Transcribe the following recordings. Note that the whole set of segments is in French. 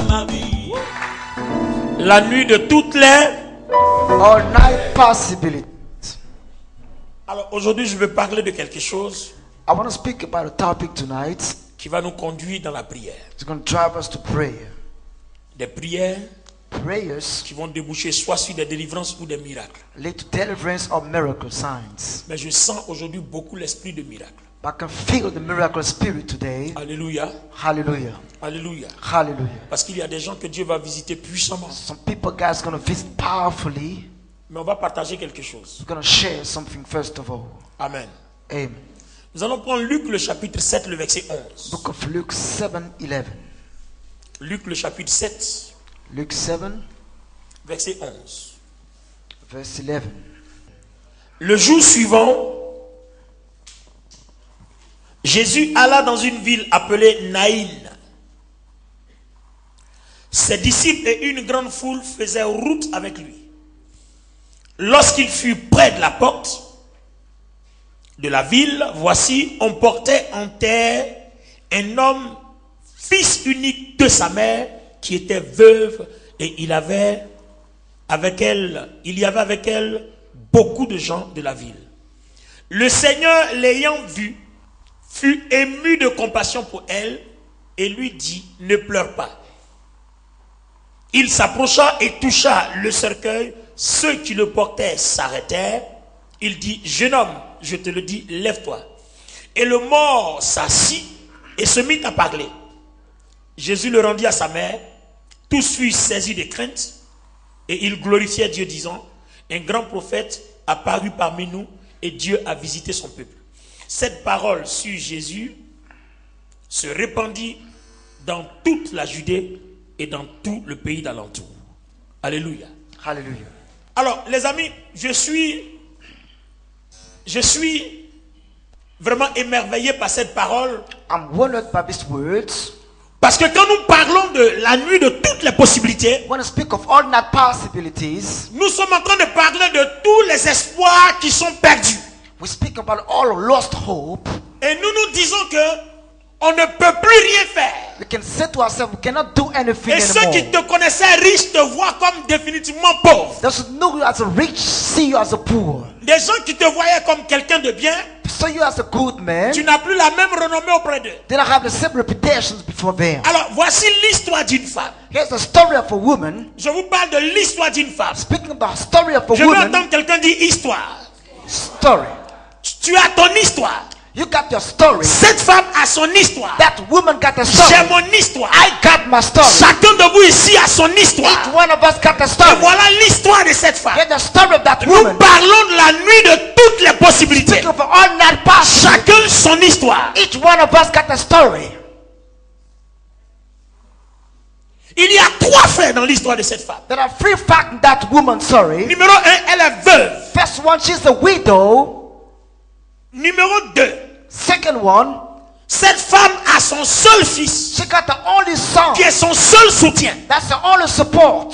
ma vie. La nuit de toutes les... All night possibilities. Alors aujourd'hui, je vais parler de quelque chose I want to speak about a topic tonight. qui va nous conduire dans la prière. It's going to drive us to prayer. Des prières Prayers qui vont déboucher soit sur des délivrances ou des miracles. lead to deliverance or miracle signs. Mais je sens aujourd'hui beaucoup l'esprit de miracle. But I can feel the miracle spirit today. Alléluia. Hallelujah. Alléluia. Hallelujah. Parce qu'il y a des gens que Dieu va visiter puissamment. Some people God's going to visit powerfully. Mais on va partager quelque chose. We're going to share something first of all. Amen. Amen. Nous allons prendre Luc le chapitre 7, le verset 11. Book of Luke 7:11. Luc le chapitre 7, Luke 7, verset 11. verse 11. Le jour suivant, Jésus alla dans une ville appelée Naïn. Ses disciples et une grande foule faisaient route avec lui. Lorsqu'il fut près de la porte de la ville, voici, on portait en terre un homme, fils unique de sa mère, qui était veuve, et il y avait avec elle beaucoup de gens de la ville. Le Seigneur, l'ayant vue, fut ému de compassion pour elle et lui dit, ne pleure pas. Il s'approcha et toucha le cercueil. Ceux qui le portaient s'arrêtèrent. Il dit, jeune homme, je te le dis, lève-toi. Et le mort s'assit et se mit à parler. Jésus le rendit à sa mère. Tous furent saisis de crainte et ils glorifiaient Dieu, disant, un grand prophète a paru parmi nous et Dieu a visité son peuple. Cette parole sur Jésus se répandit dans toute la Judée et dans tout le pays d'alentour. Alléluia. Hallelujah. Alors, les amis, je suis vraiment émerveillé par cette parole. I'm wondered by these words. Parce que quand nous parlons de la nuit de toutes les possibilités, When I speak of all night possibilities, nous sommes en train de parler de tous les espoirs qui sont perdus. we speak about all lost hope. Et nous nous disons que on ne peut plus rien faire. We can say to ourselves, we cannot do anything Et ceux qui anymore. te connaissaient riches te voient comme définitivement pauvre. Those who know you as a rich see you as a poor. Des gens qui te voyaient comme quelqu'un de bien, So you as a good man. tu n'as plus la même renommée auprès d'eux. They don't have the same reputations before them. Alors voici l'histoire d'une femme. Here's the story of a woman. Je vous parle de l'histoire d'une femme. Speaking about the story of a Je veux woman. entendre quelqu'un dire histoire. Story. Tu as ton histoire. You got your story. Cette femme a son histoire. That woman got a story. J'ai mon histoire. I got my story. Chacun de vous ici a son histoire. Each one of us got a Et story. voilà l'histoire de cette femme. Here's the story of that Nous woman. parlons de la nuit de toutes les possibilités. Speaking of all night possibilities. Chacun son histoire. Each one of us got a story. Il y a trois faits dans l'histoire de cette femme. There are three facts in that woman's story. Numéro 1, elle est veuve. First one, she's a widow. Numéro 2, Second one, cette femme a son seul fils, she got the only son. qui est son seul soutien. That's the only support.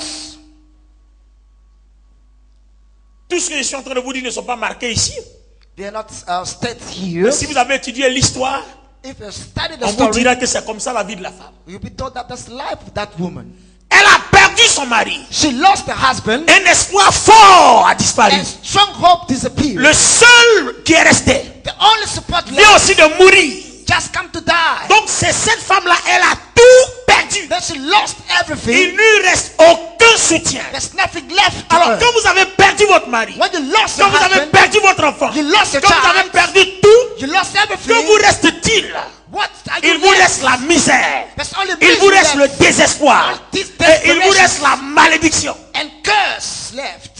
Tout ce que je suis en train de vous dire ne sont pas marqués ici. They are not stated here. Si vous avez étudié l'histoire, If you study the on vous story, dira que c'est comme ça la vie de la femme. you'll be told that that's the life of that woman. Elle a perdu son mari. She lost her husband. Un espoir fort a disparu. And strong hope disappeared. Le seul qui est resté The only support vient left aussi de mourir. just come to die. Donc c'est cette femme-là, elle a tout perdu. Then she lost Il everything. ne reste aucun soutien. There's nothing left to Alors her. quand vous avez perdu votre mari, When you lost quand your vous avez husband, perdu votre enfant, you lost your quand vous avez child, perdu tout, you lost que everything. vous reste-t-il? What are you Il vous left? reste la misère. There's only Il vous misery reste le left. désespoir. This Et il vous desperation. reste la malédiction. And curse left.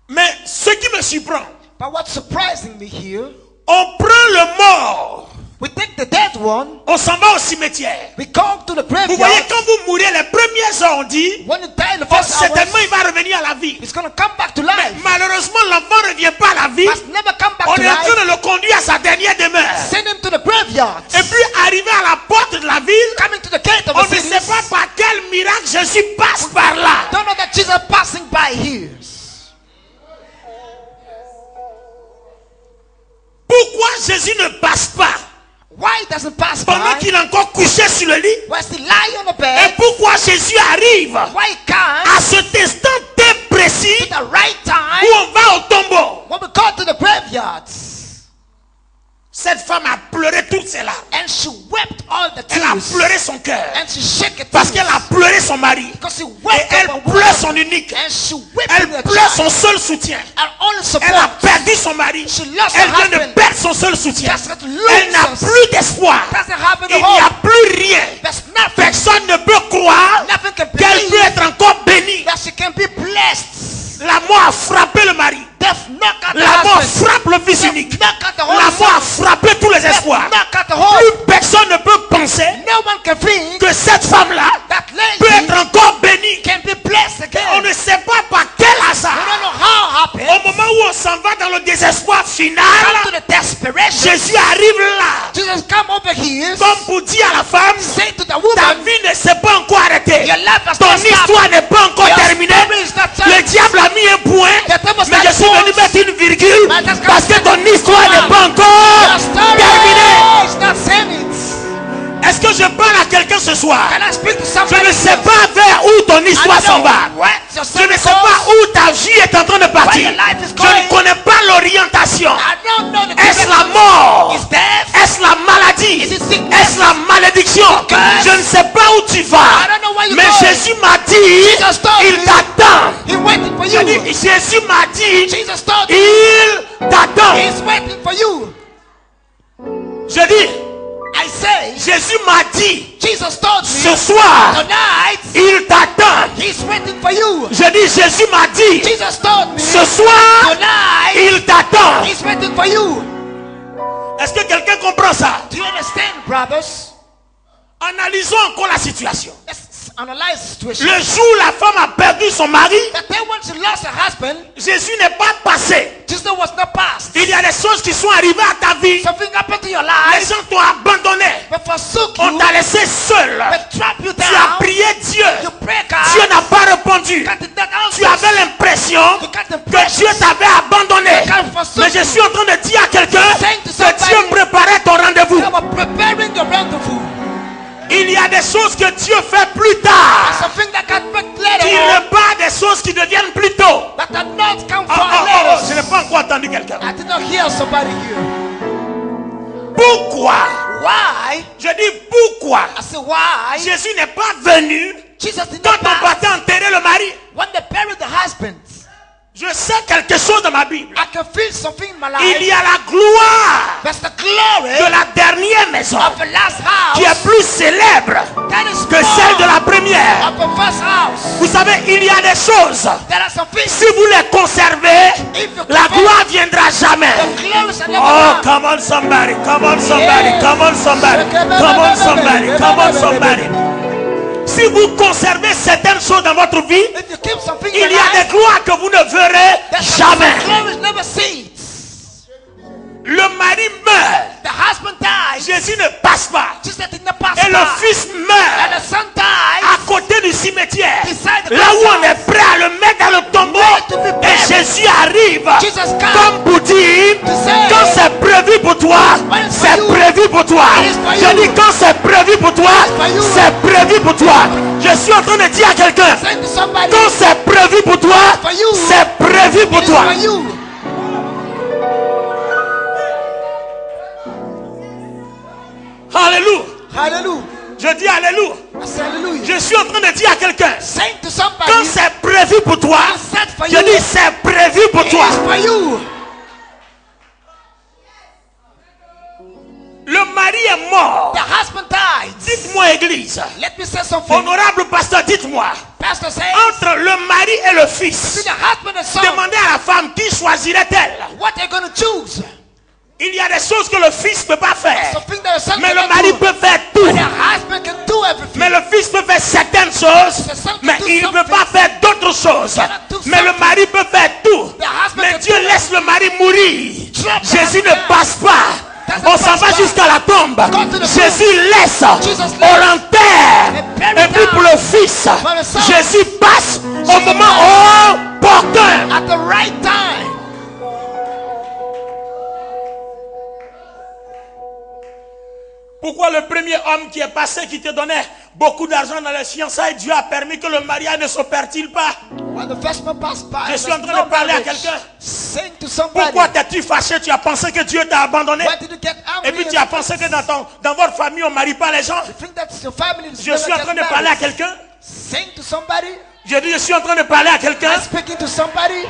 Mais ce qui me surprend, But what's surprising me here, on prend le mort, we take the dead one, on s'en va au cimetière. we come to the Vous voyez, graveyard. quand vous mourrez, les premières heures, on dit, When you die in the oh, first certainement hours, il va revenir à la vie. it's going to come back to Mais life. malheureusement, l'enfant ne revient pas à la vie. Must never come back On to est en life. train de le conduire à sa dernière demeure. Send him to the graveyard. Et puis, arrivé à la porte de la ville, Coming to the gate of on the ne city. sait pas par quel miracle Jésus passe par là. Don't know that Jesus passing by here. Pourquoi Jésus ne passe pas Why it doesn't pass pendant by qu'il est encore couché sur le lit? Was he lying on the Et bed? pourquoi Jésus arrive Why he can't? à cet instant précis At the right où time, on va au tombeau? when we go to the graveyard, Cette femme a pleuré toutes ses larmes. and she wept all the Elle a tears, pleuré son cœur. and she shook it Parce qu'elle a pleuré son mari. because she Et wept elle over pleure son unique. and she wept Elle in the pleure child, son seul soutien. and only Elle a support. perdu son mari. She lost Elle her vient de husband. perdre son seul soutien. Just got lose Elle n'a us. plus d'espoir. Doesn't have Il any n'y a hope. plus rien. There's nothing. Personne ne peut croire Nothing can qu'elle peut believe être encore bénie. that she can be blessed. La mort a frappé le mari. Death knock at the La mort husband. frappe le fils Death unique. knock at the La whole mort a son. frappé tous les Death espoirs. knock at the whole. Plus personne ne peut penser No one can think que cette femme-là that peut lady être encore bénie. can be blessed On again. ne sait pas par quel We hasard. don't know how it Au happened. moment où on s'en va dans le désespoir Come final, to the desperation. Jésus arrive là. Jesus come over here. Comme pour dire à la femme, Say to the ta woman, vie ne s'est pas encore arrêtée. your life has Ton not stopped. histoire n'est pas encore Your terminée. story is not Le done. diable a mis un point, The devil mais je started suis venu forth. mettre une virgule But that's parce que got ton histoire to n'est pas Your encore story terminée. is not finished. Est-ce que je parle à quelqu'un ce soir? Can I speak to Je somebody? ne sais pas vers où ton I histoire don't s'en know va. where your Je story ne sais goes. pas où ta vie est en train de partir. Where your life is Je going. ne connais pas l'orientation. I don't know the Est-ce la direction. mort? Is death? Est-ce la maladie? Is it sickness? Est-ce la malédiction? curse? Je ne sais pas où tu I vas. don't know where you're Mais going. Jésus m'a dit, Jesus told il me. t'attend. He's waiting for Je you. dis, Jésus m'a dit, Jesus told me. il t'attend. He's waiting for you. Je dis, I say, Jésus m'a dit, Jesus told ce me soir, tonight il t'attend. he's waiting for you. Je dis, Jésus m'a dit, Jesus told me ce soir, tonight il t'attend. he's waiting for you. Est-ce que quelqu'un comprend ça? Do you understand, brothers? Analysons encore la situation. Let's analyze the situation. Le jour où la femme a perdu son mari, That day when she lost her husband, Jésus n'est pas passé. Jesus was not past. Il y a des choses qui sont arrivées à ta vie. Something happened to your Les life, gens t'ont abandonné. but forsook On you, t'a laissé seul. but trap you Tu as down. prié Dieu. You pray Dieu God. n'a pas répondu. God did not answer. Tu avais l'impression You got the que Dieu t'avait abandonné. God forsook Mais je suis en train de dire à quelqu'un Saying to que somebody, Dieu préparait ton rendez-vous. They were preparing your rendezvous. Il y a des choses que Dieu fait plus tard. Something that can make Il later n'est pas des choses qui deviennent plus tôt. that are not come Oh, for oh, oh, later. je n'ai pas encore entendu quelqu'un. I did not hear somebody here. Pourquoi? Why? Je dis pourquoi? I say why? Jésus n'est pas venu Jesus did quand not on pass. partait enterrer le mari. When they buried the husband, Je sais quelque chose dans ma Bible. I can feel something in my Il y life. a la gloire That's the glory de la dernière maison of the last qui est house plus célèbre that is que celle de la première. of the first house. Vous savez, il y a des choses, There are some things si vous les conservez, if you la keep gloire viendra jamais. the glory shall never Oh, come. come on somebody, come on somebody, come on somebody, come on somebody, come on somebody. Si vous conservez certaines choses dans votre vie, If you keep something in il your y a des life, gloires que vous ne verrez there's some jamais. glory never seen. Le mari meurt, The husband died. Jésus ne passe pas. Jesus did not pass Et le by. fils And meurt the son died. à côté du cimetière. Beside the Là où on cross. est prêt à le mettre dans le tombeau. to be Et buried. Jésus arrive Jesus comes comme pour dire, to say, quand c'est prévu pour toi, when it's for c'est you, prévu pour toi. it is for Je you. dis quand c'est prévu pour toi, for you. c'est prévu pour toi. Je suis en train de dire à quelqu'un, Say to somebody, quand c'est prévu pour toi, for you. c'est prévu pour it is toi. for you. Alléluia. Hallelujah. Je dis alléluia. I say hallelujah. Je suis en train de dire à quelqu'un, Saying to somebody, quand c'est prévu pour toi, it's set for je you. dis c'est prévu pour It toi. is for you. Le mari est mort. The husband died. Dites-moi, église. Let me say something. Honorable pasteur, dites-moi. Pastor says, Entre le mari et le fils, the husband and son, demandez à la femme qui choisirait-elle. what they're going to choose. Il y a des choses que le fils ne peut pas faire. Something that the son Mais le cannot mari do. peut faire tout. The husband can do everything. Mais le fils peut faire certaines choses. The son can Mais do il ne peut something. pas faire d'autres choses. Cannot do Mais le something. mari peut faire tout. The husband Mais can Dieu do laisse le mari mourir. Drop the Jésus husband. ne passe pas. Doesn't On s'en pass va by. jusqu'à la tombe. Go to the Jésus laisse. Jesus On left. l'enterre. And bury Et puis down. pour le fils, For the son. Jésus passe au Jesus moment opportun. At the right time. Pourquoi le premier homme qui est passé, qui te donnait beaucoup d'argent dans les fiançailles, Dieu a permis que le mariage ne s'opère-t-il pas? When the first man passed by, Je suis en train de parler à quelqu'un. Saying to somebody, Pourquoi t'es-tu fâché? Tu as pensé que Dieu t'a abandonné? why did you get angry? Et puis tu as pensé que dans votre famille on ne marie pas les gens? You think that your family is Je suis en train de parler à quelqu'un. Saying to somebody, Je dis je suis en train de parler à quelqu'un. I'm speaking to somebody.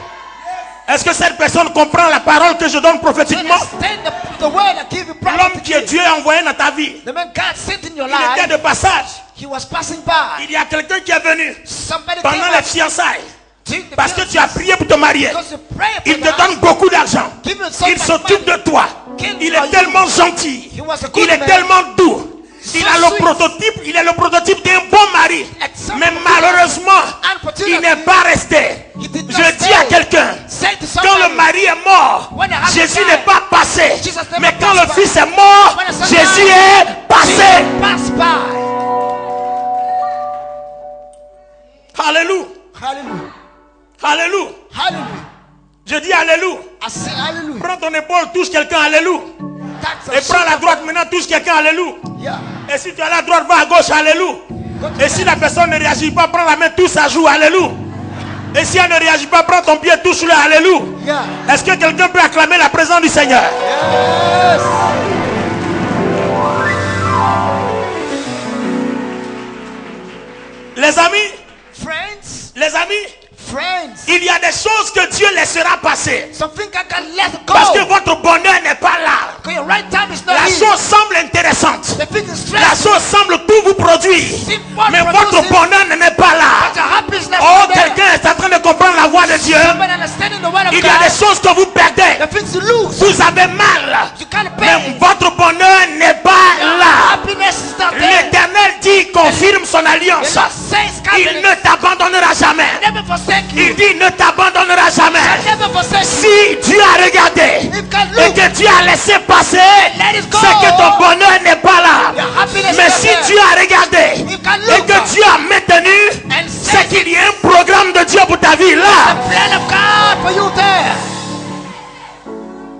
Est-ce que cette personne comprend la parole que je donne prophétiquement? Understand the word I give you L'homme que Dieu a envoyé dans ta vie, The man God sent in your il était life, de passage. he was passing by. Il y a quelqu'un qui est venu Somebody pendant came les up fiançailles during the parce que tu fiançailles. as prié pour te marier. Because you pray for Il te that. donne beaucoup d'argent. Give him so Il much s'occupe money. de toi. Give Il for est you. tellement gentil. He was a good Il est man. tellement doux. Il So a le sweet. prototype, il est le prototype d'un bon mari. Example Mais of malheureusement, unfortunately, il n'est pas resté. he did not Je dis stay. à quelqu'un, Say to quand somebody, le mari est mort, When the husband Jésus died, n'est pas passé. Jesus never Mais quand passed le by. fils est mort, When the son Jésus died, est passé. pass by. Alléluia. Hallelujah. Alléluia. Hallelujah. Je dis Alléluia. I say hallelujah. Prends ton épaule, touche quelqu'un, Alléluia. That's Et prends la droite maintenant, touche quelqu'un, Alléluia. Yeah. Et si tu as la droite, va à gauche, Alléluia. Et si la personne ne réagit pas, prends la main, touche sa joue, Alléluia. Et si elle ne réagit pas, prends ton pied, touche-le, Alléluia. Yeah. Est-ce que quelqu'un peut acclamer la présence du Seigneur? Yes. Les amis, Friends, il y a des choses que Dieu laissera passer. something I can let go. Parce que votre bonheur n'est pas là. Because your right time is not La here. chose semble intéressante. The thing is La stressful. chose semble tout vous produire. Mais votre bonheur n'est pas là. But your happiness is Oh, not there. quelqu'un est en train de comprendre la voix de Dieu. Somebody understanding the word of Il y a des God. choses que vous perdez. The things you lose. Vous avez mal. You can't Mais pay. votre bonheur n'est pas là. Happiness is not there. L'Éternel dit, confirme son The alliance. Lord says, Il ne t'abandonnera jamais. never forsake Il you. dit, ne t'abandonnera jamais. Never forsake you. Si Dieu a regardé If God et look, que Dieu a laissé passer, let it go. c'est que ton bonheur n'est pas là. Your happiness Mais is si not there. Dieu a regardé If God et look, que Dieu a maintenu, and c'est says qu'il y a un programme de Dieu pour ta vie the là. plan of God for you there.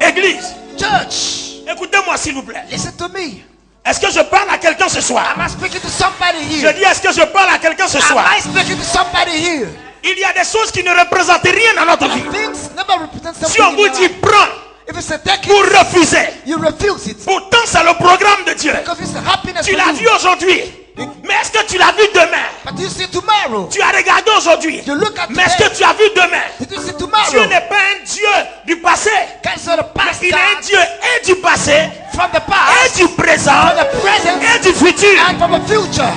Église, Church, écoutez-moi s'il vous plaît. listen to me. Est-ce que je parle à quelqu'un ce soir? Am I speaking to somebody Je here? dis, est-ce que je parle à quelqu'un ce Am soir? I speaking to somebody here? Il y a des choses qui ne représentent rien dans notre vie. Things never represent something Si on in vous your dit life. prends, If it's a take vous it, refusez. you refuse it. Pourtant, c'est le programme de Dieu. Because it's a happiness Tu for l'as you. vu aujourd'hui. Mais est-ce que tu l'as vu demain? But you see tomorrow. Tu as regardé aujourd'hui. You look at Mais est-ce today. que tu as vu demain? Did you see Dieu tomorrow? n'est pas un Dieu du passé. God is not a past Il est un God Dieu et du passé, from the et past, du présent, from the present, et du futur. and from the future.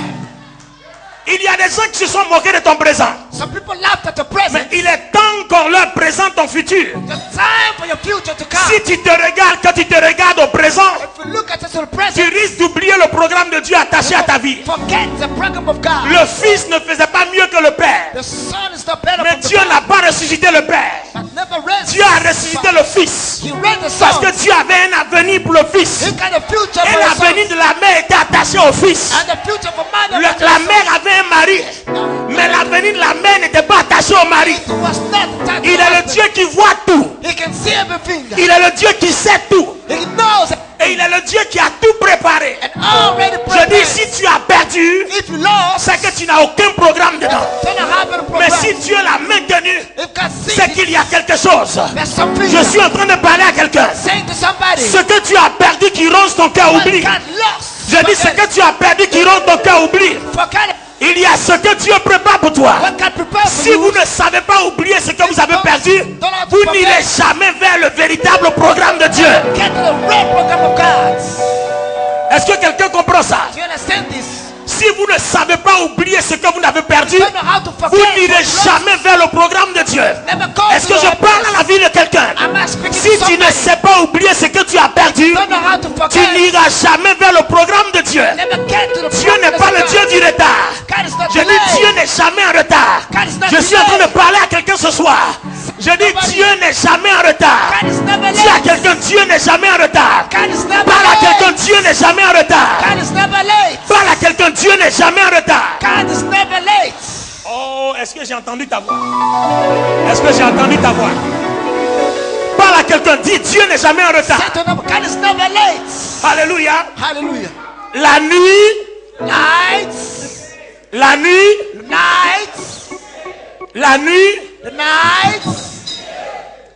Il y a des gens qui se sont moqués de ton présent. Some people laughed at the Mais present. il est temps qu'on leur présente ton futur. The time for your future to come. Si tu te regardes, quand tu te regardes au présent, If you look at us in the tu present, risques d'oublier le programme de Dieu attaché à ta vie. forget the program of God. Le Fils ne faisait pas mieux que le Père. The Son is not better Mais from the Dieu Father, n'a pas ressuscité le Père. but never rest. Dieu a ressuscité le Fils. He read the Parce song. que Dieu avait un avenir pour le Fils. He got a future Et for the l'avenir son. de la mère était attaché au Fils. And the future for mother. La mère avait un mari. Mais l'avenir de la mère n'était pas attaché au mari. It was not that Il est le Dieu qui voit tout. He can see everything. Il est le Dieu qui sait tout. He knows Et il est le Dieu qui a tout préparé. and already Je prepared. dis, si tu as perdu, If you lost, c'est que tu n'as aucun programme dedans. then I have a Mais program. si Dieu l'a maintenu, If God sees c'est it, qu'il y a quelque chose. there's something. Je suis en train de parler à quelqu'un. Saying to somebody, Ce que tu as perdu qui ronge ton cœur, what oublie. God lost. Je dis, ce que tu as perdu qui ronge ton cœur, oublie. Forget it. Il y a ce que Dieu prépare pour toi. What God prepared for Si you. vous ne savez pas oublier ce que vous avez perdu, vous n'irez jamais vers le véritable programme de Dieu. Get to the real program of God. Est-ce que quelqu'un comprend ça? Do you understand this? Si vous ne savez pas oublier ce que vous n'avez perdu, You don't know how to vous forget. n'irez what you lost. jamais vers le programme de Dieu. Never go Est-ce to que the je right parle place. à la vie de quelqu'un? Am I speaking Si to tu ne somebody? sais pas oublier ce que tu as perdu, You don't know how to tu forget. n'iras jamais vers le programme de Dieu. Never get to the Dieu n'est pas le Dieu du retard. God is not Je dis delayed. Dieu n'est jamais en retard. God is not Je suis en train de delayed. parler à quelqu'un ce soir. Je dis Dieu n'est jamais en retard. God is never Dis à late. quelqu'un Dieu n'est jamais en retard. God is never Parle à quelqu'un late. Dieu n'est jamais en retard. God is never late. Parle à quelqu'un Dieu n'est jamais en retard. God is never late. Oh, est-ce que j'ai entendu ta voix? Est-ce que j'ai entendu ta voix? Parle à quelqu'un, dis Dieu n'est jamais en retard. Say to them, God is never late. Alléluia. Hallelujah. La nuit, nights, la nuit, nights, la nuit. the nights.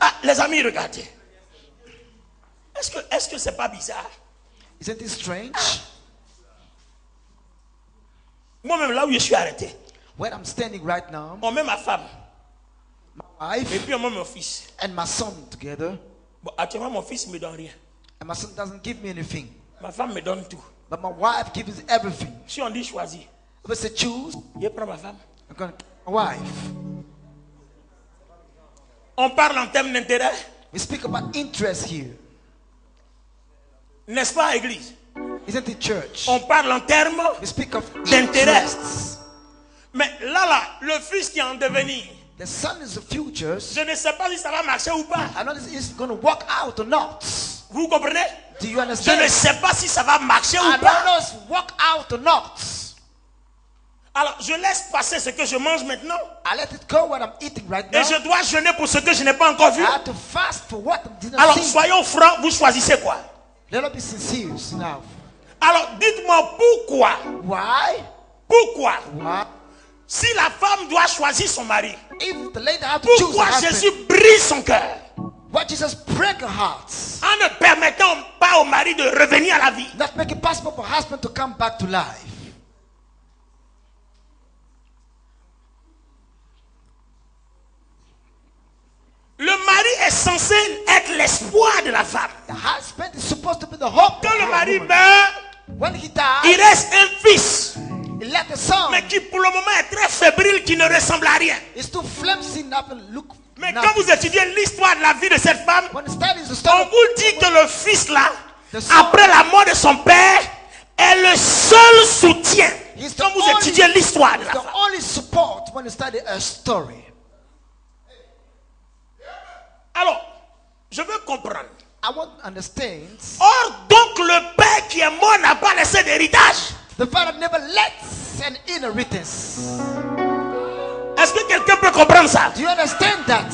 Ah, les amis, regardez. Est-ce que c'est pas bizarre? Isn't it strange? Moi-même, là où je suis arrêté, Where I'm standing right now, on met ma femme my et wife puis on met mon fils. and my son together, Bon, actuellement, mon fils ne me donne rien. and my son doesn't give me anything, Ma femme me donne tout. but my wife gives everything. Si on dit choisir, If I say choose, je prends ma femme. I'm going to get my wife. On parle en termes d'intérêt, We speak about interest here. n'est-ce pas, Église? Isn't it church? On parle en termes We speak of d'intérêt. interests. Mais là, le fils qui est en devenir, The son is the future. je ne sais pas si ça va marcher ou pas. I know this is going to work out or not. Vous comprenez? Do you Je understand? ne sais pas si ça va marcher I ou don't pas. know if it's work out or not. Alors, je laisse passer ce que je mange maintenant. I let it go what I'm eating right now. Et je dois jeûner pour ce que je n'ai pas encore vu. I have to fast for what I didn't Alors, see. soyons francs, vous choisissez quoi? Let us be sincere now. Alors, dites-moi pourquoi. Why? Pourquoi? Why? Si la femme doit choisir son mari, If the lady had to choose pourquoi her Jésus husband, brise son cœur why Jesus break her heart? en ne permettant pas au mari de revenir à la vie? Not make it possible for husband to come back to life. Le mari est censé être l'espoir de la femme. The husband is supposed to be the hope. Quand of le the mari woman. meurt, When he il died, reste un fils, he left the son. mais qui pour le moment est très fébrile, qui ne ressemble à rien. It's too flimsy, nothing look. Mais nothing. quand vous étudiez l'histoire de la vie de cette femme, When it studies the on story, vous dit que le fils là, The son- après la mort de son père, est le seul soutien. He's the Quand vous only- étudiez l'histoire de la the femme. only support when you study a story. Alors, je veux comprendre. I want to understand. Or, donc, le père qui est mort n'a pas laissé d'héritage. The father never lets an inheritance. Est-ce que quelqu'un peut comprendre ça? Do you understand that?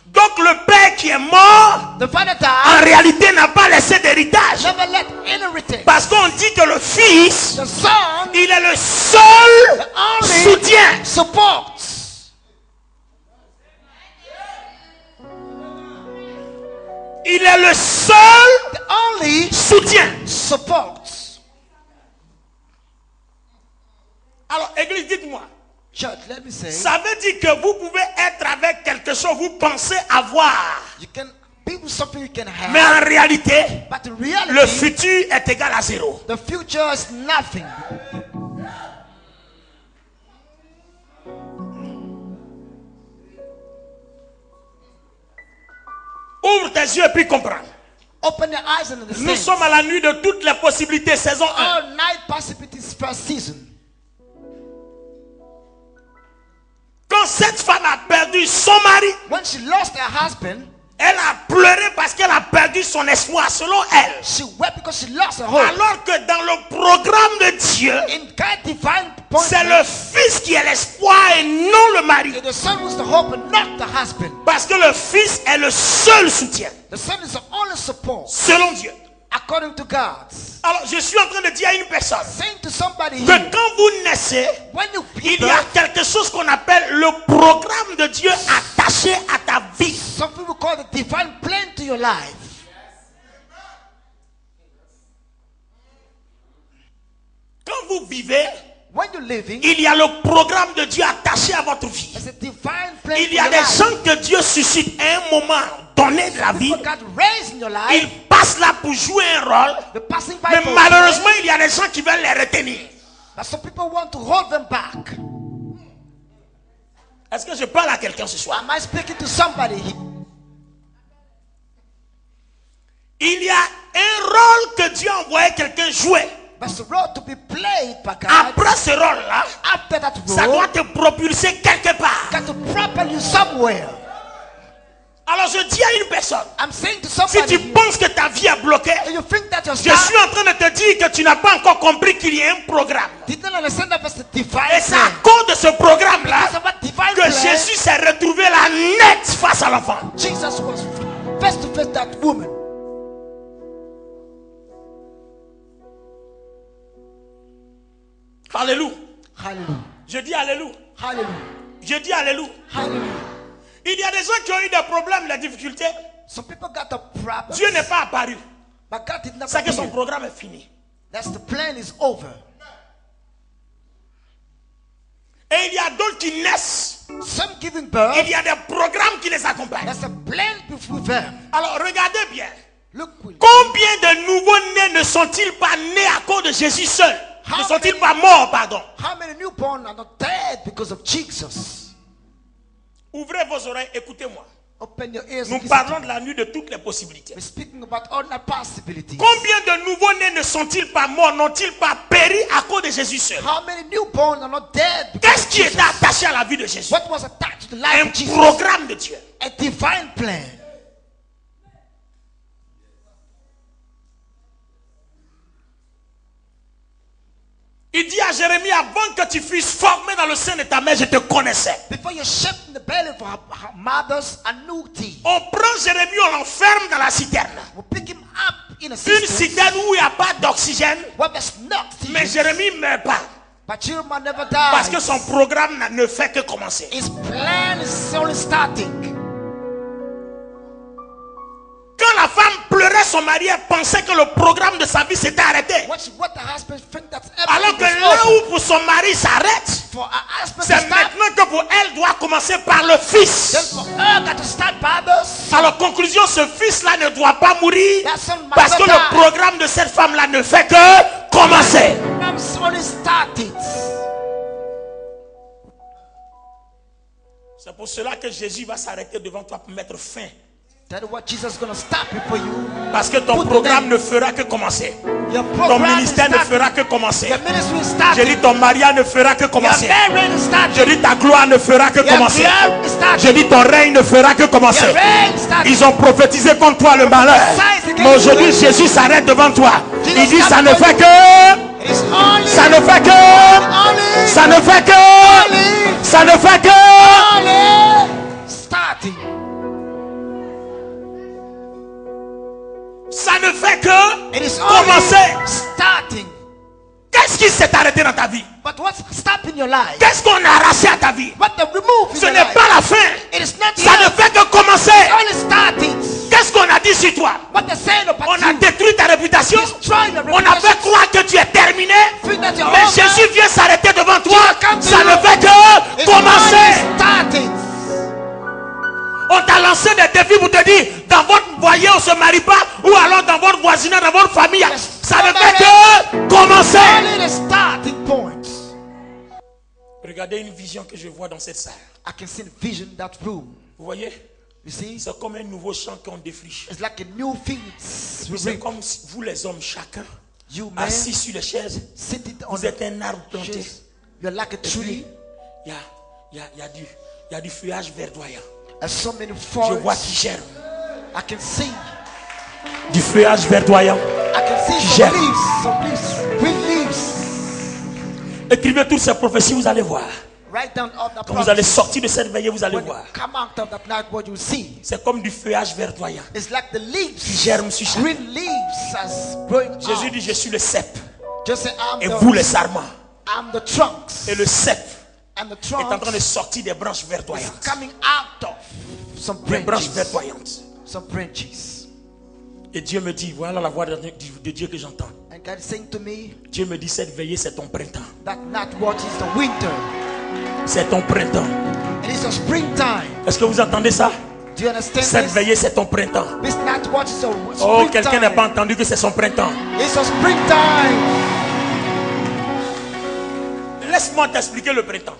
Donc, le père qui est mort, The father en died, réalité, n'a pas laissé d'héritage. never let inheritance. Parce qu'on dit que le fils, The son, il est le seul the only soutien. support. Il est le seul The only soutien. support. Alors, Église, dites-moi. Church, let me say, Ça veut dire que vous pouvez être avec quelque chose, vous pensez avoir. you can be with something you can have, Mais en réalité, but in le reality, futur est égal à zéro. the future is nothing. Ouvre tes yeux et puis comprends. Open your eyes and Nous understand. sommes à la nuit de toutes les possibilités, saison 1. All night possibilities first season. Quand cette femme a perdu son mari, When she lost her husband, elle a pleuré parce qu'elle a perdu son espoir, selon elle. she wept because she lost her hope. Alors que dans le programme de Dieu, In God's divine c'est le appointment, fils qui est l'espoir et non le mari. the son was the hope and not the husband. Parce que le fils est le seul soutien, The son is the only support selon Dieu. according to God. Alors, je suis en train de dire à une personne Saying to somebody que here, quand vous naissez, when you il y a quelque chose qu'on appelle le programme de Dieu attaché à ta vie. some people call the divine plan to your life. Quand vous vivez, When you're living, il y a le programme de Dieu attaché à votre vie. it's a divine plan Il for y a your des life. gens que Dieu suscite à un moment donné de la vie. People God raised in your life, Ils passent là pour jouer un rôle. the passing by Mais for malheureusement, il y a des gens qui veulent les retenir. but some people want to hold them back. Est-ce que je parle à quelqu'un ce soir? Am I speaking to somebody here? Il y a un rôle que Dieu a envoyé quelqu'un jouer. But the role to be played by God, Après ce rôle-là, after that ça role, doit te propulser quelque part. got to propel you somewhere. Alors je dis à une personne, I'm saying to si somebody tu here, penses que ta vie est bloquée, and you think that your je star suis en train de te dire que tu n'as pas encore compris qu'il y a un programme. didn't understand that it's a divine Et c'est à plan. cause de ce programme-là Because of that divine que plan, Jésus s'est retrouvé là net face à l'enfant. Jesus was face to face that woman. Alléluia. Hallelujah. Je dis Alléluia. Hallelujah. Je dis Alléluia. Hallelujah. Il y a des gens qui ont eu des problèmes, des difficultés. Some people got a problem. Dieu n'est pas apparu. But God did not C'est que son appear. programme est fini. That's the plan is over. Et il y a d'autres qui naissent. Some giving birth. Il y a des programmes qui les accompagnent. There's a plan before them. Alors regardez bien. Look with Combien de nouveaux-nés ne sont-ils pas nés à cause de Jésus seul? Ne sont-ils pas morts, pardon? how many newborn are not dead because of Jesus? Ouvrez vos oreilles, écoutez-moi. Open your ears. Nous And listen parlons to de la nuit de toutes les possibilités. me. We're speaking about all the possibilities. Combien de nouveaux-nés ne sont-ils pas morts, n'ont-ils pas péri à cause de Jésus seul? How many newborn are not dead because Qu'est-ce of qui Jesus? était attaché à la vie de Jésus? What was attached to the life Un of Jesus? programme de Dieu. A divine plan. Il dit à Jérémie, avant que tu fusses formé dans le sein de ta mère, je te connaissais. Before you shaped in the belly of her mothers, I knew thee. On prend Jérémie, on l'enferme dans la citerne. We pick him up in a Une cistern citerne où il n'y a pas d'oxygène. where there's no Mais oxygen. Jérémie ne meurt pas. But Jeremiah never Parce que died. son programme ne fait que commencer. His plan is only starting. Quand la femme pleurait son mari, elle pensait que le programme de sa vie s'était arrêté. What the husband think that's Alors que everything là is over. où pour son mari s'arrête, For her husband to c'est start, maintenant que pour elle doit commencer par le then fils. for her got to start by the son. Alors conclusion, ce fils-là ne doit pas mourir That son must parce que not le die. programme de cette femme-là ne fait que commencer. Program's only started. C'est pour cela que Jésus va s'arrêter devant toi pour mettre fin. That's what Jesus is going to stop before you. Parce que ton Put the programme name. ne fera que commencer. Your Ton program is ministère ne starting. fera que commencer. Your ministry is Je starting. dis ton mariage ne fera que Your commencer. marriage is Je starting. dis ta gloire ne fera que Your commencer. glory is Je starting. dis ton règne ne fera que commencer. Your reign is starting. Ils ont prophétisé contre toi le malheur. Mais aujourd'hui Jésus s'arrête devant toi. Il dit ça ne fait que, It is only, ça ne fait que, only, ça ne fait que, only, ça ne fait que. only starting. Ça ne fait que It is commencer. only starting. Qu'est-ce qui s'est arrêté dans ta vie? But what's stopping your life? Qu'est-ce qu'on a arraché à ta vie? What the remove in Ce your n'est life? pas la fin. It is not Ça ne yet. fait que commencer. Only starting. Qu'est-ce qu'on a dit sur toi? What they're saying about On a you. détruit ta réputation. Destroy your On a reputation. fait croire que tu es terminé. Think that you're Mais over. Jésus vient s'arrêter devant toi. come to Ça you. ne fait que It's commencer. only starting. On t'a lancé des défis pour te dire, dans votre foyer on ne se marie pas, ou alors dans votre voisinage, dans votre famille. Ça ne fait que commencer. Only the starting point. Regardez une vision que je vois dans cette salle. I can see the vision in that room. Vous voyez? You see? C'est comme un nouveau champ qu'on défriche. It's like a new field. C'est comme si vous les hommes, chacun, You man assis sur les chaises. sitting on Vous êtes un arbre the planté. chairs. You're like a tree. Il y a du feuillage verdoyant. And so many Je vois forests. qui germe. I can see. Du feuillage verdoyant. I can see some Germe. leaves. Some leaves. Green leaves. Écrivez toutes ces prophéties, vous allez voir. Write down all the Quand vous allez promises. sortir de cette veillée, vous allez When you voir. come out of that night, what you will see. C'est comme du feuillage verdoyant. It's like the leaves. Qui germe sur chaque. Green leaves as growing Jésus out. dit, je suis le cep. Just say, Et vous les I'm sarments. the trunks. Et le cep And the est en train de trunks sortir des branches is verdoyantes. coming out of some Des branches branches. verdoyantes. Some branches. Et Dieu me dit, voilà la voix de Dieu que j'entends. And God is saying to me Dieu me dit, cette veillée, c'est ton printemps. that not what is the winter. C'est ton printemps. It is the springtime. Est-ce que vous entendez ça? Do you understand Cette this? veillée, c'est ton printemps. It's not what is the Oh, quelqu'un n'a springtime. pas entendu que c'est son printemps. It's a springtime. Laisse-moi t'expliquer le printemps.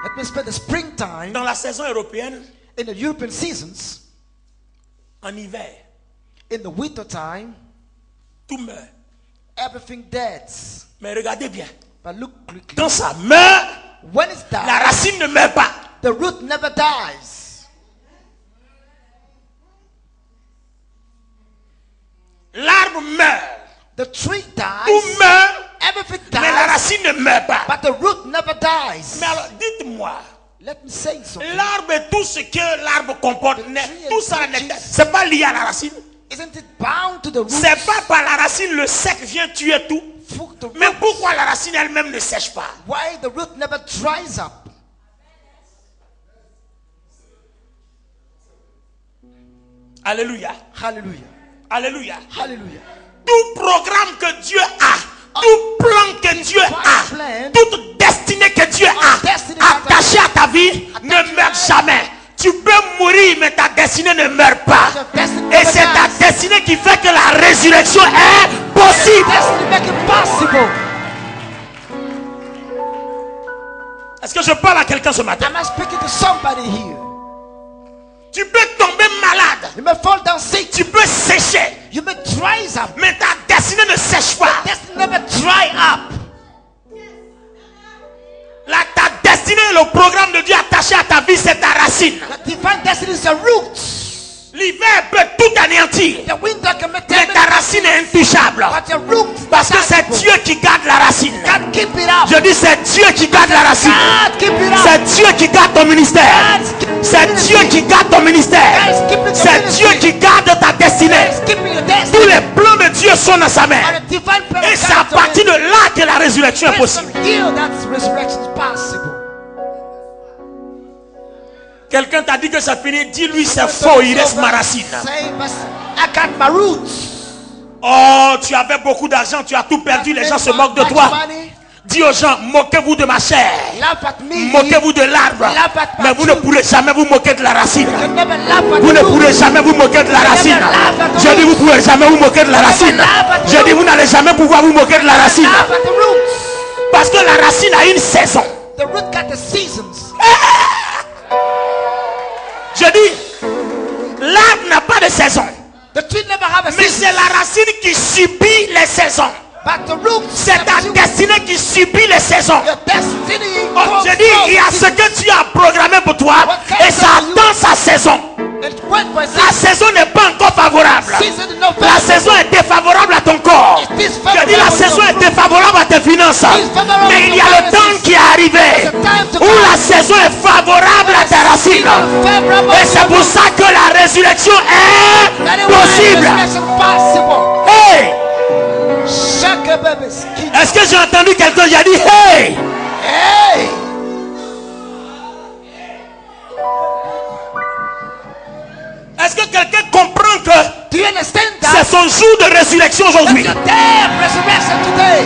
Let me spend the springtime Dans la saison européenne, in the European seasons. en hiver, In the winter time, tout meurt. everything dead. Mais regardez bien. But look quickly. Quand ça meurt, When it's la died, racine ne meurt pas. the root never dies. L'arbre meurt. The tree Tout dies. meurt, Everything mais la dies. racine ne meurt pas. But the root never dies. Mais alors, dites-moi, Let me say something. l'arbre et tout ce que l'arbre comporte, tree tout and ça, branches. c'est pas lié à la racine. Isn't it bound to the root? C'est pas par la racine, le sec vient tuer tout. the Mais roots. pourquoi la racine elle-même ne sèche pas? Why the root never dries up? Alléluia. Hallelujah. Alléluia. Hallelujah. Tout programme que Dieu a, tout plan que Dieu a, toute destinée que Dieu a attachée à ta vie ne meurt jamais. Tu peux mourir, mais ta destinée ne meurt pas. Et c'est ta destinée qui fait que la résurrection est possible. Destiny make it possible. Est-ce que je parle à quelqu'un ce matin? Am I speaking to somebody here? Tu peux tomber malade, You may fall down sick. tu peux sécher, You may dry up. mais ta destinée ne sèche pas. Destiny never dry up. Ta destinée, le programme de Dieu attaché à ta vie, c'est ta racine. The divine destiny is the roots. L'hiver peut tout anéantir, The winter can make mais ta racine est intouchable. but your roots Parce que c'est Dieu qui garde la racine. God keep it up. Je dis c'est Dieu qui garde la racine. God keep it up. C'est Dieu qui garde ton ministère. C'est Dieu qui garde ton ministère. C'est Dieu qui garde ta destinée. God's keeping your Tous destiny. les plans de Dieu sont dans sa main. And the divine plan Et of c'est à God is partir de là que la résurrection est Based on possible. here that resurrection is possible. Quelqu'un t'a dit que c'est fini. Dis-lui c'est faux, il reste ma racine. Say, but I got my roots. Oh, tu avais beaucoup d'argent, tu as tout perdu, les gens se moquent de Much toi. money. Dis aux gens, moquez-vous de ma chair. Laugh at me. Moquez-vous de l'arbre. Mais vous ne pourrez jamais vous moquer de la racine. You never laugh at Vous ne the pourrez roots. jamais vous moquer de la racine. Je dis, vous ne pourrez jamais vous moquer de la racine. Je dis, vous n'allez jamais pouvoir vous moquer de la racine. Laugh at the roots. Parce que la racine a une saison. The root got the seasons. Je dis, l'arbre n'a pas de saison. The tree never have a Mais season. c'est la racine qui subit les saisons. But the roots. C'est ta destinée qui subit les saisons. Your destiny. Oh, je dis, il y a ce que tu as programmé pour toi et ça attend sa saison. It's wait for a La season. saison n'est pas encore favorable. Season is not La favorable. saison est défavorable à ton corps. Je dis la saison est défavorable à tes finances. Mais il y a le temps qui est arrivé où la saison est favorable à tes racines. Et c'est pour ça que la résurrection est That is why possible. resurrection possible. Hey! Shake a baby's kid. Est-ce que j'ai entendu quelqu'un qui a dit hey? Hey! Est-ce que quelqu'un comprend que Do you understand c'est that? son jour de résurrection aujourd'hui? That's your day of resurrection today.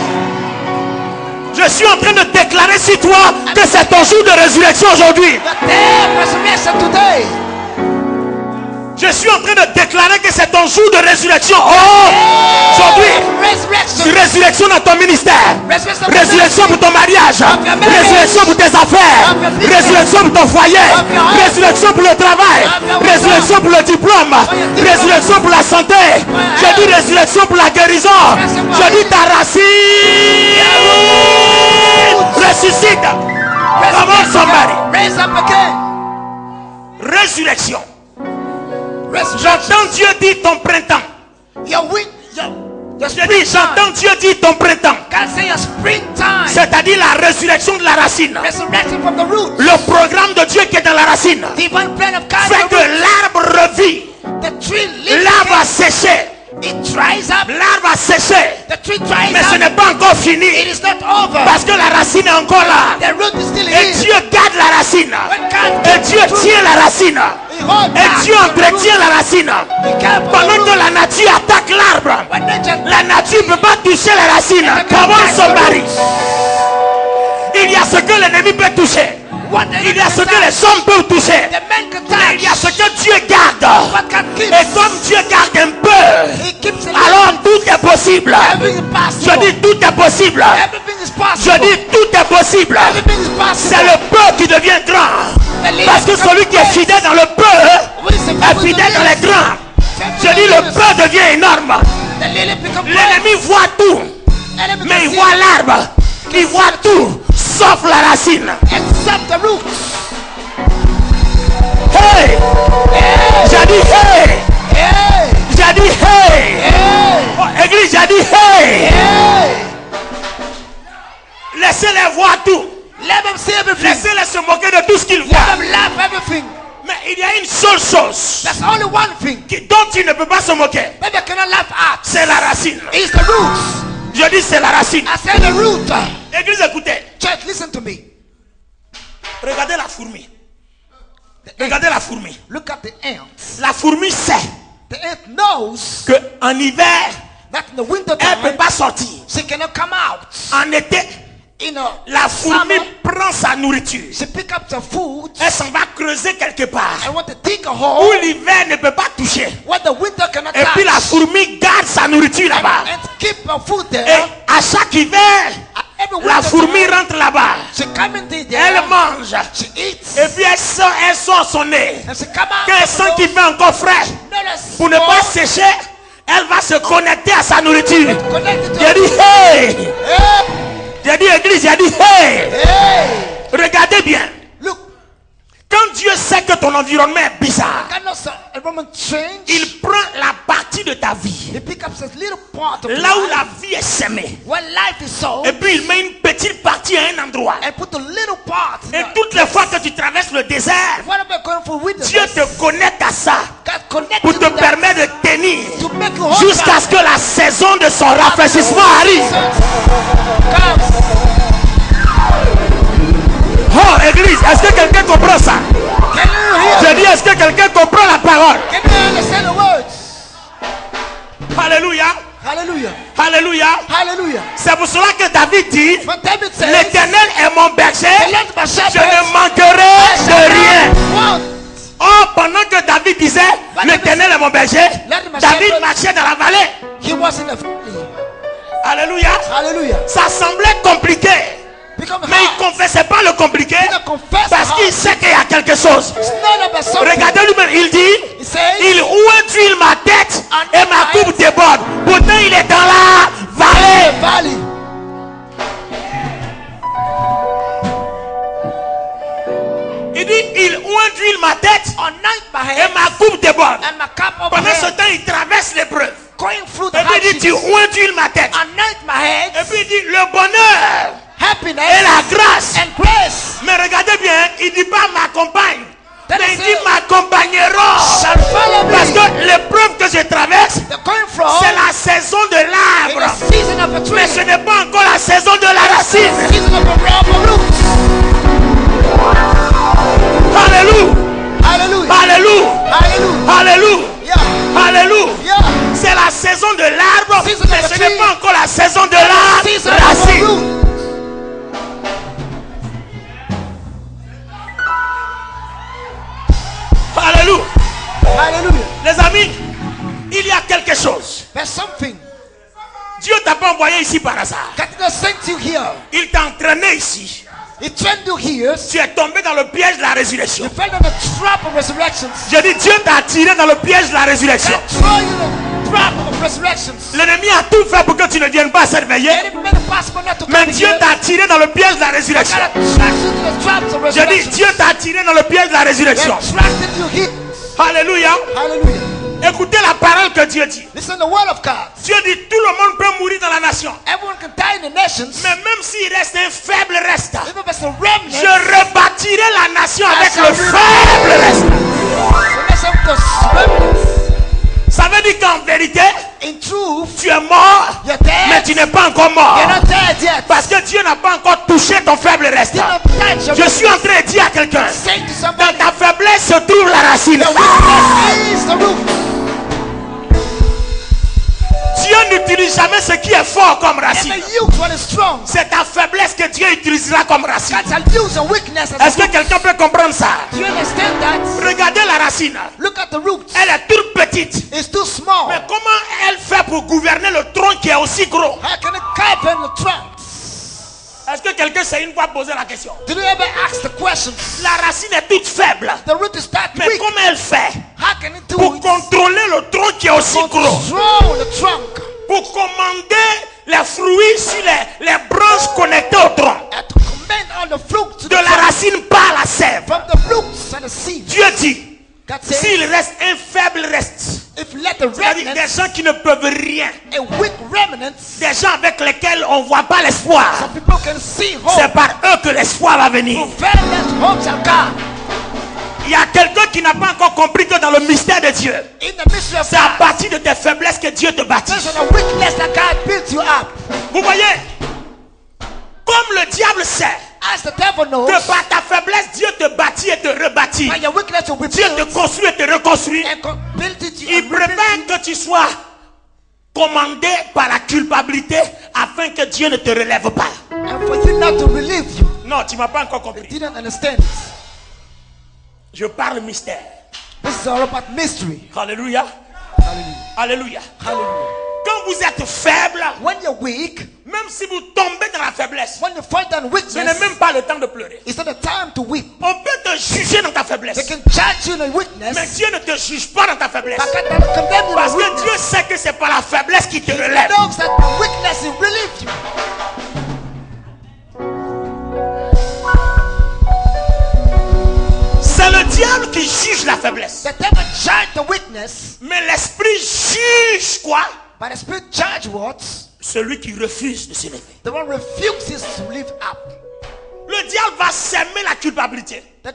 Je suis en train de déclarer sur toi que c'est ton jour de résurrection aujourd'hui. The day of resurrection today. Je suis en train de déclarer que c'est ton jour de résurrection. Oh! Aujourd'hui, Resurrection. résurrection dans ton ministère. Resurrection. Résurrection pour ton mariage. Résurrection pour tes affaires. Résurrection pour ton foyer. Résurrection pour le travail. Résurrection pour le diplôme. Résurrection pour la santé. Je dis résurrection pour la guérison. Je dis ta racine ressuscite. Come on, somebody. Raise up again. Résurrection. Resurrection. J'entends Dieu dire ton printemps. Your wind. Your Je dis, springtime. j'entends Dieu dire ton printemps. God say your springtime. C'est-à-dire la résurrection de la racine. Resurrection from the root. Le programme de Dieu qui est dans la racine Divine plan of God. fait que l'arbre revit. The tree lives. L'arbre a séché. It dries up. L'arbre a séché. The tree dries Mais ce up. n'est pas encore It fini. is not over. Parce que la racine est encore là. The root is still Et here. Dieu garde la racine. Et Dieu tient la racine. He holds Et back Dieu the entretient root. la racine. He can't put the Pendant que root. la nature attaque l'arbre, When nature la nature ne peut pas toucher la racine. Come on, somebody. Il y a ce que l'ennemi peut toucher. Il y a ce que les hommes peuvent toucher. the man can Mais il y a touch. ce que Dieu garde. What God keeps. Et comme Dieu garde un peu, He keeps it. alors tout est possible. Everything is Je possible. dis tout est possible. Everything is Je possible. dis tout est possible. Everything is possible. C'est le peu qui devient grand. Parce que celui qui est fidèle dans le peu est fidèle dans les grands. Je dis le peu devient énorme. The lily become L'ennemi voit tout. Enemy Mais il can voit see l'arbre. Il voit tout. Sauf la racine. except the root. Hey! J'ai dit hey! Hey! J'ai dit hey! Hey! Oh, église, j'ai dit hey! Hey! Laissez-les voir tout. Let them see everything. Laissez-les se moquer de tout ce qu'ils Let voient. them laugh everything. Mais il y a une seule chose That's only one thing dont il ne peut pas se moquer. that they cannot laugh at. C'est la racine. It's the roots. Je dis c'est la racine. I said the root. Église, écoutez. Church, listen to me. Regardez la fourmi. Regardez la fourmi. Look at the ants. La fourmi sait The ant knows que en hiver, that in the winter elle ne peut time pas sortir. she cannot come out. En été, You know, la fourmi summer, prend sa nourriture. she pick up the food Elle s'en va creuser quelque part and want to dig a où hole l'hiver ne peut pas toucher. where the winter cannot Et puis la touch. fourmi garde sa nourriture là-bas. And keep her food Et there. à chaque hiver, Every la winter fourmi time, rentre là-bas. she come in there. Elle mange. She eats. Et puis elle sort son nez. And she come out. Quand elle sent qu'il fait encore frais, pour ne pas sécher, elle va se connecter à sa nourriture. J'ai dit hey. J'ai dit église, j'ai dit hey. Hey, Regardez bien. look, Quand Dieu sait que ton environnement est bizarre, cannot environment change. il prend la partie de ta vie, He pick up this little part of là où life, la vie est semée, where life is sown, et puis il met une petite partie à un endroit. and put a little part. Et toutes les fois que tu traverses le désert, Whatever going for witness, Dieu te connecte à ça God connect pour you te to that, permettre de tenir to make you hold jusqu'à back. ce que la saison de son rafraîchissement arrive. Comes. Oh église, est-ce que quelqu'un comprend ça? Can you hear? Je dis, est-ce que quelqu'un comprend la parole? Can you understand the words? Alléluia, Hallelujah. alléluia. Hallelujah. C'est pour cela que David dit, When David says, l'Éternel est mon berger, the Lord my je shepherd, ne manquerai de rien. want. Oh, pendant que David disait, l'Éternel est mon berger, David marchait dans la vallée. He was in the valley. Alléluia. Hallelujah. Ça semblait compliqué, Become mais il ne confessait pas le compliqué He don't confess parce qu'il how. sait qu'il y a quelque chose. It's not about something. Regardez lui-même, il dit, He says, il ouille ma tête et ma coupe déborde. Pourtant il est dans la vallée. the valley. Il dit, il ouille ma tête Anoint my et head ma coupe déborde. and my cup of Pendant ce head. temps, il traverse l'épreuve. Going through the Et puis il dit, tu hardships. ouilles ma tête. Anoint my head. Et puis il dit, le bonheur et Happiness la grâce. and grace Mais regardez bien, il dit pas ma compagne. That Mais is il dit it. m'accompagneront. shall follow me. Parce que l'épreuve que je traverse, They're going from c'est la saison de in l'arbre. the season of a tree. Mais ce n'est pas encore la saison de la racine. The season of a roots. Alléluia. Hallelujah. Alléluia. Hallelujah. Alléluia. Yeah. Alléluia. Yeah. C'est la saison de l'arbre, Season of mais the ce n'est tree. pas encore la saison de la Season of a racine. root. Alléluia. Hallelujah. Les amis, il y a quelque chose. There's something. Dieu t'a pas envoyé ici par hasard. God did not send you here. Il t'a entraîné ici. He trained you here. Tu es tombé dans le piège de la You résurrection. fell in the trap of resurrections. Je dis, Dieu t'a attiré dans le piège de la résurrection. God throw you in the trap of resurrections. L'ennemi a tout fait pour que tu ne viennes pas s'éveiller. And it made it possible not to Mais come Dieu here. t'a attiré dans le piège de la résurrection. God attracted you to the traps of Je dis, resurrections. Dieu t'a attiré dans le piège de la He résurrection. attracted you here. Alléluia. Hallelujah. Écoutez la parole que Dieu dit. Listen to the word of God. Dieu dit, tout le monde peut mourir dans la nation. Everyone can die in the nations. Mais même s'il reste un faible reste, Even if it's a remnant, je rebâtirai la nation avec le faible reste. the nation of the remnants. Ça veut dire qu'en vérité, In truth, tu es mort, you're dead. mais tu n'es pas encore mort. You're not dead yet. Parce que Dieu n'a pas encore touché ton faible reste. You're not dead. You're Je suis en train de dire à quelqu'un, saying to dans somebody, ta faiblesse se trouve la racine. the weakness is the root. Dieu n'utilise jamais ce qui est fort comme racine. Never use what is strong. C'est ta faiblesse que Dieu utilisera comme racine. God shall use a weakness as Est-ce que quelqu'un peut comprendre ça? Do you understand that? Regardez la racine. Look at the root. Elle est toute petite. It's too small. Mais comment elle fait pour gouverner le tronc qui est aussi gros? How can it govern the trunk? Est-ce que quelqu'un s'est une fois posé la question? Did you ever ask the question? La racine est toute faible. The root is that Mais weak. comment elle fait How can it do pour it? contrôler le tronc qui est aussi gros? Control the trunk Pour commander les fruits sur les branches connectées au tronc. and to command all the fruit to De the la trunk racine par la sève. from the roots and the seeds. Dieu dit, God says, s'il reste un faible reste, if let the c'est-à-dire remnants, des gens qui ne peuvent rien, a weak remnant, des gens avec lesquels on ne voit pas l'espoir, some people can see c'est hope. par eux que l'espoir va venir. From very less hope shall come. Il y a quelqu'un qui n'a pas encore compris que dans le mystère de Dieu, In the mystery of c'est à God, partir de tes faiblesses que Dieu te bâtit. there's a weakness that God built you up. Vous voyez, comme le diable sait As the devil knows, que par ta faiblesse, Dieu te bâtit et te rebâtit. by your weakness will be Dieu te built construit et te reconstruit. and built it. Il préfère que tu sois commandé par la culpabilité afin que Dieu ne te relève pas. And for you not to relieve you. Non, tu ne m'as pas encore compris. Didn't understand it. Je parle mystère. This is all about mystery. Alléluia. Hallelujah. Alléluia. Hallelujah. Quand vous êtes faible, When you're weak, même si vous tombez dans la faiblesse, when you find that ce n'est weakness, même pas le temps de pleurer. it's not the time to weep. On peut te juger dans ta They faiblesse, can judge you in a mais weakness, Dieu ne te juge pas dans ta faiblesse. but God cannot condemn you in Parce a que Dieu weakness. sait que c'est pas la faiblesse qui te He relève. knows that the weakness will relieve you. C'est le diable qui juge la faiblesse. The devil judge the weakness, Mais l'esprit juge quoi? but the spirit judge what? Celui qui refuse de se lever. The one refuses to live up. Le diable va s'aimer la culpabilité. The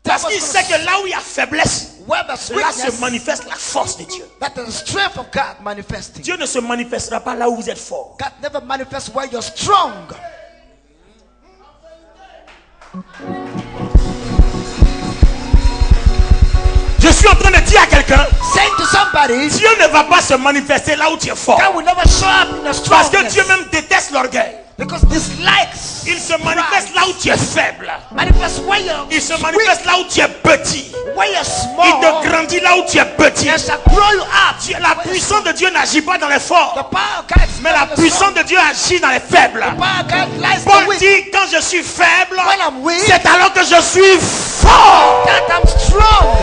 Parce devil qu'il sait que là où il y a faiblesse, where there's là se weakness, manifeste la force de Dieu. that the strength of God manifesting. Dieu ne se manifestera pas là où vous êtes fort. God never manifests where you're strong. Je suis en train de dire à quelqu'un, Saying to somebody, Dieu ne va pas se manifester là où tu es fort. God will never show up in a Parce que strongness. Dieu même déteste l'orgueil. Because dislikes. Il se manifeste là où tu es faible. Manifest where you're Il se weak, manifeste là où tu es petit. where you're Il small. te grandit là où tu es petit. And shall grow you up. La puissance de Dieu n'agit pas dans les forts, The power of God is mais not la in the puissance strong. de Dieu agit dans les faibles. The power of God lies in the Paul weak. dit, quand je suis faible, When I'm weak, c'est alors que je suis fort. that I'm strong.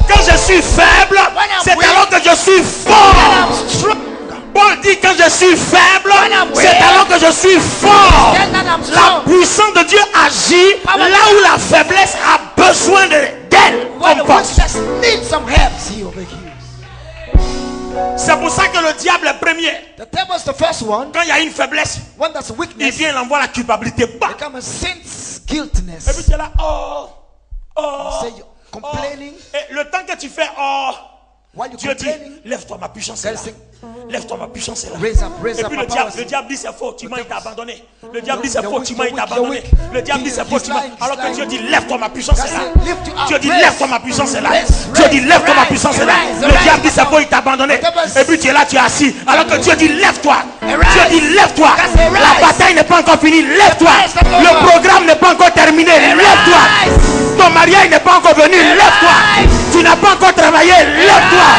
Quand je suis faible, When I'm c'est weak, alors que je suis That fort. I'm strong. Paul dit, quand je suis faible, When I'm c'est weak, alors que je suis fort. Then that I'm La strong. puissance de Dieu agit Power là où la faiblesse a besoin d'elle. When the comme force. weakness needs some help, he overhears. C'est pour ça que le diable est premier. The devil's the first one. Quand il y a une faiblesse, When there's il weakness, vient, il envoie la culpabilité. Bah. become a sense Et puis guiltiness. tu es là, oh, oh, Say you're complaining. oh. Et le temps que tu fais, oh, While you're Dieu dit, complaining, lève-toi, ma puissance est là. God say, Lève-toi, ma puissance est là. raise up, Et puis my power. le diable dit c'est faux, tu m'as été abandonné. Le diable dit No, c'est you're faux, weak, tu m'as you're été weak, you're abandonné. weak. Le diable dit c'est faux, He's tu m'as. lying, he's Alors que lying. Dieu dit lève-toi, ma puissance God est là. say, lift you up, Dieu dit raise. lève-toi, ma puissance est là. Raise, Dieu dit raise, lève-toi, ma rise, puissance est là. rise, Le rise. diable dit c'est faux, il t'a abandonné. The devil Et puis tu es là, tu es assis. Alors que Dieu dit lève-toi. Rise. Dieu dit lève-toi. God say, La rise. bataille n'est pas encore finie, lève-toi. Rise, the Le devil. programme n'est pas encore terminé, lève-toi. Ton mariage n'est pas encore venu, lève-toi. Tu n'as pas encore travaillé, lève-toi.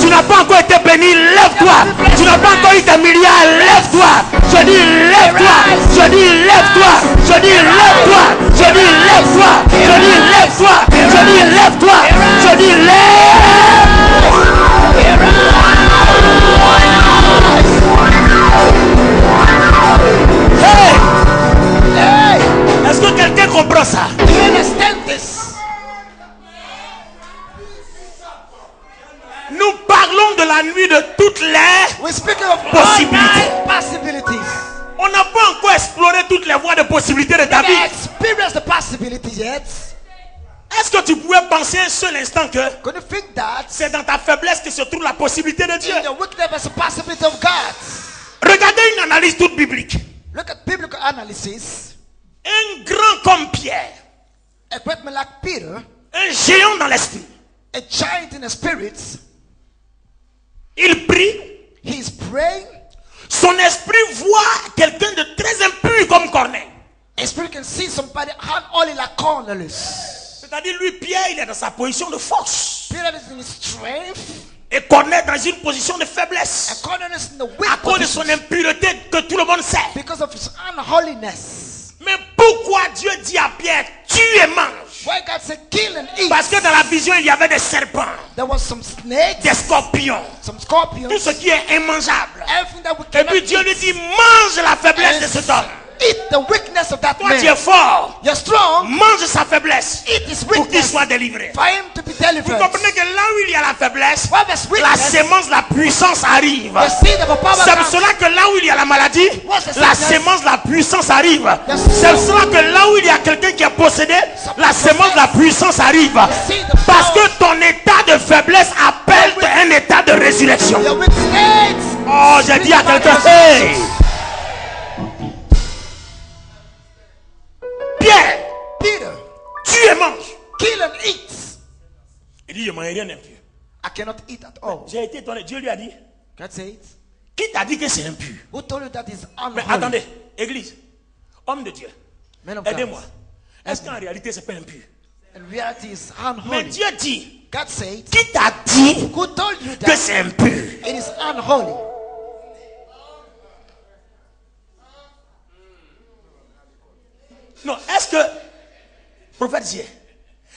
Tu n'as pas encore été béni, lève-toi. Tu n'as pas encore eu tes milliards, lève-toi. Je dis lève-toi. Je dis lève-toi. Je dis lève-toi. Je dis lève-toi. Je dis lève-toi. Je dis lève-toi. Je dis lève. Hey, Est-ce que quelqu'un comprend ça? do you understand this? Nous parlons de la nuit de toutes les... We're speaking of Possibility. all nine possibilities. On n'a pas encore exploré toutes les voies de possibilités de ta Never vie. experienced the possibility yet. Est-ce que tu pouvais penser un seul instant que Could you think that c'est dans ta faiblesse que se trouve la possibilité de Dieu? in your weakness there's a possibility of God? Regardez une analyse toute biblique. Look at biblical analysis. Un grand comme Pierre, A great man like Peter, un géant dans l'esprit, a giant in the spirit, il prie, he's praying. son esprit voit quelqu'un de très impur comme Corneille. A spirit can see somebody unholy like Cornelius. C'est-à-dire lui, Pierre, il est dans sa position de force. Peter is in his strength, Et Corneille dans une position de faiblesse. and Cornelius in the À weak cause de son position impureté que tout le monde sait. because of his unholiness. Mais pourquoi Dieu dit à Pierre, tue et mange? Why God said kill and eat? Parce que dans la vision, il y avait des serpents, There was some snakes, des scorpions, some tout scorpions, ce qui est immangeable. everything that we Et cannot puis Dieu lui eat. dit, mange la faiblesse de cet homme. Eat the weakness of that Toi, tu es man. fort. You're strong. Mange sa faiblesse Eat his pour qu'il weakness soit délivré. for him to be Vous delivered. comprenez que là où il y a la faiblesse, Where there's la weakness, sémence, la puissance arrive. the seed of a power C'est pour comes. cela que là où il y a la maladie, What's the la sickness? sémence, la puissance arrive. Yes. C'est pour cela que là où il y a quelqu'un qui est possédé, la sémence, la puissance arrive. arrive. Parce que ton état de faiblesse appelle un état de résurrection. Your weakness. Oh, j'ai dit à quelqu'un, hey! Pierre, Peter, tue et mange. kill and eat. Il dit, je ne mange rien d'impur. I cannot eat at all. J'ai été étonné. Dieu lui a dit, God said, qui t'a dit que c'est impur? who told you that is Mais unholy? attendez, église, homme de Dieu, Men of aidez-moi. God. Est-ce qu'en réalité c'est pas impur? In reality, it's Mais unholy. Dieu dit, God said, qui t'a dit who told you que that c'est impur? it is unholy? Non, est-ce que, prophète Dieu,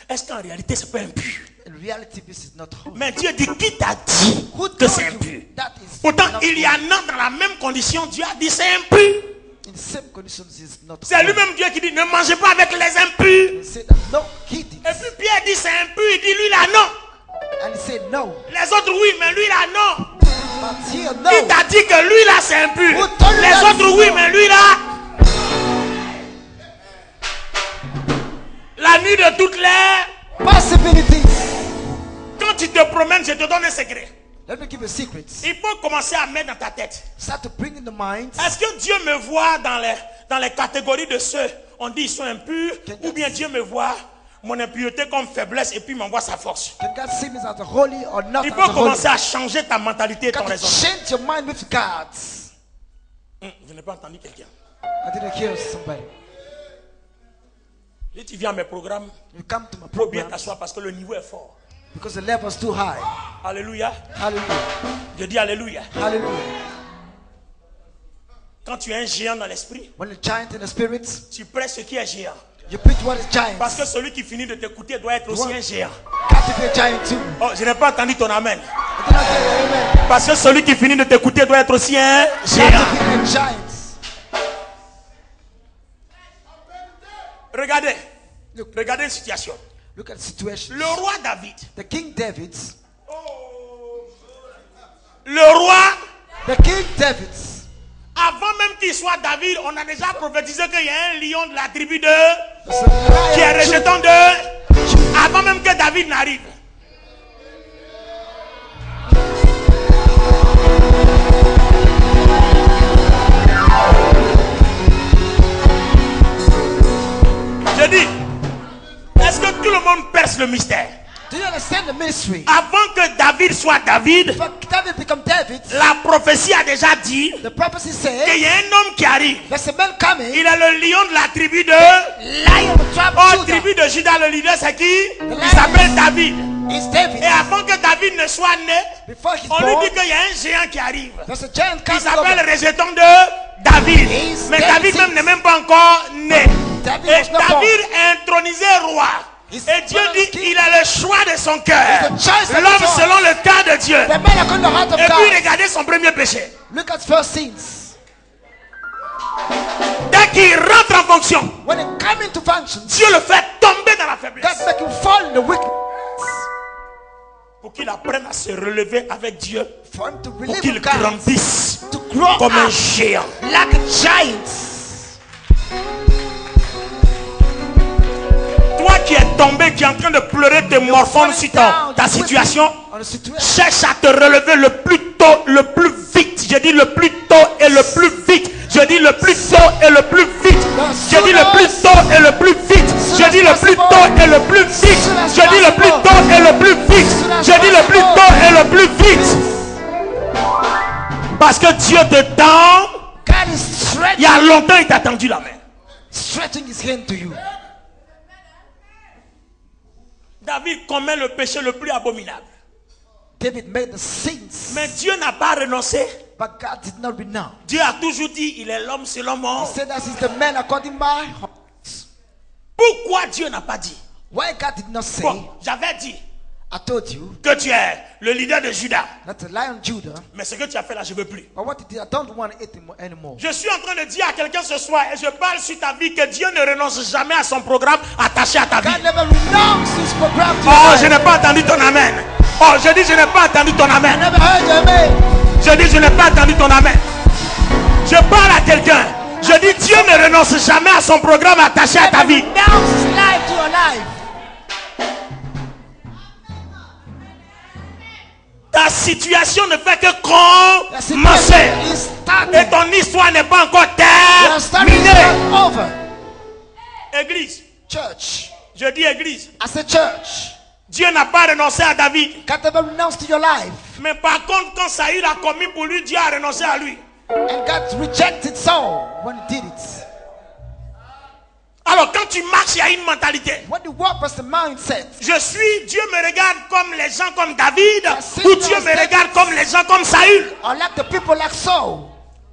est-ce qu'en réalité c'est pas impur? In reality, this is not holy. Mais Dieu dit, qui t'a dit Who que told c'est you impur? that is Pourtant, not il y a holy? un an dans la même condition, Dieu a dit c'est impur. In the same conditions, is not C'est holy. lui-même Dieu qui dit, ne mangez pas avec les impurs. He said that no, he did. Et puis Pierre dit c'est impur, il dit lui là non. And he said no. Les autres oui, mais lui là non. But here, no. Qui t'a dit que lui là c'est impur? Who told you Les that autres is oui, no? mais lui là. La nuit de toutes les. Possibilities. Quand tu te promènes, je te donne un secret. Let me give you a secret. Il faut commencer à mettre dans ta tête. Start to bring in the mind. Est-ce que Dieu me voit dans les catégories de ceux, on dit ils sont impurs, ou bien Dieu me voit mon impureté comme faiblesse et puis m'envoie sa force? Can God see me as a holy or not Il as faut a holy? commencer à changer ta mentalité et You ton got to raisonnement. change your mind with God. Je n'ai pas entendu quelqu'un. I didn't hear somebody. Si tu viens à mes programmes, You come to my il faut bien program t'asseoir parce que le niveau est fort. because the level is too high. Alléluia. Hallelujah. Je dis alléluia. Hallelujah. Quand tu es un géant dans l'esprit, When you're giant in the spirit, tu prêches ce qui est géant. you preach what is giant. Parce que celui qui finit de t'écouter doit être aussi un géant. Got to be a giant too. Oh, je n'ai pas entendu ton amen. I did not hear amen. Parce que celui qui finit de t'écouter doit être aussi un Got géant. to be a giant. Regardez. Regardez une situation. Look at the situation. Le roi David. The King David. Le roi, The King David. avant même qu'il soit David, on a déjà prophétisé qu'il y a un lion de la tribu de... It's a lion qui est of rejetant de... Avant même que David n'arrive. Je dis, est-ce que tout le monde perce le mystère? Do you understand the mystery? Avant que David soit David, For David become David, la prophétie a déjà dit the prophecy qu'il said y a un homme qui arrive. there's a man coming, Il est le lion de la tribu de... lion of the tribe Oh, of Judah. tribu de Juda, le leader c'est qui? Il lion. s'appelle David. It's David. Et avant que David ne soit né, Before he's on lui born, dit qu'il y a un géant qui arrive. there's a giant Il coming s'appelle over. rejeton de David. He's Mais David David même n'est même pas encore né. David Et was not born. David est intronisé roi. He's Et Dieu one of dit the kings. il a le choix de son cœur. He's the choice of L'homme his heart. selon le cœur de Dieu. The man according to the heart of Et puis God. regardez son premier péché. Look at first sins. Dès qu'il rentre en fonction, When it come into function, Dieu le fait tomber dans la faiblesse. God make him fall in the wicked. Pour qu'il apprenne à se relever avec Dieu. For him to Pour relieve qu'il God. grandisse To grow comme un up géant. like a giant. Toi qui es tombé, qui est en train de pleurer tes morphons sur ta situation, On the situation. cherche à te relever le plus tôt, le plus vite. Je dis le plus tôt et le plus vite. Je dis le plus tôt et le plus vite. Je dis le plus tôt et le plus vite. Je dis le plus tôt et le plus vite. Je dis le plus tôt et le plus vite. Je dis le plus tôt et le plus vite. Parce que Dieu te tend. God is Il y a longtemps, il t'a tendu la main. stretching his hand to you. David commet le péché le plus abominable. David made the sins, Mais Dieu n'a pas renoncé. but God did not renounce. Dieu a toujours dit, il est l'homme selon He mon. said that he's the man according to my heart. Pourquoi Dieu n'a pas dit? Why God did not say, Bon, j'avais dit I told you que tu es le leader de Juda. that the lion of Judah, Mais ce que tu as fait là, je ne veux plus. but what he did, I don't want it anymore. Je suis en train de dire à quelqu'un ce soir, et je parle sur ta vie, que Dieu ne renonce jamais à son programme attaché à ta vie. God never renounced his program to Oh, your je life. n'ai pas entendu ton amen. Oh, je dis, je n'ai pas entendu ton I amen. never heard your amen. Je dis, je n'ai pas entendu ton amen. Je parle à quelqu'un. Je dis, Dieu ne renonce jamais à son programme attaché à ta vie. Renounce his life to your life. situation ne fait que The situation commencer. is starting. Et ton histoire n'est pas encore Your story is terminée. not over. Église, Church. je dis église. As a church, Dieu n'a pas renoncé à David. God never renounced to your life. Mais par contre, quand Saül a commis pour lui, Dieu a renoncé à lui. And God rejected Saul when he did it. Alors quand tu marches, il y a une mentalité. When you walk was the mindset. Je suis, Dieu me regarde comme les gens comme David, ou Dieu me regarde comme les gens comme Saül. Or like the people like Saul.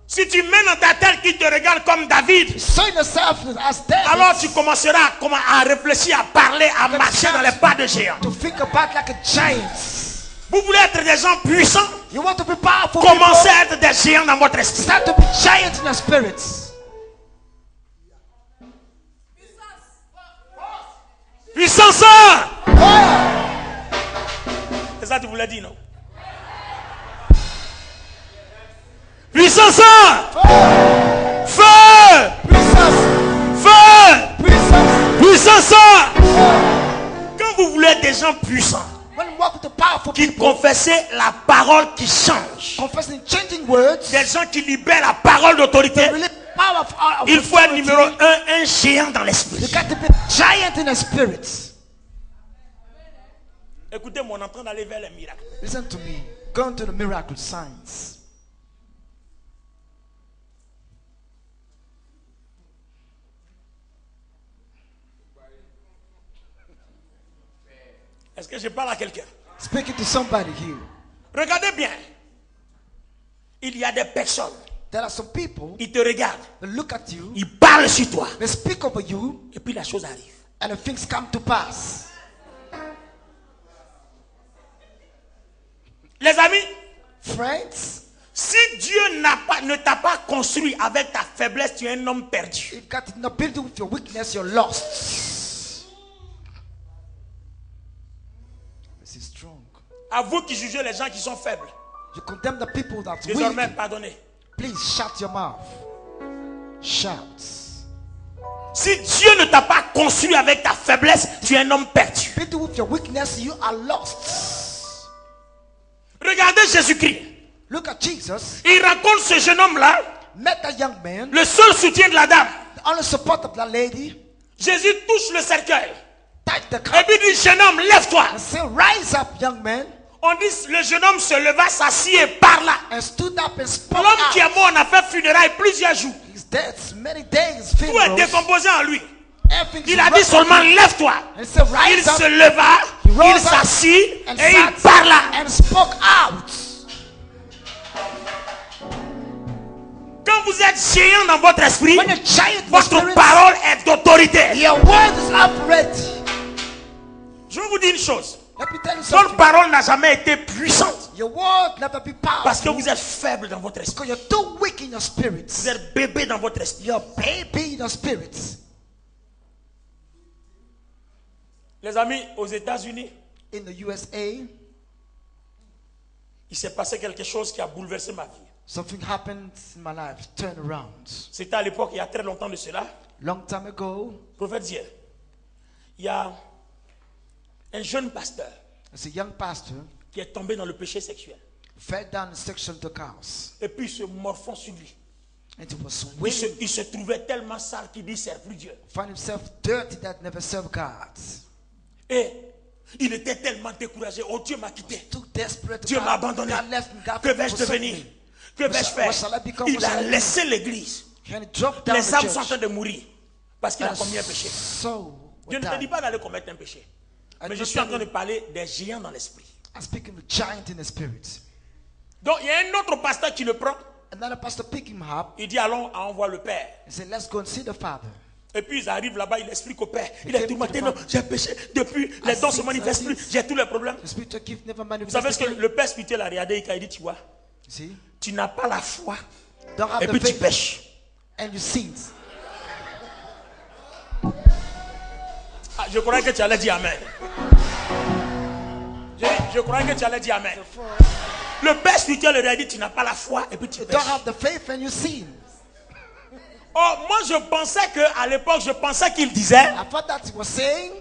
Si tu mets dans ta tête qu'il te regarde comme David, Show yourself as David. alors tu commenceras à réfléchir, à parler, à marcher dans les pas de géants. To think about like a giant. Vous voulez être des gens puissants? You want to be powerful. Commencez people? à être des géants dans votre esprit. Start to be giant in your spirits. Puissance! Fire. C'est ça que tu voulais dire, non? Puissance! Feu! Puissance. Feu! Puissance. Puissance! Quand vous voulez être des gens puissants, When you walk with the powerful qui people, confessent la parole qui change, confessing changing words, des gens qui libèrent la parole d'autorité, really power of il faut être authority. numéro un géant dans You l'esprit. got to be giant in the spirit. Écoutez-moi, on est en train d'aller vers les miracles. Listen to me. Go into the miracle signs. Est-ce que je parle à quelqu'un? Speaking to somebody here. Regardez bien. Il y a des personnes, There are some people ils te regardent, that look at you, ils parlent sur toi, they speak over you, et puis la chose arrive. and the things come to pass. Les amis, Friends, si Dieu ne t'a pas construit avec ta faiblesse, tu es un homme perdu. if God did not build you with your weakness, you're lost. This is strong. À vous qui jugez les gens qui sont faibles, You condemn the people that weak. désormais pardonnez. Please shut your mouth. Shout. Si Dieu ne t'a pas construit avec ta faiblesse, tu es un homme perdu. Build you with your weakness, you are lost. Regardez Jésus-Christ. Look at Jesus. Il rencontre ce jeune homme-là, Met a young man. le seul soutien de la dame. The only support of that lady. Jésus touche le cercueil. Touch the Et cup. puis dit, jeune homme, lève-toi. And say, rise up, young man. On dit, le jeune homme se leva, s'assit et parla. And stood up and spoke L'homme qui est out. mort, on a fait funérailles plusieurs jours. He's dead many days. Tout est Funerals. décomposé en lui. Everything's Il a dit broken. seulement, lève-toi. And said, Il rise up. se leva, He rose il up s'assit and et il sat parla. and spoke out. Quand vous êtes géant dans votre esprit, When you're giant in the votre spirit, parole est d'autorité. your word is upright. Je vais vous dire une chose. Let me tell you Votre something. parole n'a jamais été puissante Your word never be powerful. parce que vous êtes faible dans votre esprit. Because you're too weak in your spirit. Vous êtes bébé dans votre esprit. You're baby in your spirit. Les amis, aux États-Unis, In the USA, il s'est passé quelque chose qui a bouleversé ma vie. something happened in my life. Turn around. C'était à l'époque, il y a très longtemps de cela. Long time ago, Prophète Ziel, il y a un jeune pasteur as a young pastor, qui est tombé dans le péché sexuel. fell down in sexual intercourse. Et puis il se morfond sur lui. And he was Il se, willing il se trouvait tellement sale qu'il dit, sert plus Dieu. find himself dirty that never served God. Et il était tellement découragé. Oh, Dieu m'a quitté. Too desperate. Dieu m'a abandonné. God left me. God Que vais-je forsook devenir? me. Que vais-je faire? What shall I become? Il What shall a I do? laissé l'église. And he dropped down Les the âmes sont en church. train de mourir parce qu'il a And commis un péché. so Je ne te dis pas d'aller commettre un péché. Mais je suis en train de parler des géants dans l'esprit. I'm speaking with giant in the spirit. Donc il y a un autre pasteur qui le prend. Another pastor pick him up Il dit allons, envoie le père. and said, let's go and see the father. Et puis ils arrivent là-bas, il explique au père. Il est tourmenté, non, j'ai péché. Depuis, les dons se manifestent plus, j'ai tous les problèmes. The spiritual gift never Vous savez ce que manifested. le père spirituel a regardé, il dit, tu vois, You see? tu n'as pas la foi. Don't have Et the puis tu faith pêches. and you sin. Ah, je croyais que tu allais dire amen. Je croyais que tu allais dire amen. Le père spirituel lui a dit, tu n'as pas la foi et puis tu You pêches. don't have the faith and you sin. Oh, moi je pensais qu'à l'époque, je pensais qu'il disait, I thought that he was saying,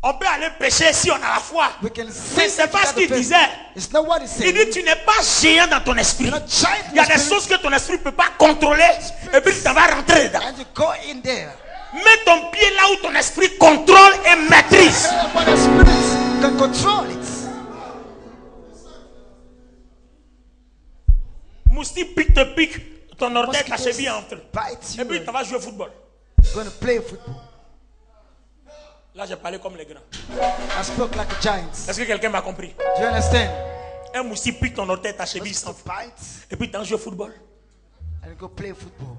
On peut aller pécher si on a la foi. We can Mais sin c'est if pas you ce got qu'il the faith. disait. It's not what he Il said. dit tu n'es pas géant dans ton esprit. You're not giant in Il y a your des spirit. choses que ton esprit ne peut pas contrôler. Et puis tu vas rentrer dedans. And you go in there. Mets ton pied là où ton esprit contrôle et maîtrise. But the spirit can control it. Moustique te pique, ton orteil, ta Mosquitoes cheville entre. bite Et puis you tu vas jouer au football. and going to play football. Là j'ai parlé comme les grands. I spoke like a giant. Est-ce que quelqu'un m'a compris? Do you understand? Un moustique pique ton orteil, ta cheville Mosquito s'enfle. bite Et puis tu joues au football. and go play football.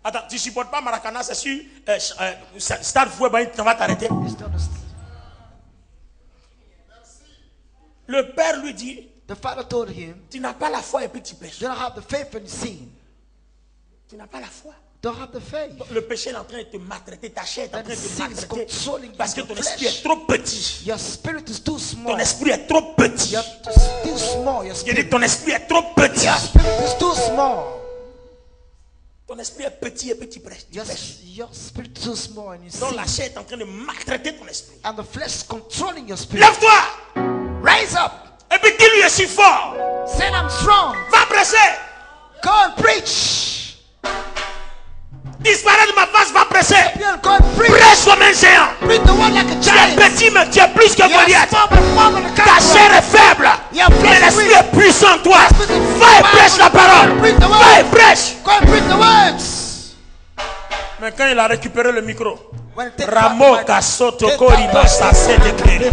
Attends, tu ne supportes pas Maracana, c'est sûr. Stade Fouet, tu vas t'arrêter. You still understand? Le père lui dit, The father told him, tu n'as pas la foi et puis tu pêches. you don't have the faith and you sin. Tu n'as pas la foi. Don't have the faith. Le péché est en train de te maltraiter, ta chair est en And train de te sin is maltraiter. controlling Parce que your ton flesh. esprit est trop petit. Your spirit is too small. Ton esprit est trop petit. You're too small. Your Je dis, spirit. ton esprit est trop petit. Your spirit is too small. Ton esprit est petit et puis tu pêches. Your spirit is too small and you Donc sin. la chair est en train de maltraiter ton esprit. And the flesh is controlling your spirit. Lève-toi. Rise up. Et puis dis-lui, je suis fort. Say I'm strong. Va prêcher. Go and preach. Disparais de ma face, va prêcher. Yeah, go and preach. Prêche comme un géant. Preach the word like a Tu es giant. petit, mais tu es plus que You're Goliath. small but more than a Ta conqueror. chair est faible. Your Mais flesh is l'esprit weak. est puissant en toi. Va et prêche la parole. Va et prêche. Go and preach the words. Mais quand il a récupéré le micro, When it take Ramo back, Kasoto take Kori back, Basa s'est éclairé.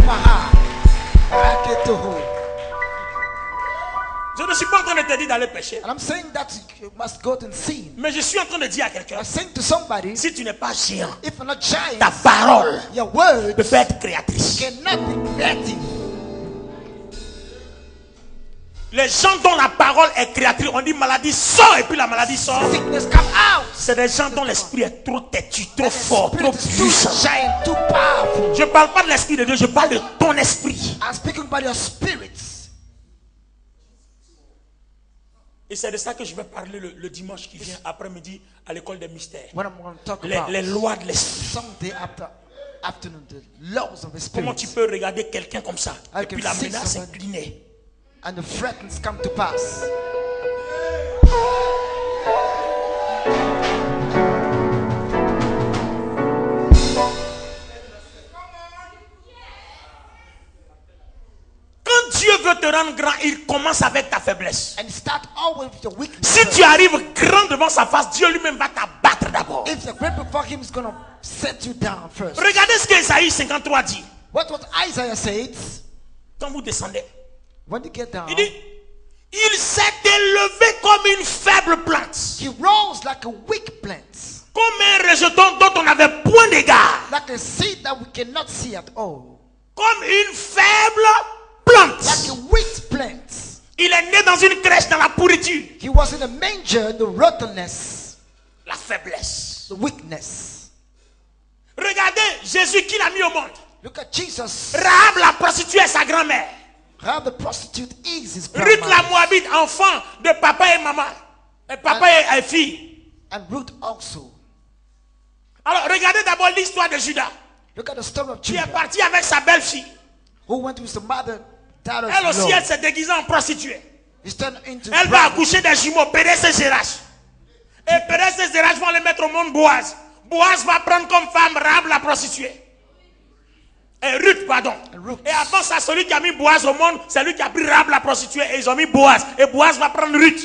Je ne suis pas en train de te dire d'aller pécher. And I'm saying that you must go and sin. Mais je suis en train de dire à quelqu'un, I'm saying to somebody, si tu n'es pas géant, if you're not giant, ta parole your word peut être créatrice. cannot be creative. Les gens dont la parole est créatrice, on dit maladie sort et puis la maladie sort. Sickness come out. C'est des gens dont l'esprit est trop têtu, trop And the fort, trop spirit is too puissant. giant, too powerful. Je ne parle pas de l'esprit de Dieu, je parle de ton esprit. I'm speaking about your spirits. Et c'est de ça que je vais parler le dimanche qui vient après-midi à l'école des mystères. What I'm going to talk about Les lois de l'esprit. Sunday afternoon, the laws of the Comment tu spirit. peux regarder quelqu'un comme ça I et puis can la see menace somebody. inclinée. And the threats come to pass. Quand Dieu veut te rendre grand, il commence avec ta faiblesse. And start always with your weakness. Si tu arrives grand devant sa face, Dieu lui-même va t'abattre d'abord. If you're great before him, he's going to set you down first. Regardez ce que Isaïe 53 dit. What Isaiah said, Quand vous descendez, when you get down, il dit, il s'est élevé comme une faible plante, he rose like a weak plant, comme un rejeton dont on n'avait point d'égard, like a seed that we cannot see at all, comme une faible plante. like a weak plant. Il est né dans une crèche dans la pourriture. He was in a manger in the rottenness, La faiblesse. the weakness. Regardez Jésus qui l'a mis au monde. Look at Jesus. Rahab la prostituée est sa grand-mère. How the prostitute is his Ruth la grandmother. Moabite, enfant de papa et maman. Et papa et fille. And Ruth also. Alors regardez d'abord l'histoire de Judas. Look at the story of Qui est Judah, parti avec sa belle-fille. who went with the mother, daughter Elle aussi, of elle s'est déguisée en prostituée. He's turned into Elle va bride. accoucher des jumeaux, Pérez et Zérach. Et Pérez et Zérach vont les mettre au monde Boaz. Boaz va prendre comme femme Rahab la prostituée. Et Ruth, pardon. Ruth. Et avant ça, celui qui a mis Boaz au monde, c'est lui qui a pris Rahab la prostituée. Et ils ont mis Boaz. Et Boaz va prendre Ruth.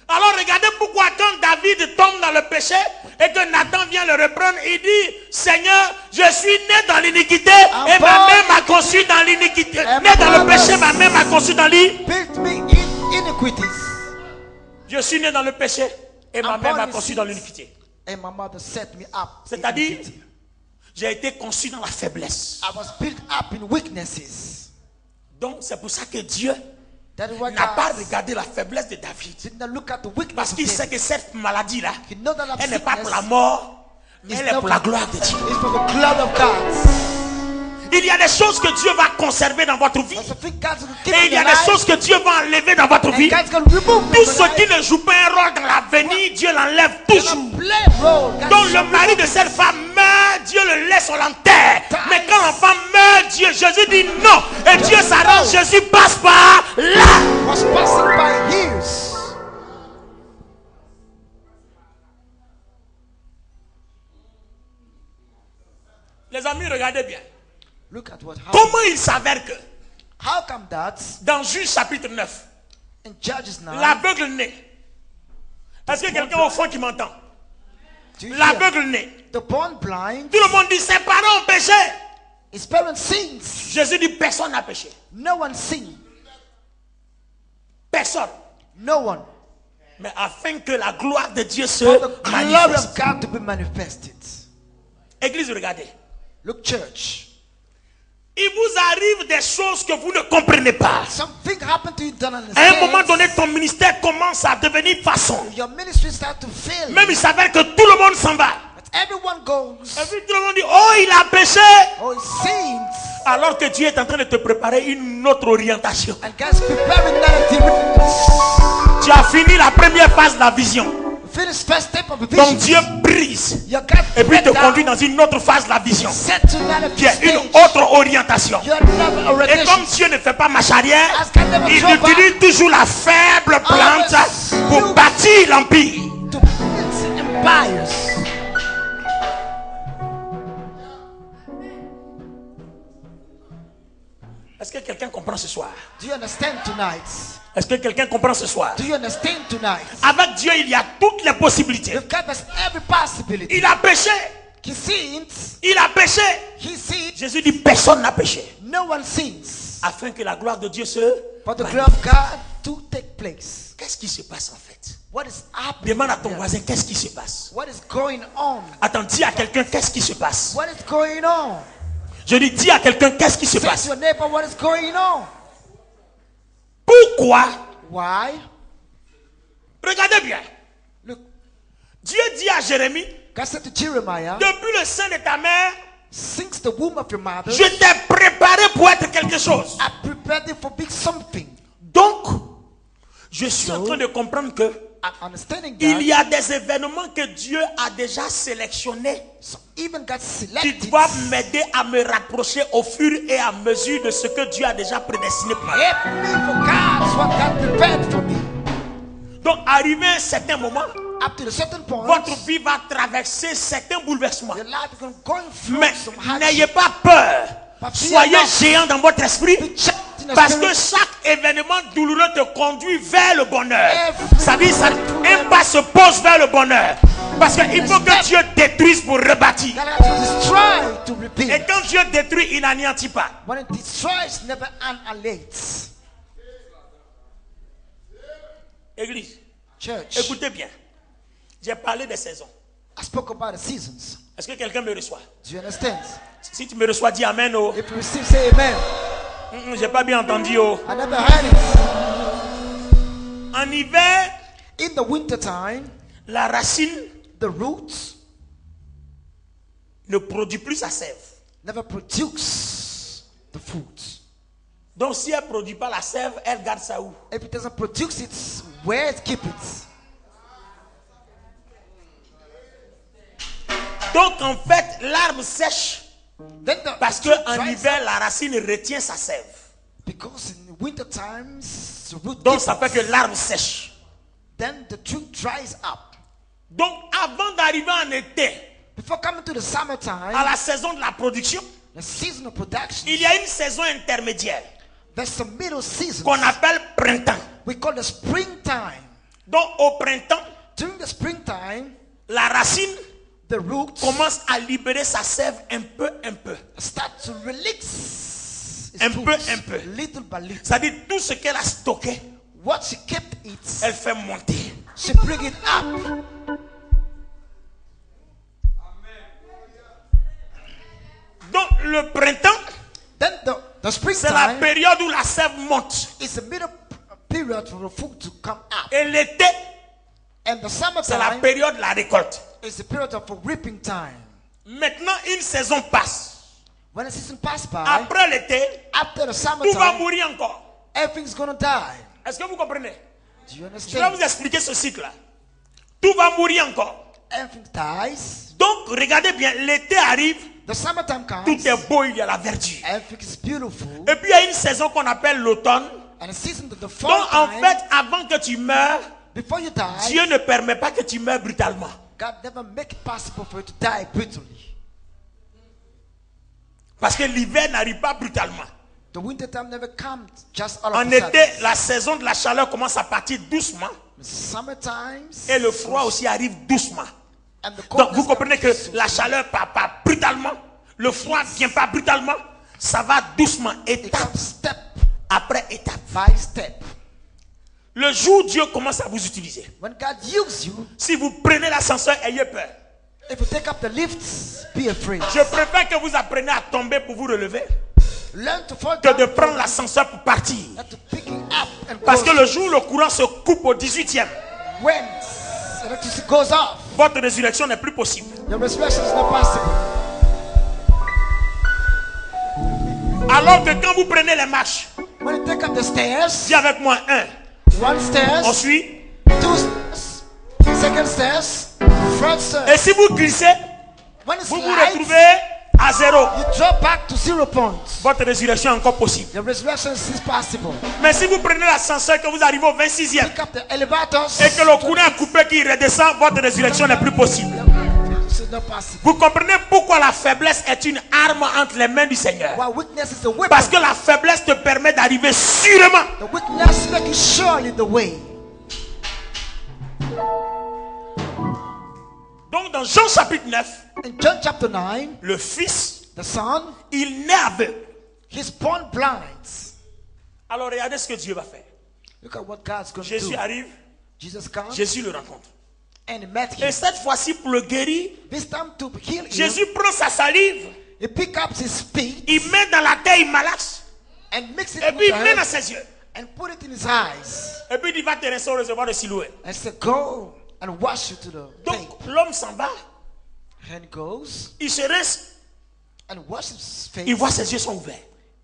Alors regardez pourquoi quand David tombe dans le péché et que Nathan vient le reprendre, il dit, Seigneur, je suis né dans l'iniquité et ma mère m'a conçu dans l'iniquité. Né dans le péché, ma mère m'a conçu dans l'iniquité. Built me in iniquities, Je suis né dans le péché et ma I'm mère born m'a in conçu sin. dans l'iniquité. and my mother set me up. in C'est-à-dire, iniquity. j'ai été conçu dans la faiblesse. I was built up in weaknesses. Donc c'est pour ça que Dieu That is why n'a pas God regardé la faiblesse de David. did not look at the weakness Parce of qu'il sait David. que cette maladie-là, He know that elle n'est pas pour la sickness mort, mais is elle est not pour la gloire de Dieu. It's for the glory of God. Il y a des choses que Dieu va conserver dans votre vie. There's a thing God's going to keep Et in il y a your des life, choses que Dieu va enlever dans votre vie. and God's going to remove Tout from ce your qui life. ne joue pas un rôle dans l'avenir, Dieu l'enlève You're toujours. not play a role. God Donc is le mari de cette femme meurt, Dieu le laisse, on l'enterre. enfant meurt, Jésus dit non. Et Dieu s'arrange, Jésus passe par là. Was passing by years. Les amis, regardez bien. Look at what happened. Comment il s'avère que How come that dans Juge chapitre 9, in Judges 9, l'aveugle né. Est-ce que quelqu'un au fond qui m'entend? do you hear? L'aveugle né. The born blind, Tout le monde dit ses parents ont péché. his parents sins. Jésus dit personne n'a péché. No one sinned. Personne. No one. Mais afin que la gloire de Dieu se For the glory of manifeste. God to be manifested. Église, regardez. Look, church. Il vous arrive des choses que vous ne comprenez pas. Something happened to you, don't À un moment understand. donné, ton ministère commence à devenir façon. Your ministry start to fail. Même il s'avère que tout le monde s'en va. But everyone goes. Et puis tout le monde dit, oh, il a péché. Oh, it sins. Alors que Dieu est en train de te préparer une autre orientation. And God's preparing another direction. Tu as fini la première phase de la vision. Finish first step of the Donc vision. Dieu brise. Your God Et puis te let conduit down. dans une autre phase de la vision. Set to another Qui est une stage. autre orientation. You're another Et orientation. comme Dieu ne fait pas marche arrière, As God never il drove back. utilise toujours la faible plante pour bâtir l'empire. To build empires. Est-ce que quelqu'un comprend ce soir? Do you understand tonight? Est-ce que quelqu'un comprend ce soir? Do you understand tonight? Avec Dieu, il y a toutes les possibilités. With God, there's every possibility. Il a péché. He sins. Il a péché. He sins. Jésus dit personne n'a péché. No one sins. Afin que la gloire de Dieu se... For the glory of God to take place. Qu'est-ce qui se passe en fait? What is happening? Demande à ton here? voisin qu'est-ce qui se passe. What is going on? Attends, dis à quelqu'un qu'est-ce qui se passe. What is going on? Je dis, dis à quelqu'un qu'est-ce qui se Say to passe. your neighbor, what is going on? Pourquoi? Why? Regardez bien. Look, Dieu dit à Jérémie, God said to Jeremiah, depuis le sein de ta mère, since the womb of your mother, je t'ai préparé pour être quelque chose. I prepared you for big something. Donc, je suis en train de comprendre que I'm understanding il that. y a des événements que Dieu a déjà sélectionnés So even God qui selected. doivent m'aider à me rapprocher au fur et à mesure de ce que Dieu a déjà prédestiné pour moi. Help me for God. It's what God prepared for me. Donc, arrivé à un certain moment, Up to a certain point, votre vie va traverser certains bouleversements. your life is going through Mais some n'ayez hardship. pas peur. But fear Soyez not. géant dans votre esprit. Be checked in the Parce que spirit. chaque événement douloureux te conduit vers le bonheur. Every Ça dit, un pas se pose vers le bonheur. Parce qu'il faut que Dieu détruise pour rebâtir. God has to destroy to Et repeat. quand Dieu détruit, il n'anéantit pas. When it destroys, never annihilates. Église, Church, écoutez bien. J'ai parlé des saisons. I spoke about the seasons. Est-ce que quelqu'un me reçoit? Do you understand? Si tu me reçois, dis Amen. Oh. If you receive, say amen. J'ai pas bien entendu. Oh. I never heard it. En hiver, In the winter time, la racine the roots ne produit plus sa sève. never produce the fruit. Donc si elle ne produit pas la sève, elle garde ça où? If it doesn't produce it, where it keep it? Donc en fait, l'arbre sèche Then the parce fruit qu'en dries hiver, up. la racine retient sa sève. Because in the winter times, the root Donc keep ça fait it. que l'arbre sèche. Then the tree dries up. Donc avant d'arriver en été, Before coming to the à summertime, la saison de la production, the season of production, il y a une saison intermédiaire there's a middle season qu'on appelle printemps. we call the springtime. Donc au printemps, During the springtime, la racine the roots commence à libérer sa sève un peu. start to release its Un fruits, peu, un peu. little by little. C'est-à-dire tout ce qu'elle a stocké, What she kept it, elle fait monter. she bring it up. Donc le printemps, Then the c'est la springtime période où la sève monte. is the middle period for the fruit to come up. Et l'été, And the c'est la summertime période de la récolte. is the period of a reaping time. Maintenant, une saison passe. When the season passes by, Après l'été, after the tout va summertime, mourir encore. everything's gonna die. Est-ce que vous comprenez? Do you Je vais vous understand? expliquer ce cycle-là. Tout va mourir encore. Everything dies. Donc, regardez bien, l'été arrive, The summertime Tout comes. est beau, il y a la verdure. Everything is beautiful. Et puis il y a une saison qu'on appelle l'automne. And a season of the fall Donc en time, fait, avant que tu meurs, before you die, Dieu ne permet pas que tu meurs brutalement. God never make it possible for you to die brutally. Parce que l'hiver n'arrive pas brutalement. The winter time never comes just all of En a sudden. été, la saison de la chaleur commence à partir doucement. Summertime. Et le froid aussi arrive doucement. And the Donc vous coldness comprenez que comes la chaleur ne part pas brutalement. Le froid ne vient pas brutalement. Ça va doucement, it étape comes step après étape. by step. Le jour où Dieu commence à vous utiliser, When God uses you, si vous prenez l'ascenseur, ayez peur. if you take up the lifts, be afraid. Je préfère que vous appreniez à tomber pour vous relever Learn to fall que down de prendre l'ascensor pour partir. not to pick it up and Parce go que le jour où le courant se coupe au 18e, when electricity goes off, votre résurrection n'est plus possible. your resurrection is not possible. Alors que quand vous prenez les marches, When you take up the stairs, dis avec moi one stairs, ensuite, two stairs, second stairs, third stairs. et si vous glissez, When you vous vous slide, retrouvez à zéro. you drop back to 0 points. Votre résurrection est encore possible. Your resurrection is possible. Mais si vous prenez l'ascenseur que vous arrivez au 26e Pick up the elevators. et que le courant est coupé qui redescend, votre résurrection n'est plus possible. It's not possible. Vous comprenez pourquoi la faiblesse est une arme entre les mains du Seigneur. While weakness is a weapon, Parce que la faiblesse te permet d'arriver sûrement. the weakness makes you surely the way. Donc dans Jean chapitre 9, In John chapter 9, le Fils, the Son, il naît aveugle. he's born blind. Alors regardez ce que Dieu va faire. Look at what God's going to Jésus do. arrive, Jesus comes Jésus le rencontre. and he met Et him. cette fois-ci, pour le guérir, This time to heal him, Jésus prend sa salive, he pick up his spit il met dans la terre, il malaxe, and mix it et puis with il the met dans earth ses yeux. and put it in his eyes. Et puis il va te rincer au réservoir de Siloué. And say, go and wash you to the Donc lake. l'homme s'en va, And he goes il se rince, and washes his face. il voit ses yeux sont ouverts.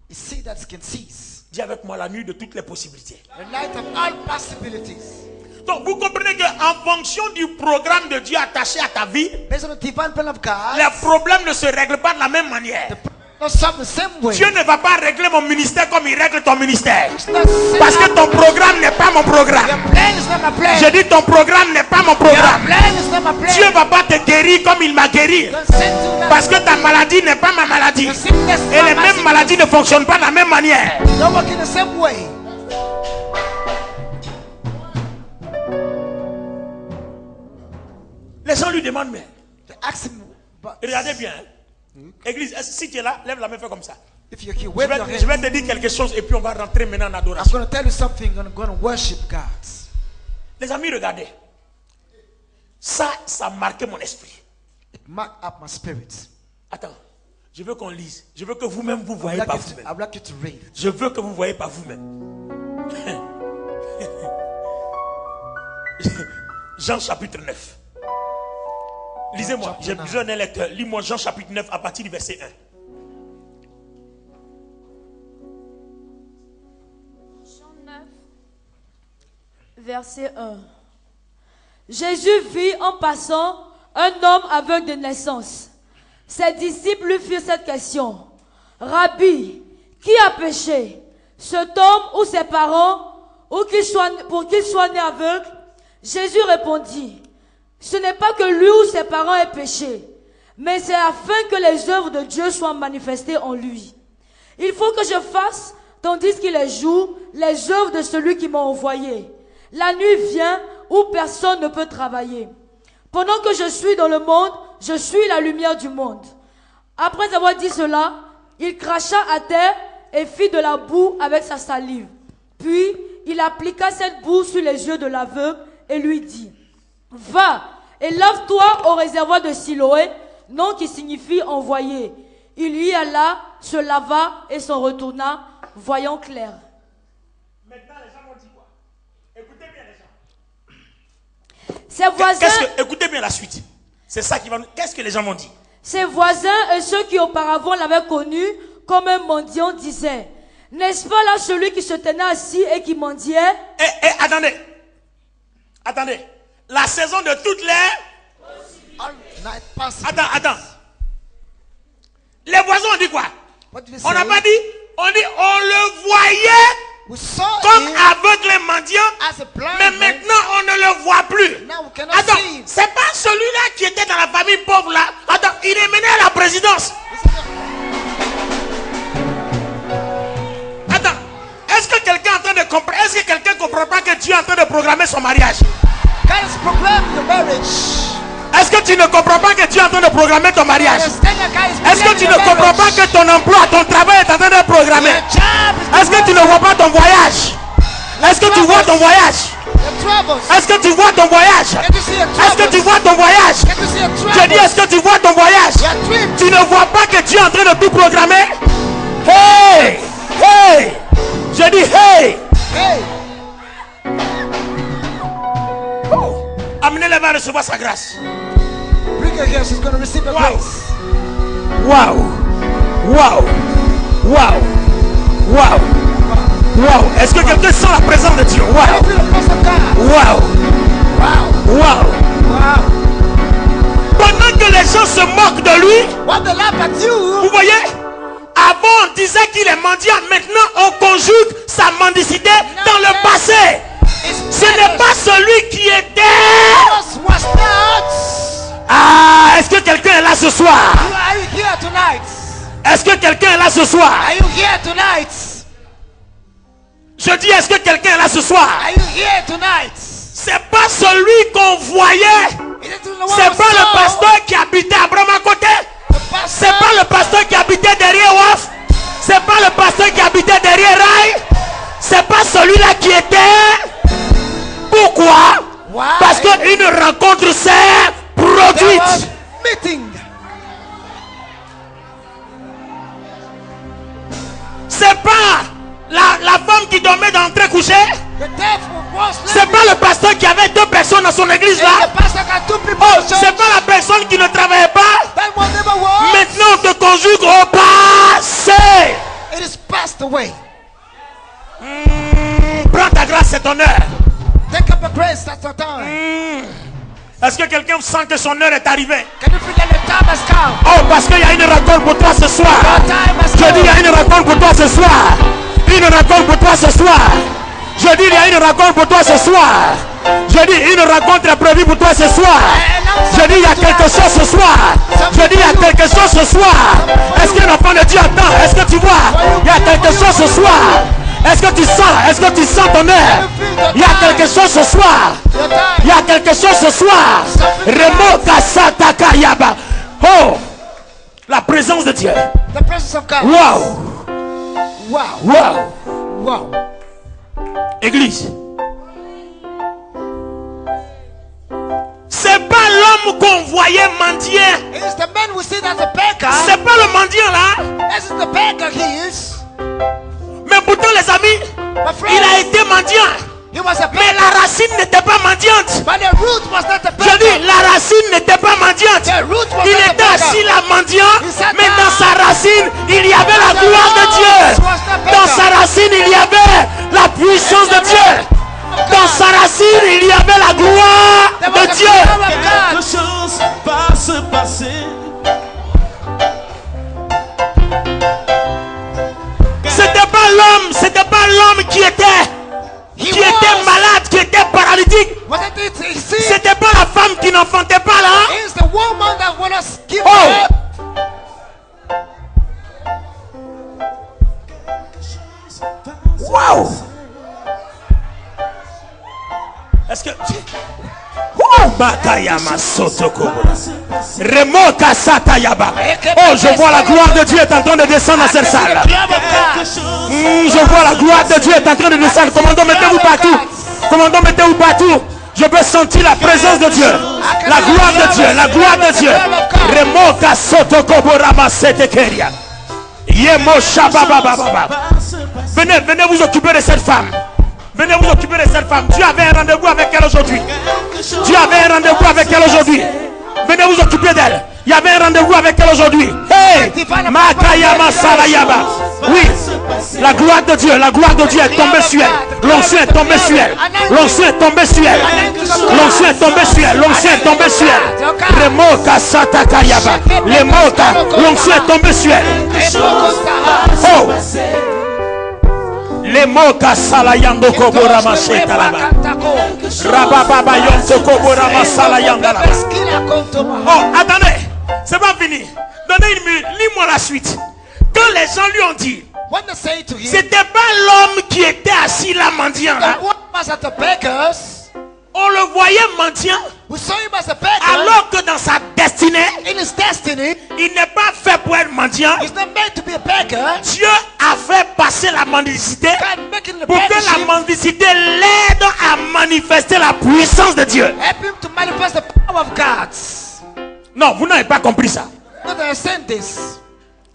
He see that he can see. Dis avec moi la nuit de toutes les possibilités. The night of all possibilities. Donc vous comprenez qu'en fonction du programme de Dieu attaché à ta vie, Based on the divine plan of God, les problèmes ne se règlent pas de la même manière. the problem not solved the same way. Dieu ne va pas régler mon ministère comme il règle ton ministère. It's not the Parce que same. ton programme n'est pas mon programme. Your plan is not my plan. Je dis ton programme n'est pas mon Your programme. plan is not my plan. Dieu ne va pas te guérir comme il m'a guéri. Don't send to that. Parce que ta maladie n'est pas ma maladie. Your sickness is Et not les my mêmes sickness. maladies ne fonctionnent pas de la même manière. Don't work in the same way. Les gens lui demandent, mais They ask him, but regardez bien. Église, si tu es là, lève la main, fais comme ça. if you're here, Je wave your vais, je vais hands. te dire quelque chose et puis on va rentrer maintenant en I'm adoration. going to tell you something. I'm going to worship God. Les amis, regardez. Ça a marqué mon esprit. It marked up my spirit. Attends, je veux qu'on lise. Je veux que vous-même vous I'd voyez like, par you to, vous-même. I'd like you to read. Je veux que vous voyez par vous-même. Jean chapitre 9. Lisez-moi, j'ai besoin d'un lecteur. Lis-moi Jean chapitre 9 à partir du verset 1. Jean 9, verset 1. Jésus vit en passant un homme aveugle de naissance. Ses disciples lui firent cette question. Rabbi, qui a péché, cet homme ou ses parents, ou pour qu'il soit né aveugle? Jésus répondit, ce n'est pas que lui ou ses parents aient péché, mais c'est afin que les œuvres de Dieu soient manifestées en lui. Il faut que je fasse, tandis qu'il est jour, les œuvres de celui qui m'a envoyé. La nuit vient où personne ne peut travailler. Pendant que je suis dans le monde, je suis la lumière du monde. Après avoir dit cela, il cracha à terre et fit de la boue avec sa salive. Puis, il appliqua cette boue sur les yeux de l'aveugle et lui dit, va et lave-toi au réservoir de Siloé, nom qui signifie envoyé. Il y alla, se lava et s'en retourna, voyant clair. Maintenant, les gens vont dire quoi? Écoutez bien les gens. Ses voisins, Écoutez bien la suite. C'est ça qui va nous... Qu'est-ce que les gens vont dire? ses voisins et ceux qui auparavant l'avaient connu comme un mendiant disaient, n'est-ce pas là celui qui se tenait assis et qui mendiait? Attendez. Attendez. La saison de toutes les... All night possibilities. Attends. On n'a pas dit, on dit on le voyait We saw comme him aveugle et mendiant, as a blind mais man. maintenant on ne le voit plus. Now we cannot Attends, see him. c'est pas celui-là qui était dans la famille pauvre là. Attends, il est mené à la présidence. Attends, est-ce que quelqu'un est en train de comprendre? Est-ce que quelqu'un ne comprend pas que Dieu est en train de programmer son mariage? God has programmed the marriage. Est-ce que tu ne comprends pas que Dieu est en train de programmer ton mariage? Understand that God is Est-ce que tu ne planning your comprends pas marriage. que ton emploi, ton travail est en train de programmer? Your job is Est-ce que tu ne vois pas ton voyage? Est-ce que tu vois ton voyage? your troubles. Est-ce que tu vois ton voyage? Can you see your Est-ce que tu troubles? vois ton voyage? Can you see your Je dis, troubles? est-ce que tu vois ton voyage? Your dreams. Tu ne vois pas que Dieu est en train de tout programmer? Hey! Hey! Je dis, hey! Hey, Amenez-le à recevoir sa grâce. bring her here. She's going to receive a Wow. grace. Waouh! Waouh! Waouh! Waouh! Waouh! Est-ce que quelqu'un sent la présence de Dieu? I Waouh! feel the presence of God. Waouh! Wow. Waouh! Wow. Pendant que les gens se moquent de lui, What they laugh at you. vous voyez, avant on disait qu'il est mendiant, maintenant on conjugue sa mendicité dans le passé. Ce n'est pas celui qui était. Was not. Ah, est-ce que quelqu'un est là ce soir? Are you here tonight? Est-ce que quelqu'un est là ce soir? Are you here tonight? Je dis, est-ce que quelqu'un est là ce soir? Are you here tonight? C'est pas celui qu'on voyait. Is it the one C'est who pas le saw pasteur qui habitait à Brahma côté. the pastor? C'est pas le pasteur qui habitait derrière Waf. C'est pas le pasteur qui habitait derrière Rai. C'est pas celui-là qui était. Pourquoi? Why? Parce qu'une rencontre s'est There produite. was meeting. C'est pas la femme qui dormait dans le très couché. The deaf was C'est pas le pasteur qui avait 2 personnes dans son église The là. pastor got 2 people. Oh, in church. c'est pas la personne qui ne travaillait pas. That one never was. Maintenant on te conjugue au passé. It is passed away. Prends ta grâce, c'est ton heure. Take up a grace. That's your time. Est-ce que quelqu'un sent que son heure est arrivée? Can you feel that the time has come? Oh, parce qu'il y a une rencontre pour toi ce soir. Your time has Je dis, il y a come. une rencontre pour toi ce soir. Une rencontre pour toi ce soir. Je dis, il y a une rencontre pour toi ce soir. Je dis, une rencontre est prévue pour toi ce soir. Je dis, il y a quelque chose ce soir. Je dis, il y a quelque chose ce soir. Est-ce qu'un enfant de Dieu attend? Est-ce que tu vois? Il y a quelque chose ce soir. Est-ce que tu sens? Est-ce que tu sens ton heure? Il y a quelque chose ce soir. Your Il y time. a quelque chose ce soir. Remo Kasata Kayaba. Oh, la présence de Dieu. The presence of God. Wow, Wow. wow. Wow. Église. C'est pas l'homme qu'on voyait mendier. It is the man we see that's a beggar. C'est pas le mendiant là. This is the beggar he is. Mais pourtant les amis, My friend, il a été mendiant. he was a Mais beggar. la racine n'était pas mendiante. But the root was not a Je beggar. dis, la racine n'était pas mendiante. The root was Il not a était beggar. assis là mendiant, Il sat mais down. dans sa racine, il y avait la The gloire de root Dieu. was not beggar. Dans sa racine, il y avait la puissance de Dieu. Dans sa racine, il y avait la gloire There was de the Dieu. power of Quelque God. chose va se passer. C'était pas l'homme qui était malade, qui était paralytique. Wasn't it easy? C'était pas la femme qui n'enfantait pas là. It's the woman that want us give Oh. birth. Wow. Est-ce que oh, Bakayama Sotoko. Remoka Satayaba. Oh, je vois la gloire de Dieu est en train de descendre dans cette salle. The love of God. Je vois la gloire de Dieu est en train de descendre. Commandant, mettez-vous partout. Commandant, mettez-vous partout. Je peux sentir la présence de Dieu. La gloire de Dieu. La gloire de Dieu. Remoka Sotoko Borama Setekeria. Yemo Shababababa. Venez, venez vous occuper de cette femme. Venez vous occuper de cette femme. Dieu avait un rendez-vous avec elle aujourd'hui. Dieu avait un rendez-vous avec elle aujourd'hui. Venez vous occuper d'elle. Il y avait un rendez-vous avec elle aujourd'hui. Hey! Makayama Salayaba. Oui, la gloire de Dieu est tombée sur elle. L'onction est tombée sur elle. L'onction est tombée sur elle. L'onction est tombée sur elle. L'onction est tombée sur elle. Remoka Satakayaba. L'onction est tombée sur elle. Oh. Les mots kasala yando kobora macheta là-bas. Rababa yonto kobora masala yanda là-bas. Oh, attendez, c'est pas fini. Donnez une minute, lis-moi la suite. Quand les gens lui ont dit, When they say to him, c'était pas l'homme qui était assis là mendiant là. the one was at the beggars, On le voyait mendiant, we saw him as a beggar. alors que dans sa destinée, In his destiny, il n'est pas fait pour être mendiant. he's not meant to be a beggar. Dieu a fait passer la mendicité God making the pour que la beggarship, mendicité l'aide à manifester la puissance de Dieu. help him to manifest the power of God. Non, vous n'avez pas compris ça. Not understand this.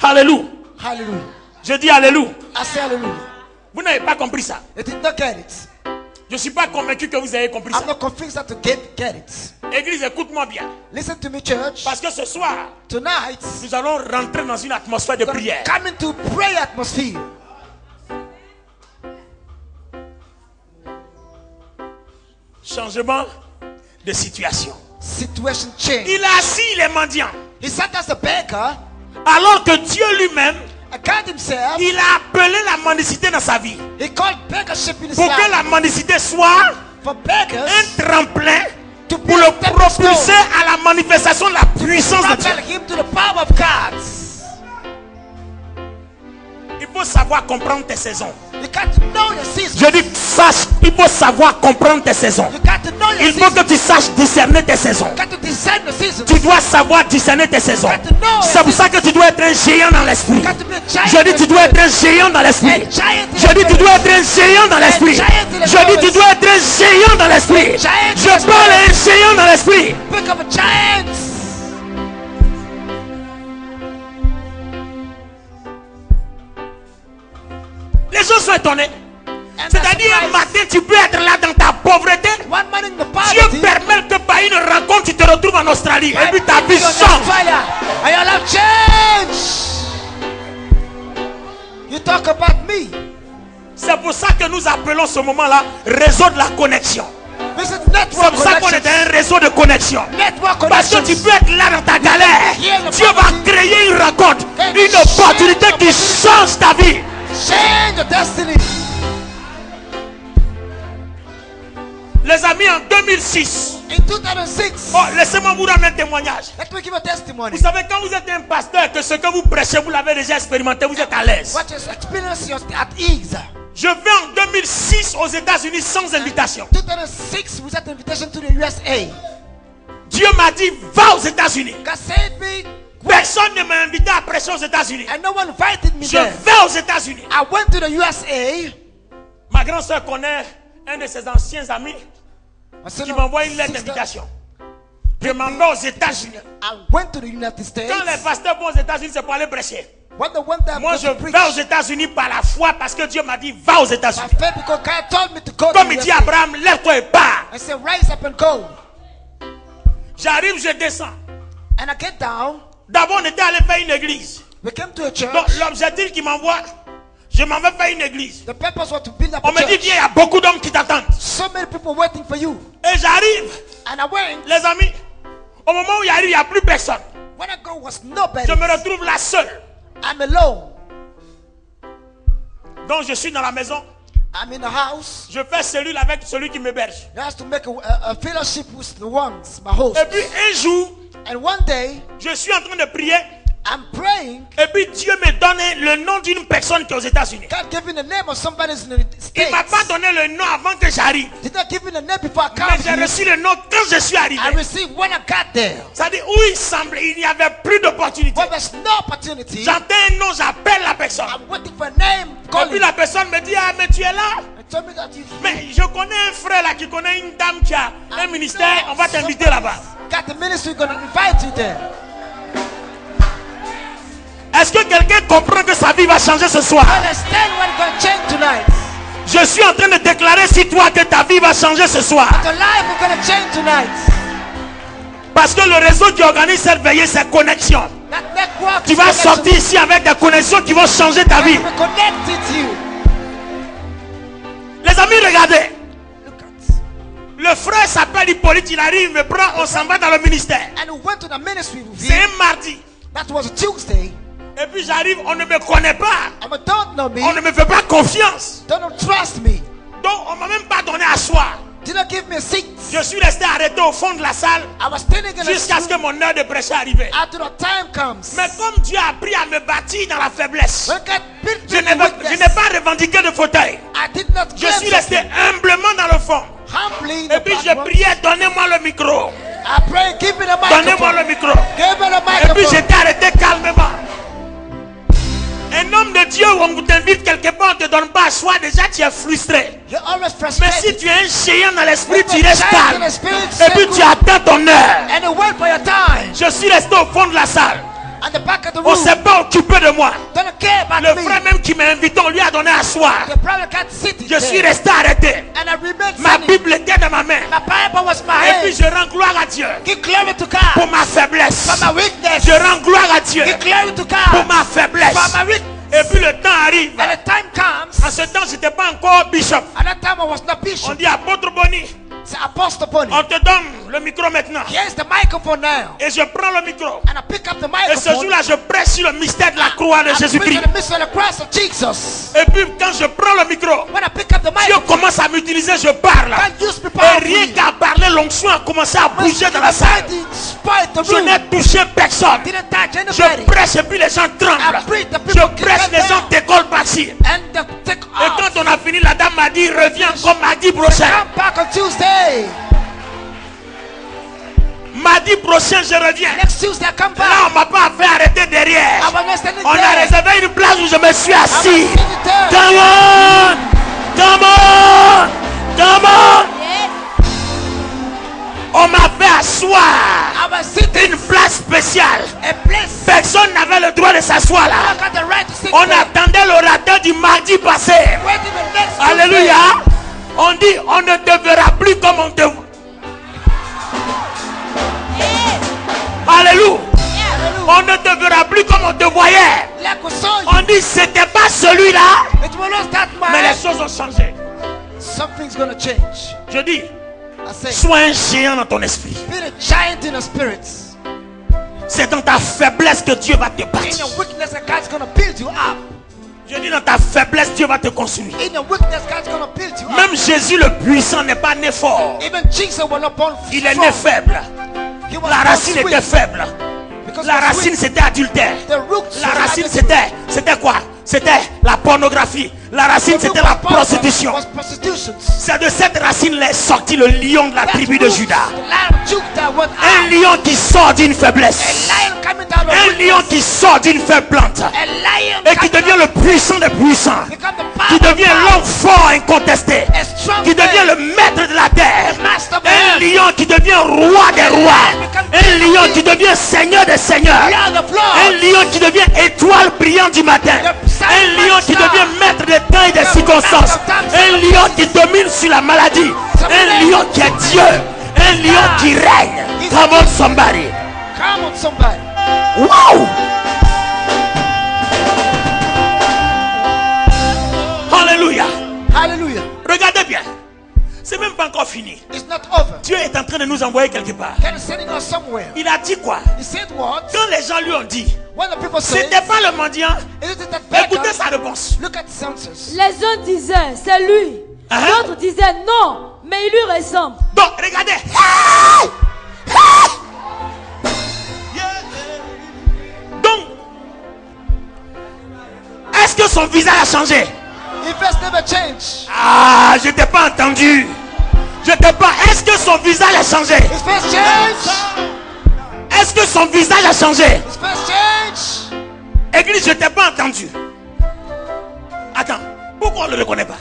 Alléluia. Hallelujah. Je dis Alléluia. I say hallelujah. Vous n'avez pas compris ça. They did not get it. Je ne suis pas convaincu que vous avez compris ça. I'm not convinced that to get it. Église, écoute-moi bien. Listen to me, church. Parce que ce soir, Tonight, nous allons rentrer dans une atmosphère de we're prière. coming to prayer atmosphere. Changement de situation. Situation change. Il a assis les mendiants. He sat as a beggar, Alors que Dieu lui-même, and God himself, il a appelé la mendicité dans sa vie. he called beggarship in his Pour que life. la mendicité soit For beggars, un tremplin to be pour a le stepping propulser stone, à la manifestation de la puissance de Dieu. propel him to the power of God. Il faut savoir comprendre tes saisons. You got to know your season. Je dis sache, il faut savoir comprendre tes saisons. You got to know your Il faut season. que tu saches discerner tes saisons. You got to discern the season. Tu dois savoir discerner tes saisons. You got to know C'est pour ça que tu dois être un géant dans l'esprit. You got to be a giant. Je dis tu dois être un géant dans l'esprit. A giant in Je the dis tu dois être un géant dans l'esprit. giant in the Je dis tu dois être un géant dans l'esprit. giant in the Je parle à un géant dans l'esprit. Pick up a giant. Les gens sont étonnés. And C'est-à-dire un that's matin tu peux être là dans ta pauvreté. why one man in the Dieu poverty. permet que par une rencontre tu te retrouves en Australie. Et puis ta vie You're change. on fire. And your life change. You talk about me. C'est pour ça que nous appelons ce moment-là réseau de la connexion. This is C'est network pour ça qu'on est connection. un réseau de connexion. Network Parce que connection. tu peux être là dans ta galère. Dieu va créer une rencontre, une opportunité qui change ta vie. Change your destiny. Les amis, en 2006, In 2006, oh, laissez-moi vous rendre un témoignage. let me give a testimony. Vous savez, quand vous êtes un pasteur, que ce que vous prêchez, vous l'avez déjà expérimenté, vous êtes à l'aise. What is experience you're at ease. Je vais en 2006 aux États-Unis sans invitation. 2006, we sent invitation to the USA. Dieu m'a dit, va aux États-Unis. God said me, Personne ne m'a invité à prêcher aux États-Unis. and no one invited me Je there. vais aux États-Unis. I went to the USA. Ma grande soeur connaît un de ses anciens amis My son qui m'envoie une lettre sister, d'invitation. Je m'en vais aux États-Unis. I went to the United States. Quand les pasteurs vont aux États-Unis, c'est pour aller prêcher. When they went there, Moi, to je preach. vais aux États-Unis par la foi parce que Dieu m'a dit, va aux My États-Unis. faith, because God told me to go Comme to il the dit à USA. Abraham, lève-toi et pars. I said, rise up and go. J'arrive, je descends. And I get down. D'abord, on était allé faire une église. We came to a church. Donc, l'objectif qu'il m'envoie, je m'en vais faire une église. The purpose was to build up On a me dit, church. viens, il y a beaucoup d'hommes qui t'attendent. So many people waiting for you. Et j'arrive, And I went. les amis, au moment où il arrive, il n'y a plus personne. When I go was nobody. Je me retrouve là seul. I'm alone. Donc, je suis dans la maison. I'm in the house. Je fais cellule avec celui qui m'héberge. I have to make a fellowship with the ones, my host. Et puis, un jour, And one day, je suis en train de prier. I'm praying. Et puis, Dieu me donne le nom d'une personne qui est aux États-Unis. God gave me the name of somebody in the Il States. ne m'a pas donné le nom avant que j'arrive. Did not give me the name before I Mais come j'ai here. reçu le nom quand je suis arrivé. I received when I got there. C'est-à-dire où il semblait, il n'y avait plus d'opportunité. But there's no opportunity. J'entends un nom, j'appelle la personne. I'm waiting for a name. Et Calling. puis la personne me dit, ah mais tu es là. And told me that you Mais je connais un frère là qui connaît une dame qui a un ministère, on va t'inviter là-bas. got the ministry, gonna invite you there. Est-ce que quelqu'un comprend que sa vie va changer ce soir? Understand what's gonna change tonight. Je suis en train de déclarer sur toi que ta vie va changer ce soir. The life is gonna change tonight. Parce que le réseau qui organise cette veillée, c'est connexion. That network Tu is vas connection. sortir ici avec des connexions qui vont changer ta vie. I'm connected to you. Les amis, regardez. Look at. Le frère s'appelle Hippolyte, il arrive, il me prend, on s'en va dans le ministère. And we went to the ministry with C'est him. un mardi. That was a Tuesday. Et puis puis j'arrive, on ne me connaît pas. Don't know me. On ne me fait pas confiance. Don't trust me. Donc on m'a même pas donné à asseoir. Did not give me a seat. Je suis resté arrêté au fond de la salle I was standing in jusqu'à ce que mon heure de prêcher arrivait. until the time comes. Mais comme Dieu a appris à me bâtir dans la faiblesse, When God built je me n'ai in weakness, pas revendiqué de fauteuil. I did not Je suis resté humblement dans le fond. humbly in Et the puis je background. priais, donnez-moi le micro. I pray, give me the Donnez-moi microphone. le micro. Give me the Et puis microphone. j'étais arrêté calmement. Un homme de Dieu, on vous t'invite quelque part, on ne te donne pas à soi, déjà tu es frustré. You're always Mais frustrated. si tu es un géant dans l'esprit, tu When restes you're giant in calme. the spirit, Et puis stay tu cool. attends ton heure. And you wait for your time. Je suis resté au fond de la salle. At the back of the On ne room. s'est pas occupé de moi. Don't care about Le me. frère même qui m'a invité, on lui a donné à asseoir. The brother can't sit Je suis there. resté arrêté. And I remained Ma standing. Bible était dans ma main. My Bible was my Et puis hand. je rends gloire à Dieu Give glory to pour God. ma faiblesse. For my weakness. Je rends gloire à Dieu Give glory to pour God. ma faiblesse. For my weakness. Et puis le temps arrive. And the time comes. En ce temps, je n'étais pas encore bishop. At that time I was not On bishop. dit apôtre Boni, It's Apostle Bonnie. on te donne le micro maintenant. Here's the microphone now. Et je prends le micro. And I pick up the Et ce microphone. jour-là, je prêche sur le mystère de la croix de I preach Jésus-Christ. on the mystery of the cross of Jesus. Et puis quand je prends le micro, When I pick up the Dieu microphone, commence à m'utiliser, je parle. God used me Et rien powerfully. qu'à parler, l'onction a commencé à bouger dans la salle. Despite the Je room, n'ai touché personne. didn't touch Je anybody. prêche et puis les gens tremblent. Je prêche, les gens décollent par-ci. And the take Et off. quand on a fini, la dame m'a dit, reviens comme mardi prochain. Come back on Tuesday. Mardi prochain, je reviens. Next Tuesday, I come Là, back. on m'a pas fait arrêter derrière. I was not standing On a there. réservé une place où je me suis I was assis. sitting there. Come on! Come on! Come on! On m'a fait asseoir. I was sitting Une place spéciale. a place. Personne n'avait le droit de s'asseoir I là. got the right to sit On there. attendait l'orateur du mardi passé. Wait till the next Tuesday. Alléluia. On dit, on ne te verra plus comme on te voit. Alléluia. On ne te verra plus comme on te voyait. Like we saw you. On dit, c'était pas celui-là. It will not start Mais les my. choses ont changé. Something's gonna change. Je dis, I say, sois un géant dans ton esprit. be the giant in the spirits. C'est dans ta faiblesse que Dieu va te In bâtir. your weakness, that God's gonna build you up. Je dis, dans ta faiblesse, Dieu va te construire. In your weakness, God's gonna build you up. Même Jésus le puissant n'est pas né fort. Even Jesus was not born Il est strong. né faible. He was La born racine weak. était faible. Because La he was racine weak. c'était adultère. The roots La was racine adultery. c'était quoi? C'était la pornographie. La racine The c'était root la of power prostitution. was prostitution. C'est de cette racine est sorti le lion de la That tribu de root, Judas. the lion of Judah went Un out. lion qui sort d'une A faiblesse. lion coming down of Un weakness. lion qui sort d'une faible plante. A lion Et qui coming devient down- le puissant des puissants. become the Qui power devient of l'homme fort incontesté. a strong Qui devient man. le maître de la terre. The master of Un earth. lion qui devient roi des rois. Un lion qui devient seigneur des seigneurs. Lord of Un lords. lion qui devient étoile brillante du matin. Un lion qui devient maître des temps et des circonstances. Un lion qui domine sur la maladie. Un lion qui est Dieu. Un lion qui règne. Come on somebody. Come on, somebody. Wow. Alléluia. Hallelujah. Regardez bien. C'est même pas encore fini. It's not over. Dieu est en train de nous envoyer quelque part. God is sending us somewhere. Il a dit quoi? He said what? Quand les gens lui ont dit, When the people say, c'était pas le mendiant, is it that beggar? écoutez sa réponse. Look at the census. Les uns disaient, c'est lui. Hein? D'autres disaient, non, mais il lui ressemble. Donc, regardez. Hey! Hey! Donc, est-ce que son visage a changé? His face never changed. Ah, je t'ai pas entendu. Je t'ai pas. Est-ce que son visage a changé? His face changed. Est-ce que son visage a changé? His face changed. Église, je t'ai pas entendu. Attends, pourquoi on ne le reconnaît pas?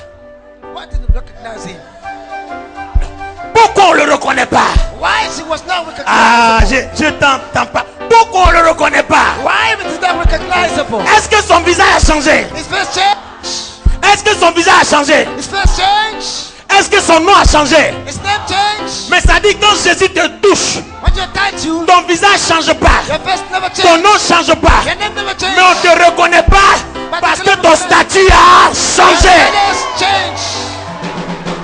Why didn't recognize him? Pourquoi on ne le reconnaît pas? Why he was not recognizable? Ah, je t'entends pas. Pourquoi on ne le reconnaît pas? Why it is not recognizable? Est-ce que son visage a changé? His face changed. Est-ce que son visage a changé? His face changed. Est-ce que son nom a changé? His name changed. Mais ça dit quand Jésus te touche, When you touch you, ton visage change pas, your face never ton changed. nom change pas, Your name never mais on changed. te reconnaît pas parce que ton statut a Your changé. status changed.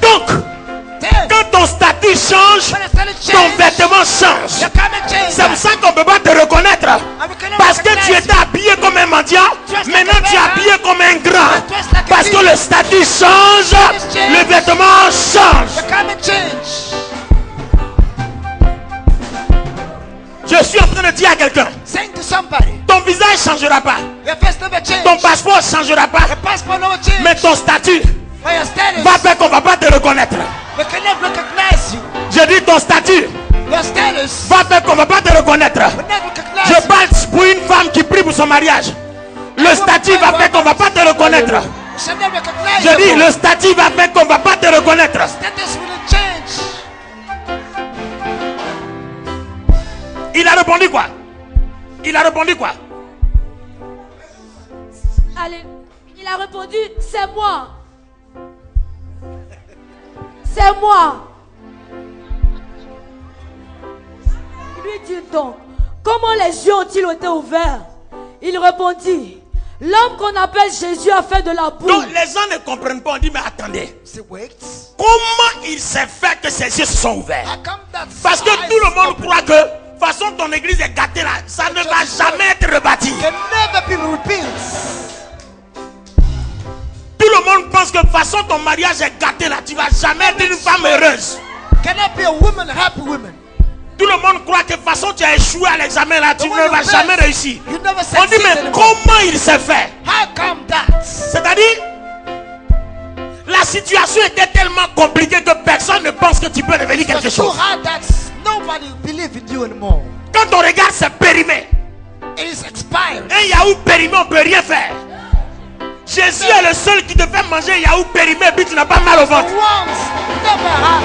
Donc, Then, quand ton statut change, when the status ton changed, vêtement change. your garment changed. C'est pour ça qu'on ne peut pas te reconnaître qui change, le vêtement change. The garment change. Je suis en train de dire à quelqu'un, Saying to somebody, ton visage ne changera pas, your face never change. ton passeport ne changera pas, Your passport never change. mais ton statut But your status, va faire qu'on ne va pas te reconnaître. we can never recognize you. Je dis ton statut Your status, va faire qu'on ne va pas te reconnaître. we never recognize Je you. parle pour une femme qui prie pour son mariage. Le statut va faire qu'on ne va pas te reconnaître. We shall never recognize Je dis you. le statut va faire qu'on ne va pas te reconnaître. Status will change. Il a répondu quoi? Il a répondu quoi? Allez, il a répondu, c'est moi. C'est moi. Il lui dit donc, comment les yeux ont-ils été ouverts? Il répondit, l'homme qu'on appelle Jésus a fait de la boue. Donc les gens ne comprennent pas. On dit mais attendez, Say, wait. comment il s'est fait que ses yeux se sont ouverts? How come that Parce que eyes tout le monde open? croit que de toute façon ton église est gâtée là, ça ne va jamais être rebâti. Can never be rebuilt. Tout le monde pense que de toute façon ton mariage est gâté là, tu vas jamais être une femme heureuse. Cannot be a woman, happy woman. Tout le monde croit que de toute façon tu as échoué à l'examen là, tu The ne way you vas face, jamais réussir. You never On dit succeed mais anymore. comment il s'est fait? How come that? C'est-à-dire, la situation était tellement compliquée que personne ne pense que tu peux devenir quelque It's so chose. hard that nobody believes in you anymore. Quand on regarde, c'est périmé. It is expired. Un yaourt périmé, on ne peut rien faire. Jésus est le seul qui te fait manger un yaourt périmé et puis tu n'as pas mal au The ventre. ones never had.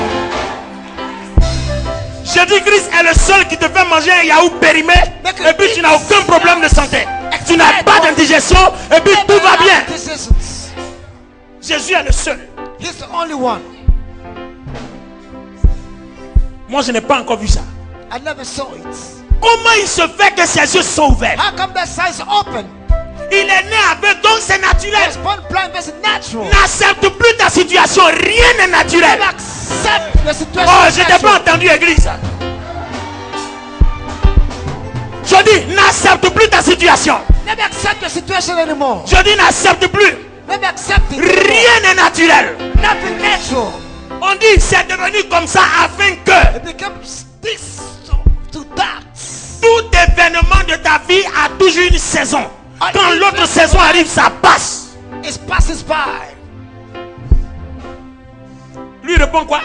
Jésus-Christ est le seul qui te fait manger un yaourt périmé et puis tu n'as aucun problème de santé. Tu n'as pas d'indigestion et puis tout va bien. Decisions. Jésus est le seul. He's the only one. Moi, je n'ai pas encore vu ça. I never saw it. Comment il se fait que ses yeux sont ouverts? How come that size open? Il est né avec, donc c'est I naturel. was born blind, that's natural. N'accepte plus ta situation, rien n'est naturel. Never accept the situation. Oh, as je t'ai natural. pas entendu, église. Je dis, n'accepte plus ta situation. Never accept the situation anymore. Je dis, n'accepte plus. Never accept it. anymore. Rien n'est naturel. Nothing natural. On dit, c'est devenu comme ça afin que It becomes this to that. tout événement de ta vie a toujours une saison. Quand l'autre saison arrive, ça passe. It passes by. Lui répond quoi?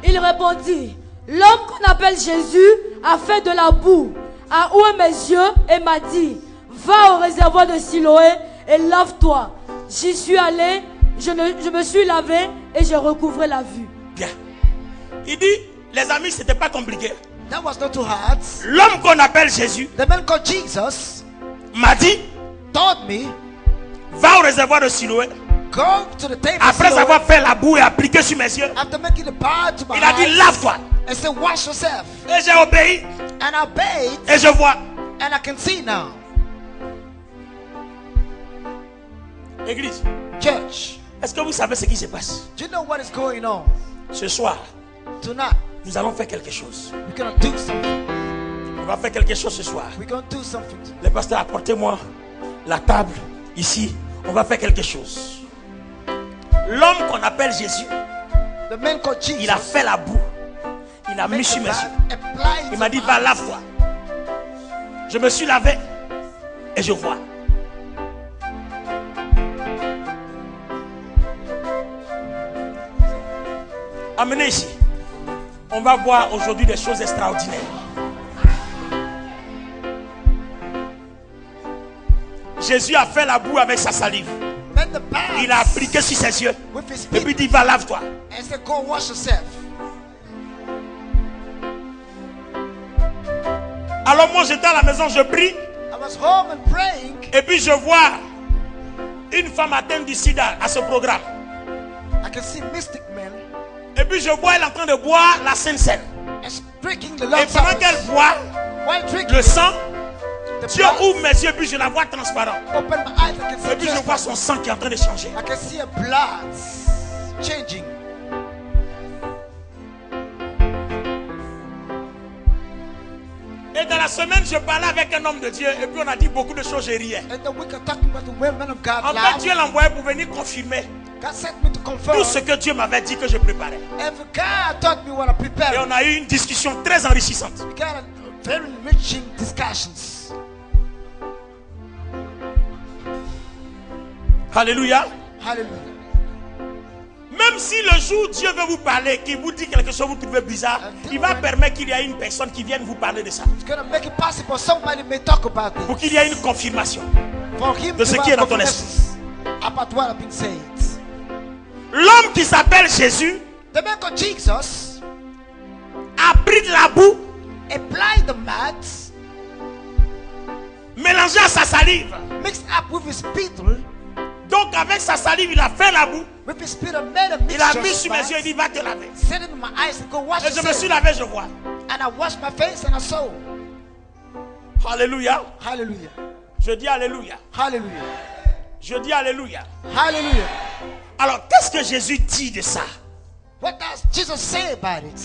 Il répondit, l'homme qu'on appelle Jésus a fait de la boue, a oué mes yeux et m'a dit, va au réservoir de Siloé et lave-toi. J'y suis allé, je me suis lavé et j'ai recouvré la vue. Bien. Il dit, les amis, c'était pas compliqué. That was not too hard. L'homme qu'on appelle Jésus The man called Jesus m'a dit, told me, va au réservoir de Siloé. go to the table. Après avoir fait la boue et appliqué sur mes yeux, After making the power to my il a dit, eyes, lave-toi. and said, wash yourself. Et j'ai obéi And I obeyed, et je vois. and I can see now. Église, Church, est-ce que vous savez ce qui se passe? do you know what is going on? Ce soir, Tonight, nous allons faire quelque chose. we're going to do something. On va faire quelque chose ce soir. We're going to do something tonight. Les pasteurs, apportez-moi la table ici. On va faire quelque chose. L'homme qu'on appelle Jésus, The man called Jesus. il a fait la boue. Il a mis sur mes yeux. applied Il m'a dit, va lave-toi. Je me suis lavé et je vois. Amenez ici. On va voir aujourd'hui des choses extraordinaires. Jésus a fait la boue avec sa salive. Made the path Il a appliqué sur ses yeux. with his Et puis feet il dit, va lave-toi. and said, go wash yourself. Alors moi j'étais à la maison, je prie. I was home and praying. Et puis je vois une femme atteinte du sida à ce programme. I can see mystic men Et puis je vois elle en train de boire la Sainte Seine. and drinking the Et Lord's pendant Supper. qu'elle boit While drinking le sang, the Dieu blood, ouvre mes yeux et puis je la vois transparente. open my eyes, I can see Et puis je vois son sang qui est en train de changer. I can see a blood changing. Et dans la semaine, je parlais avec un homme de Dieu et puis on a dit beaucoup de choses, je riais. And then we can talk about the women of God. En fait, Dieu l'a envoyé pour venir confirmer God sent me to confirm tout ce que Dieu m'avait dit que je préparais. every God taught me what I Et prepared. on a eu une discussion très enrichissante. We got a very enriching discussions. Alléluia. Hallelujah. Même si le jour Dieu veut vous parler, qu'il vous dit quelque chose que vous trouvez bizarre, il va permettre qu'il y ait une personne qui vienne vous parler de ça. It's gonna make it possible somebody may talk about Pour it. qu'il y ait une confirmation. For him de to ce have qui est dans ton confidence about what I've been saying. L'homme qui s'appelle Jésus The man called Jesus a pris de la boue, applied the mat, mélangé à sa salive. mixed up with his spittle. Donc avec sa salive, il a fait la boue. With his spittle, made a Il a mixture. mis of sur mes mat, yeux, il dit va te laver. set it in my eyes and go wash Et je me yourself. suis lavé, je vois. And I washed my face and I saw. Alléluia. Hallelujah. Je dis Alléluia. Hallelujah. Je dis Alléluia. Hallelujah. Alors qu'est-ce que Jésus dit de ça? What does Jesus say about it?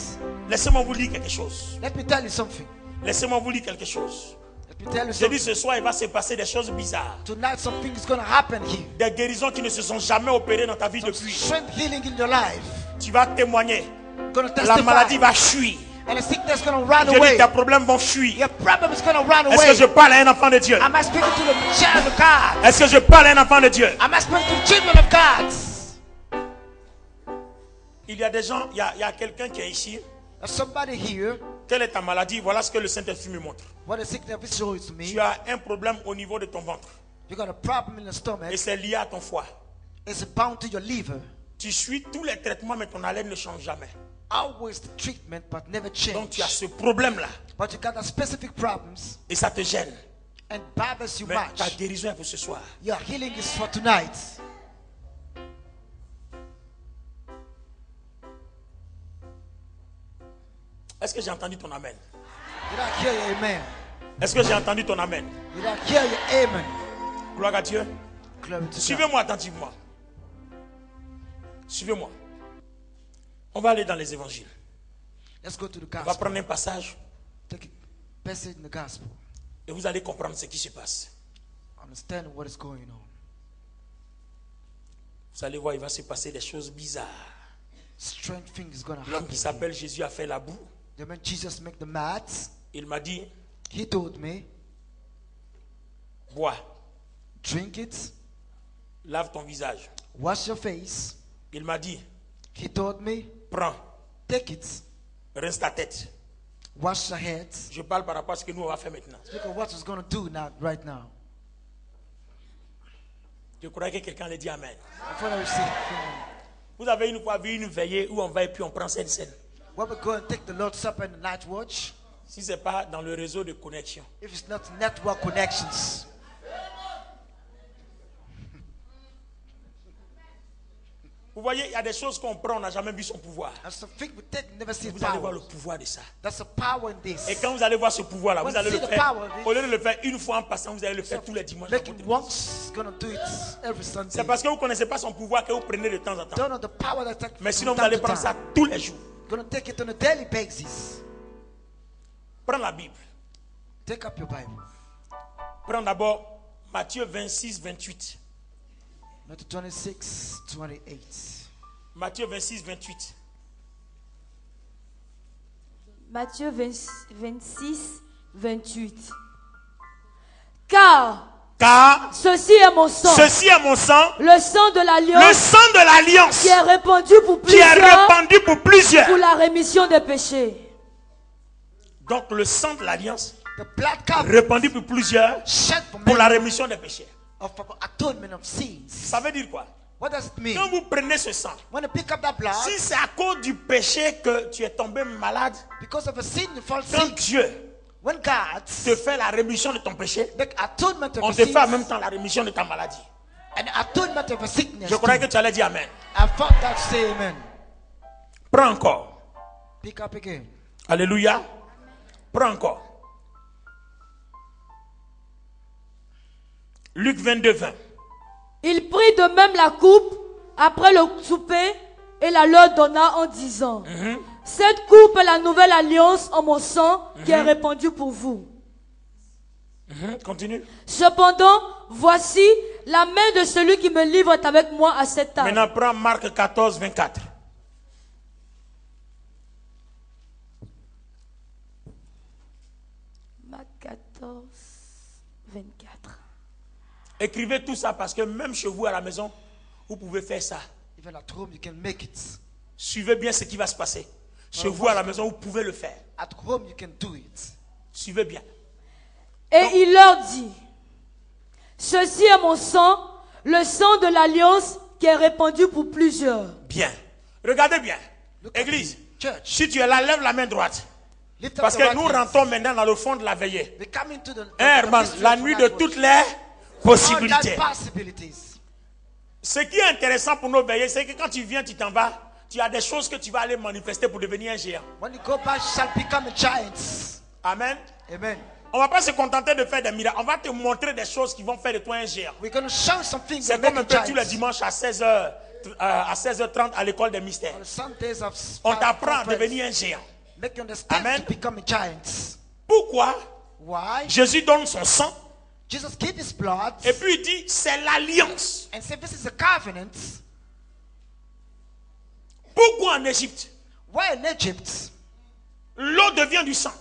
Laissez-moi vous dire quelque chose. Let me tell you something. Laissez-moi vous dire quelque chose. Let me tell you Je dis something. ce soir, il va se passer des choses bizarres. Tonight something is going to happen here. Des guérisons qui ne se sont jamais opérées dans ta vie depuis. Strength healing in your life. Tu vas témoigner. Going to La maladie testify. va fuir. And the sickness is going to run Je dis away. tes problèmes vont fuir. Your problem is going to run Est-ce que away. je parle à un enfant de Dieu? Am I speaking to the child of God? Est-ce que je parle à un enfant de Dieu? Am I speaking to the children of God? Il y a des gens, il y a quelqu'un qui est ici. There's somebody here. Quelle est ta maladie? Voilà ce que le Saint-Esprit me montre. What the sickness shows to Tu me. as un problème au niveau de ton ventre. You got a problem in the stomach. Et c'est lié à ton foie. It's bound to your liver. Tu suis tous les traitements, mais ton haleine ne change jamais. Always the treatment, but never Donc tu as change. ce problème-là. But you got the specific problems Et ça te gêne. and bothers you Mais ta much. guérison est pour ce soir. Your healing is for tonight. Est-ce que j'ai entendu ton amen? Did I hear you? Amen. Est-ce que j'ai entendu ton amen? Did I hear you? Amen. Gloire à Dieu. Glory to God. Suivez-moi attentivement. Suivez-moi. On va aller dans les évangiles. Let's go to the On va gospel. prendre un passage Take a passage in the gospel. et vous allez comprendre ce qui se passe. Understand what is going on. Vous allez voir, il va se passer des choses bizarres. Strange thing is going to L'homme happen. qui s'appelle Jésus a fait la boue. The man Jesus make the mats. Il m'a dit, He told me, bois, drink it, lave ton visage. wash your face. Il m'a dit, He told me, prends, take it, rince ta tête. wash your head. Je parle par rapport à ce que nous on va faire maintenant. Look at what he's going to do now, right now. Je crois que quelqu'un allait dire amen. Before I receive, Vous avez une fois vu une veillée où on va et puis on prend cette scène. when we go and take the Lord's Supper and the night watch, Si ce n'est pas dans le réseau de connexion. if it's not network connections, Vous voyez, il y a des choses qu'on prend, on n'a jamais vu son pouvoir. and some things we take, never see Vous allez voir le power. pouvoir de ça. That's a power in this. Et quand vous allez voir ce pouvoir-là, When vous allez you le see the faire. power of it, Au lieu de le faire une fois en passant, vous allez le faire tous les dimanches. Make it once, gonna do it every Sunday. C'est parce que vous ne connaissez pas son pouvoir que vous prenez de temps en temps. Don't know the power that takes Mais from sinon, vous time allez to prendre ça time. tous les jours. Gonna take it on a daily basis. Prends la Bible. Take up your Bible. Prends d'abord Matthieu 26, 28. Matthew 26, 28. Matthieu 26, 28. Matthieu 26, 28. Car Car ceci est mon sang, ceci est mon sang, le sang de le l'alliance sang de l'alliance qui est répandu pour qui est plusieurs répandu pour plusieurs. pour la rémission des péchés. Donc le sang de l'alliance The blood covenant répandu pour plusieurs shed for pour la many rémission des péchés. of atonement of sins. Ça veut dire quoi? What does it mean? Quand vous prenez ce sang, When you pick up that blood, si c'est à cause du péché que tu es tombé malade, because of a sin you fall quand sick. Dieu When God te fait la rémission de ton péché, make atonement of on a te fait en sin même temps la rémission de ta maladie. and atonement of a sickness. Je croyais too. que tu allais dire amen. I thought that say amen. Prends encore. Pick up again. Alléluia. Prends encore. Luc 22, 20. Il prit de même la coupe après le souper et la leur donna en disant, Cette coupe est la nouvelle alliance en mon sang qui est répandue pour vous. Continue. Cependant, voici, la main de celui qui me livre est avec moi à cette table. Maintenant, prends Marc 14, 24. Marc 14, 24. Écrivez tout ça parce que même chez vous à la maison, vous pouvez faire ça. Even at home, you can make it. Suivez bien ce qui va se passer. Chez vous à la maison, vous pouvez le faire. At home, you can do it. Suivez bien. Et il leur dit, ceci est mon sang, le sang de l'alliance qui est répandu pour plusieurs. Bien. Regardez bien. Look at Église, me. Church, si tu es là, lève la main droite. lift up Parce the que right nous hand. rentrons maintenant dans le fond de la veillée. We come into the Herman, mystery la of nuit de tonight toutes worship. les All possibilités. that possibilities. Ce qui est intéressant pour nos veillées, c'est que quand tu viens, tu t'en vas, tu as des choses que tu vas aller manifester pour devenir un géant. When you go back, you shall become a giant. Amen. Amen. On ne va pas se contenter de faire des miracles. On va te montrer des choses qui vont faire de toi un géant. We're going to show something C'est that comme make un a peu tous les giant. dimanches à 16h30 à l'école des mystères. On the Sundays of On t'apprend à conference, devenir un géant. make you understand Amen. to become a giant. Pourquoi? Why? Jésus donne son sang Jesus gave his blood et puis il dit c'est l'alliance. and said this is a covenant. Pourquoi en Égypte Why in Egypt, l'eau devient du sang?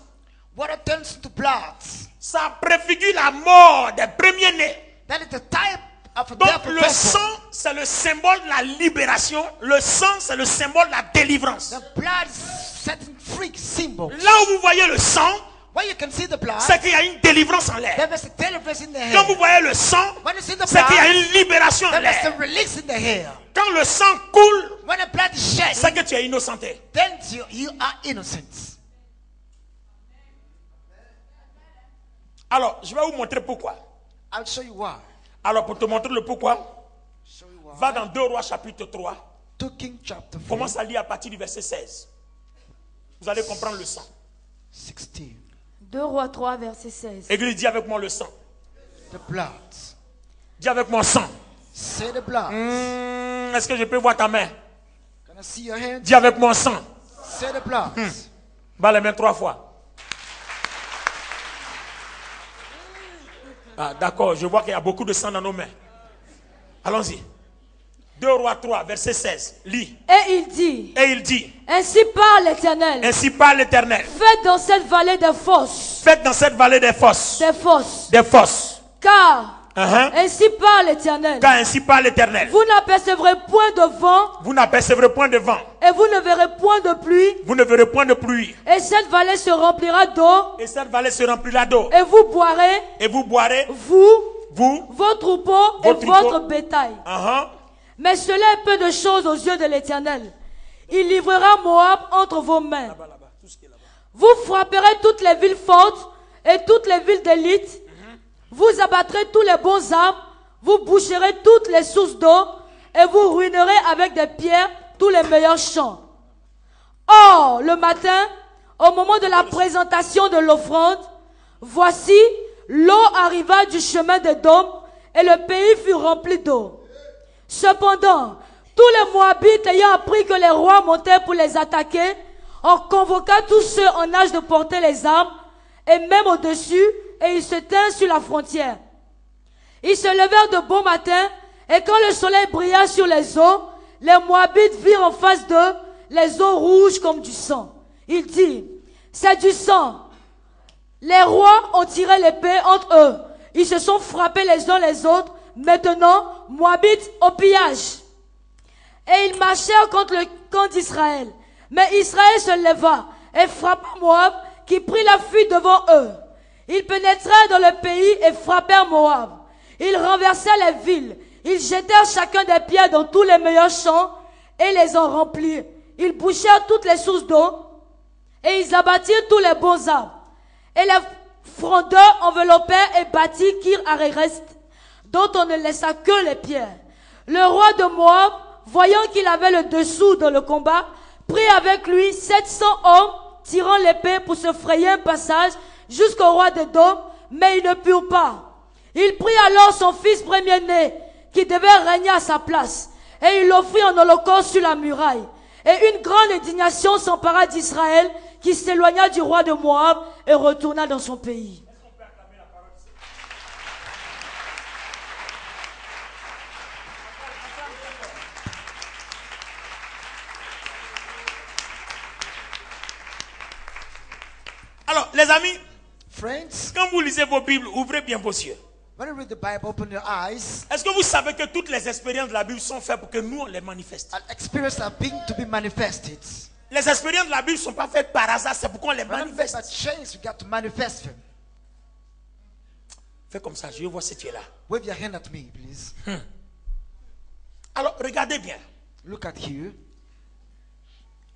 water turns to blood. Ça préfigure la mort des premiers-nés. That is the type of a Donc death of le people. sang c'est le symbole de la libération. Le sang c'est le symbole de la délivrance. The blood is setting free symbol. Là où vous voyez le sang, Where you can see the blood, c'est qu'il y a une délivrance en l'air. there is a deliverance in the Quand vous hair. voyez le sang, When you see the c'est qu'il y a blood, une libération en there is a l'air. release in the hair. Quand le sang coule, When the blood is shed, c'est que tu es innocenté. then you are innocent. Alors, je vais vous montrer pourquoi. I'll show you why. Alors, pour te montrer le pourquoi, Show you why. va dans 2 Rois chapitre 3. 2 Kings chapter 4, Commence à lire à partir du verset 16. Vous allez comprendre le sang. 16. 2 Rois 3, verset 16. Église, dis avec moi le sang. The blood. Dis avec moi sang. Say the blood. Est-ce que je peux voir ta main? Can I see your hand? Dis avec moi sang. Say the blood. Bats les mains 3 fois. Ah, d'accord, je vois qu'il y a beaucoup de sang dans nos mains. Allons-y. 2 Rois 3, verset 16. Lis. Et il dit, Et il dit, ainsi parle l'Éternel, ainsi parle l'Éternel. faites dans cette vallée des fosses, Faites dans cette vallée des fosses. des fosses, car, ainsi parle l'Éternel, Car ainsi parle l'Éternel. vous n'apercevrez point de vent, Vous n'apercevrez point de vent. et vous ne verrez point de pluie, Vous ne verrez point de pluie. et cette vallée se remplira d'eau, Et cette vallée se remplira d'eau. et vous boirez, Et vous boirez, vous, vos troupeaux et Vos troupeaux. votre bétail. uh-huh, Mais cela est peu de choses aux yeux de l'Éternel. Il livrera Moab entre vos mains. là-bas, tout ce qui est là-bas. Vous frapperez toutes les villes fortes et toutes les villes d'élite. Vous abattrez tous les bons arbres. Vous boucherez toutes les sources d'eau. Et vous ruinerez avec des pierres tous les meilleurs champs. Or, le matin, au moment de la présentation de l'offrande, voici, l'eau arriva du chemin des Dômes et le pays fut rempli d'eau. Cependant, tous les Moabites ayant appris que les rois montaient pour les attaquer, on convoqua tous ceux en âge de porter les armes, et même au-dessus, et ils se tinrent sur la frontière. Ils se levèrent de bon matin, et quand le soleil brilla sur les eaux, les Moabites virent en face d'eux les eaux rouges comme du sang. Ils dirent, c'est du sang. Les rois ont tiré l'épée entre eux. Ils se sont frappés les uns les autres. Maintenant, Moabites au pillage. Et ils marchèrent contre le camp d'Israël. Mais Israël se leva et frappa Moab, qui prit la fuite devant eux. Ils pénétrèrent dans le pays et frappèrent Moab. Ils renversèrent les villes. Ils jetèrent chacun des pierres dans tous les meilleurs champs et les en remplirent. Ils bouchèrent toutes les sources d'eau et ils abattirent tous les bons arbres. Et les frondeurs enveloppèrent et bâtirent Kir Hareseth, dont on ne laissa que les pierres. Le roi de Moab, voyant qu'il avait le dessous dans le combat, prit avec lui 700 hommes, tirant l'épée pour se frayer un passage jusqu'au roi d'Édom, mais ils ne purent pas. Il prit alors son fils premier-né, qui devait régner à sa place, et il l'offrit en holocauste sur la muraille. Et une grande indignation s'empara d'Israël, qui s'éloigna du roi de Moab et retourna dans son pays. Alors, les amis, Friends, quand vous lisez vos Bibles, ouvrez bien vos yeux. when you read the Bible, open your eyes. Est-ce que vous savez que toutes les expériences de la Bible sont faites pour que nous, on les manifeste? An experience are being to be manifested. Les expériences de la Bible ne sont pas faites par hasard, c'est pourquoi on les When things are manifeste. changed, you got to manifest them. Fais comme ça, je veux voir si tu es là. Wave your hand at me, please. Alors, regardez bien. Look at here.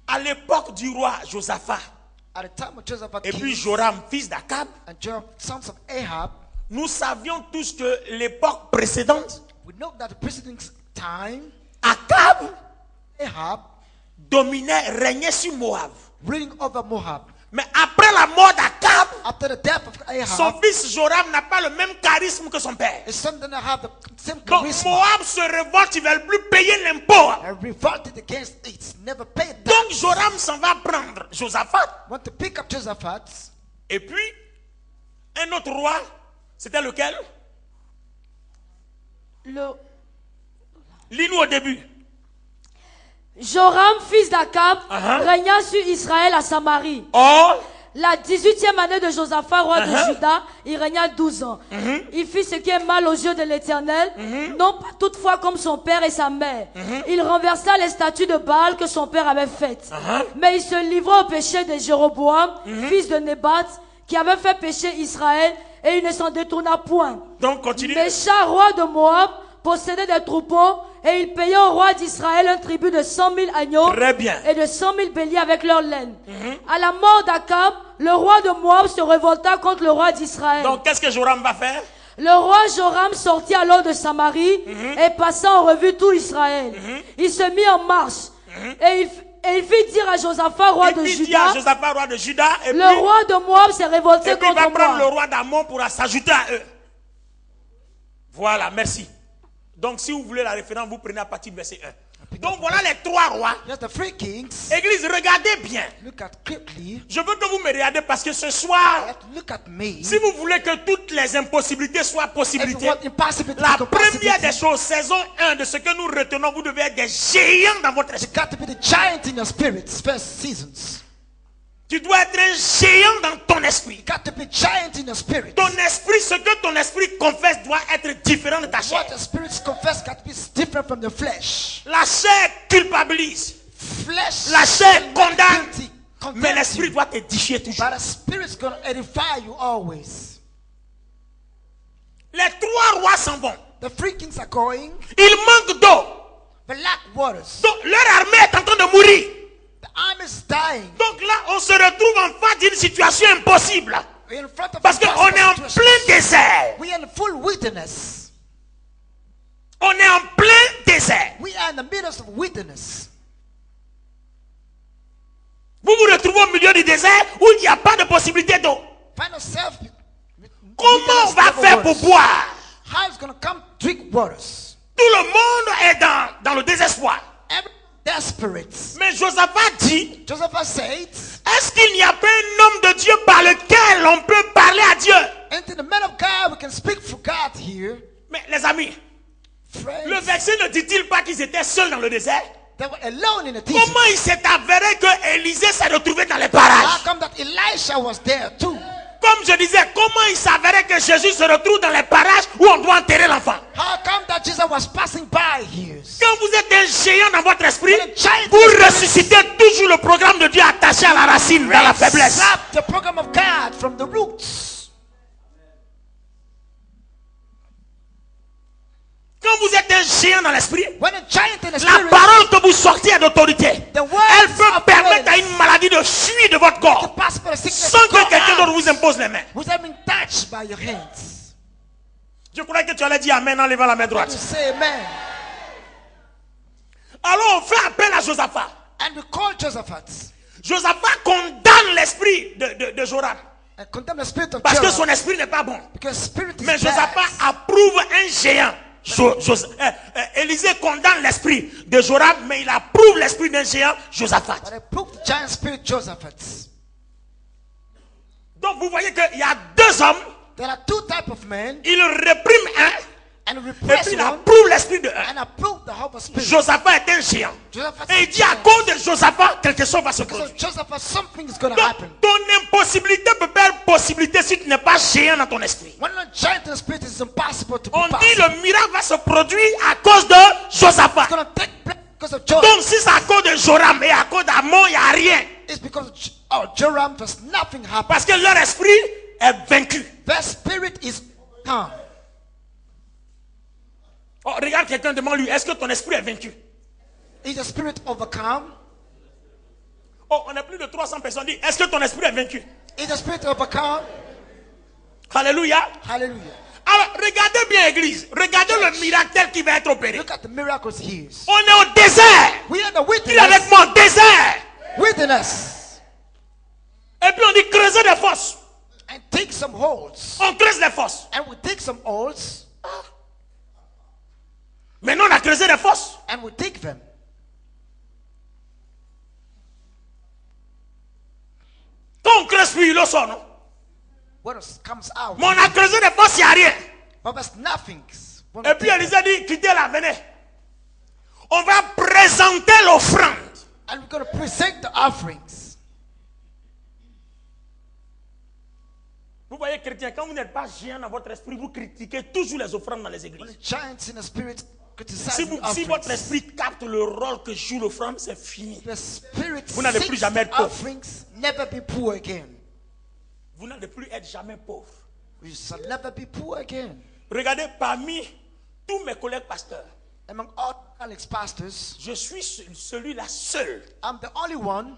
À l'époque du roi Josaphat At the time of Joseph et puis king Joram, fils d'Akab, and Joram, sons of Ahab, nous savions tous que l'époque précédente, we know that the preceding time, Akab Ahab dominait, régnait sur Moab. ruling over Moab. Mais après la mort d'Akab, After the death of son Ahab, fils Joram n'a pas le même charisme que son père. his son did not have the same Donc charisma. Moab se révolte, ils ne veulent plus payer l'impôt. And revolted against it, never paid that. Donc Joram s'en va prendre Josaphat. Want to pick up Josaphat. Et puis, un autre roi, c'était lequel? Lis-nous au début. Joram, fils d'Akab, Uh-huh. régna sur Israël à Samarie. Or, La 18e année de Josaphat, roi de Juda, il régna 12 ans. Il fit ce qui est mal aux yeux de l'Éternel, non pas toutefois comme son père et sa mère. Il renversa les statues de Baal que son père avait faites. Mais il se livra au péché de Jéroboam, fils de Nébat, qui avait fait pécher Israël, et il ne s'en détourna point. donc continue. Mécha, roi de Moab, possédait des troupeaux, et il payait au roi d'Israël un tribut de 100 000 agneaux Très bien. et de 100 000 béliers avec leur laine. À la mort d'Akab, le roi de Moab se révolta contre le roi d'Israël. Donc qu'est-ce que Joram va faire? Le roi Joram sortit alors de Samarie et passa en revue tout Israël. Il se mit en marche et il fit dire à Josaphat, roi de Il dit Juda, à Josaphat, roi de Juda, et puis, le roi de Moab s'est révolté et puis il va contre prendre le moi. roi d'Amon pour s'ajouter à eux. Voilà, merci. Donc si vous voulez la référence, vous prenez à partir du verset 1. Donc voilà les trois rois. Just the three kings. Église, regardez bien. Look at quickly. Je veux que vous me regardiez parce que ce soir, Look at me. si vous voulez que toutes les impossibilités soient If you possibilités, want impossibility la to première possibility, des choses, saison 1 de ce que nous retenons, vous devez être des géants dans votre you esprit. got to be the giant in your spirits. First seasons. Tu dois être un géant dans ton esprit. You got to be giant in your spirit. Ton esprit, ce que ton esprit confesse doit être différent de ta chair. What the spirits confess got to be different from the flesh. La chair culpabilise, Flesh, la chair condamne, guilty, mais condemns l'esprit you. doit t'édifier toujours. But the spirit's going to edify you always. Les trois rois s'en vont. The three kings are going. Ils manquent d'eau. They lack waters. Donc leur armée est en train de mourir. The army is dying. Donc là, on se retrouve en face d'une situation impossible. We're in front of Parce qu'on est en impossible plein situations. désert. We are in full wilderness. On est en plein désert. We are in the middle of wilderness. Vous vous retrouvez au milieu du désert où il n'y a pas de possibilité d'eau. Find yourself. Comment on va faire pour boire? How is going to come drink waters? Tout le monde est dans le désespoir. Every desperate. Mais Josaphat dit, Joseph said, est-ce qu'il n'y a pas un homme de Dieu par lequel on peut parler à Dieu? "Into the man of God, we can speak for God here." Mais les amis, Friends, le verset ne dit-il pas qu'ils étaient seuls dans le désert? they were alone in the desert. Comment il s'est avéré que Élisée s'est retrouvé dans les How parages? come that Elisha was there too? Comme je disais, comment il s'avérait que Jésus se retrouve dans les parages où on doit enterrer l'enfant? How come that Jesus was passing by here? Quand vous êtes un géant dans votre esprit, vous ressuscitez toujours le programme de Dieu attaché à la racine, dans la faiblesse. Stop the program of God from the roots. Quand vous êtes un géant dans l'esprit, When a giant in the la spirit, parole que vous sortez est d'autorité. the words Elle peut of permettre à praise une maladie de fuir de votre to corps pass by the sickness sans to que go quelqu'un d'autre out vous impose les mains. without being touched by your hands. Je croyais que tu allais dire Amen en levant la main You droite. say amen. Alors on fait appel à Josaphat. And we call Josaphat Josaphat condamne l'esprit de Joram and condemn the spirit of parce que Joram son esprit n'est pas bon. because spirit is Mais bad. Josaphat approuve un géant, Élisée condamne l'esprit de Joram, mais il approuve l'esprit d'un géant, Josaphat. But I proved the giant spirit Josaphat. Donc vous voyez qu'il y a deux hommes, There are two types of men, il réprime un, and et repress puis il one, approuve l'esprit de un. and approve the Holy Spirit. Josaphat est un géant. Josaphat Et is il dit à giant. cause de Josaphat, quelque chose va se Because produire. of Josaphat, something is going to Donc, happen. ton impossibilité peut pas être possibilité si tu n'es pas géant dans ton esprit. When you're giant in the spirit, it's impossible to be On dit possible. le miracle va se produire à cause de It's Josaphat. going to take place because of Joram. Donc si c'est à cause de Joram et à cause d'Amon, il n'y a rien. It's because of Joram, there's nothing happened. Parce que leur esprit est vaincu. Their spirit is calm. Oh, regarde quelqu'un, demande-lui, est-ce que ton esprit est vaincu? Is the spirit overcome? Oh, on a plus de 300 personnes. Dit, est-ce que ton esprit est vaincu? Is the spirit overcome? Alléluia. Hallelujah. Alors, regardez bien l'église. Regardez le miracle tel qu'il va être opéré. Look at the miracles here. On est au désert. We are the Dis avec wilderness. moi, désert. Wilderness. Et puis on dit creuser des fosses. And take some holes. On creuse des fosses. And we take some holes. Maintenant, on a creusé des fosses. And we take them. Quand on creuse, puis l'eau sort, non? What comes out? Mais on a creusé des fosses, il n'y a rien. But there's nothing. When Et we puis take Élisée dit, quittez-la, venez. On va présenter l'offrande. them, and we're going to present the offerings. Vous voyez, chrétiens, quand vous n'êtes pas géant dans votre esprit, vous critiquez toujours les offrandes dans les When églises. the giants in the spirit criticize Si, the si votre offerings, esprit capte le rôle que joue l'offrande, c'est fini. the spirit Vous n'allez plus seeks jamais the être pauvre. offerings, never be poor again. Vous n'allez plus être jamais pauvre. We shall never be poor again. Regardez, parmi tous mes collègues pasteurs, Among all Alex pastors, je suis celui-là seul. I'm the only one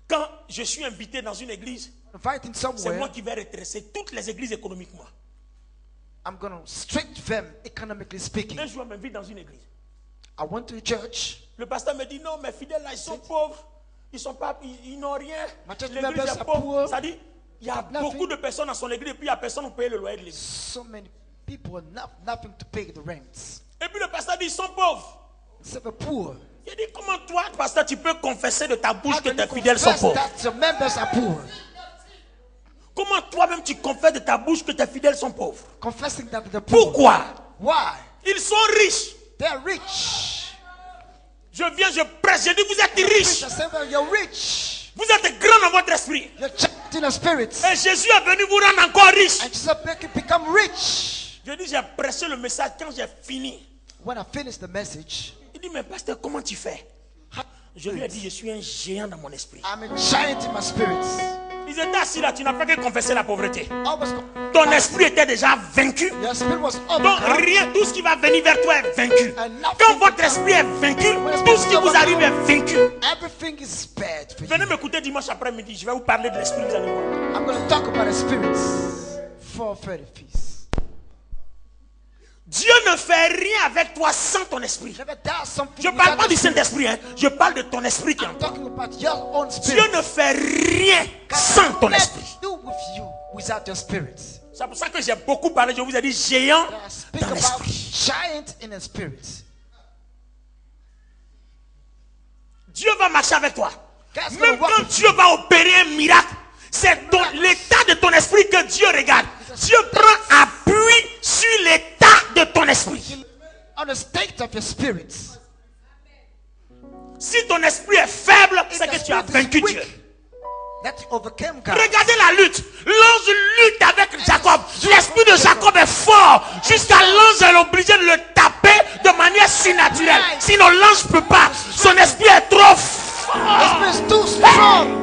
Quand je suis invité dans une église, inviting c'est moi somewhere. qui vais redresser toutes les églises économiquement. I'm going to stretch them economically speaking. Un jour, on m'invite dans une église. I went to a church. Le pasteur me dit, non, mes fidèles là, ils sont pauvres. Ils n'ont rien. My church L'église members est are pauvre. poor. Ça dit, il y a Have nothing. beaucoup de personnes dans son église et puis il n'y a personne pour payer le loyer de l'église. So many people have nothing to pay the rents. Et puis le pasteur dit, ils sont pauvres. Except the poor. Il dit, comment toi, pasteur, tu peux confesser de ta bouche How que can tes you fidèles sont confess pauvres? that your members are poor? Comment toi-même tu confesses de ta bouche que tes fidèles sont pauvres? Confessing that they're poor. Pourquoi? Why? Ils sont riches. They're rich. Je viens, je prêche, je dis, vous êtes riches. Preacher said, well, you're rich. Vous êtes grand dans votre esprit. You're giant in the spirit. Et Jésus est venu vous rendre encore riche. And Jesus make you become rich. Je dis, j'ai prêché le message quand j'ai fini. When I finish the message, Il dit, mais pasteur, comment tu fais? Je lui ai dit, je suis un géant dans mon esprit. I'm a giant in my spirit. Ils étaient assis là, tu n'as pas que confesser la pauvreté. I was Ton esprit était déjà vaincu. Your spirit was Donc overcome. rien, tout ce qui va venir vers toi est vaincu. Quand votre esprit est vaincu, tout ce qui vous arrive est vaincu. Everything is spared for you. Venez m'écouter dimanche après-midi, je vais vous parler de l'esprit, vous allez voir. I'm going to talk about the spirits. 4:30 feast. Dieu ne fait rien avec toi sans ton esprit. Never does something. Je ne parle without pas du the spirit. Saint-Esprit, hein. Je parle de ton esprit qui est en I'm toi. talking about your own Dieu spirit. ne fait rien sans ton esprit. do with you without your spirit. C'est pour ça que j'ai beaucoup parlé, je vous ai dit géant I speak dans about l'esprit. giant in the spirit. Dieu va marcher avec toi. God's Même gonna walk quand with Dieu va opérer un miracle, c'est l'état de ton esprit que Dieu regarde. Dieu prend appui sur l'état de ton esprit. on the state of your spirit. Si ton esprit est faible, If c'est your que tu as spirit is vaincu weak, Dieu. that you overcame God. Regardez la lutte. L'ange lutte avec Jacob. L'esprit de Jacob est fort. Jusqu'à l'ange est obligé de le taper de manière surnaturelle. Sinon l'ange ne peut pas. Son esprit est trop Your fort. spirit is too strong.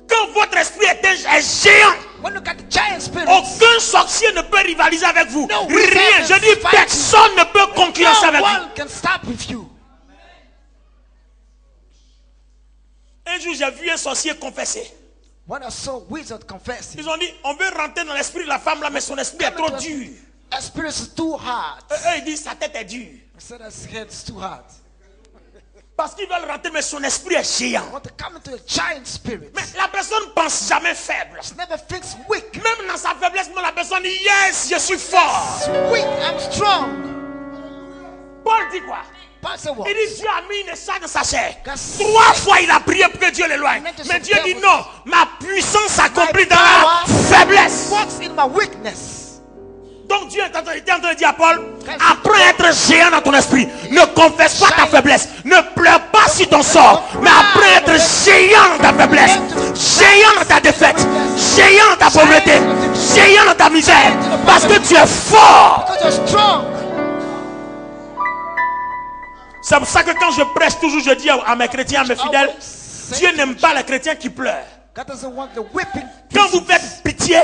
Quand votre esprit est géant, When you got the giant spirit, aucun sorcier ne peut rivaliser avec vous. No Rien. wizard Je can dis fight personne ne peut concurrencer no avec vous. one can stop with you. Un jour, j'ai vu un sorcier confesser. When I saw wizard confessing, Ils ont dit, on veut rentrer dans l'esprit de la femme là, mais son esprit est trop dur. her spirit is too hard. Eux, ils disent, sa tête est dure. I said his head is too hard. Parce qu'ils veulent rentrer, mais son esprit est géant. Want to come into a giant spirit. Mais la personne ne pense jamais faible. Never thinks weak. Même dans sa faiblesse, la personne dit yes, je suis fort. Weak, I'm strong. Paul dit quoi? Paul said what? Il dit Dieu a mis une chair dans sa chair. That's- 3 fois il a prié pour que Dieu l'éloigne. Mais Dieu dit non, ma puissance s'accomplit dans la faiblesse. What's in my weakness? Donc Dieu était en train de dire à Paul, apprends à être géant dans ton esprit. Ne confesse pas ta faiblesse. Ne pleure pas sur ton sort. Mais apprends à être géant dans ta faiblesse. Géant dans ta défaite. Géant dans ta pauvreté. Géant dans ta misère. Parce que tu es fort. Because you're strong. C'est pour ça que quand je prêche toujours, je dis à mes chrétiens, à mes fidèles, Dieu n'aime pas les chrétiens qui pleurent. God doesn't want the whipping. Quand vous faites pitié,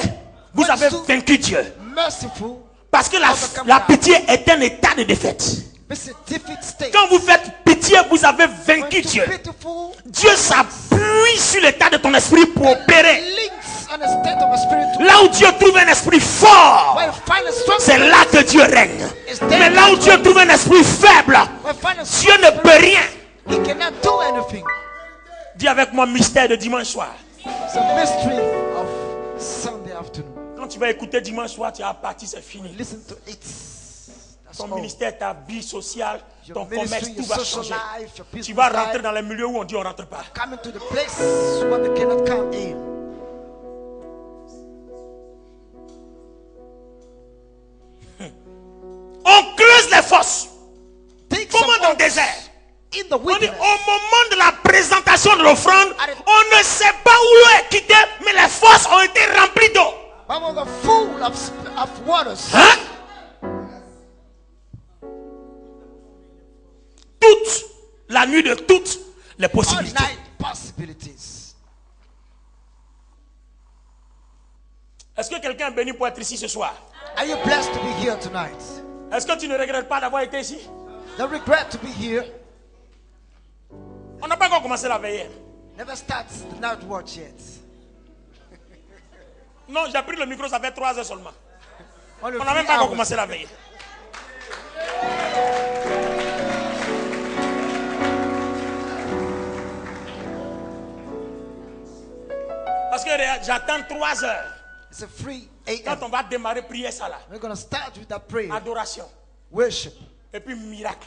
vous avez vaincu Dieu. Merciful. Parce que la pitié est un état de défaite. It's a defeat state. Quand vous faites pitié, vous avez vaincu When Dieu. you're pitiful, Dieu s'appuie sur l'état de ton esprit pour opérer. links on the state of a spirit to Là où Dieu trouve un esprit fort, where you find a strong c'est là que Dieu règne. Mais là où Dieu trouve un esprit faible, where you find a Dieu ne peut rien. He cannot do anything. Dis avec moi mystère de dimanche soir. It's a mystery of Sunday afternoon. Quand tu vas écouter dimanche soir, tu as parti, c'est fini. Listen to it. That's Ton all. ministère, ta vie sociale, Your ton commerce, ministry, tout your va social changer. life, your business Tu vas rentrer life, dans les milieux où on dit on rentre pas. coming to the place where they cannot come in. On creuse les fosses. Take Comment some dans le oats désert? in the On dit, au wilderness. moment de la présentation de l'offrande, on ne sait pas où l'eau est quittée, mais les fosses ont été remplies d'eau. One was full of waters. Hein? Toute la nuit de toutes les All possibilités. night possibilities. Est-ce que quelqu'un est béni pour être ici ce soir? Are you blessed to be here tonight? Est-ce que tu ne regrettes pas d'avoir été ici? No regret to be here. On n'a pas encore commencé la veillée. Never start the night watch yet. Non, j'ai pris le micro, ça fait 3 heures seulement. Only On n'a même 3 pas encore hours. commencé la veillée. Parce que j'attends 3 heures. It's a free Quand AM. on va démarrer prier ça là. We're going to start with that prayer, Adoration. worship, Et puis miracle.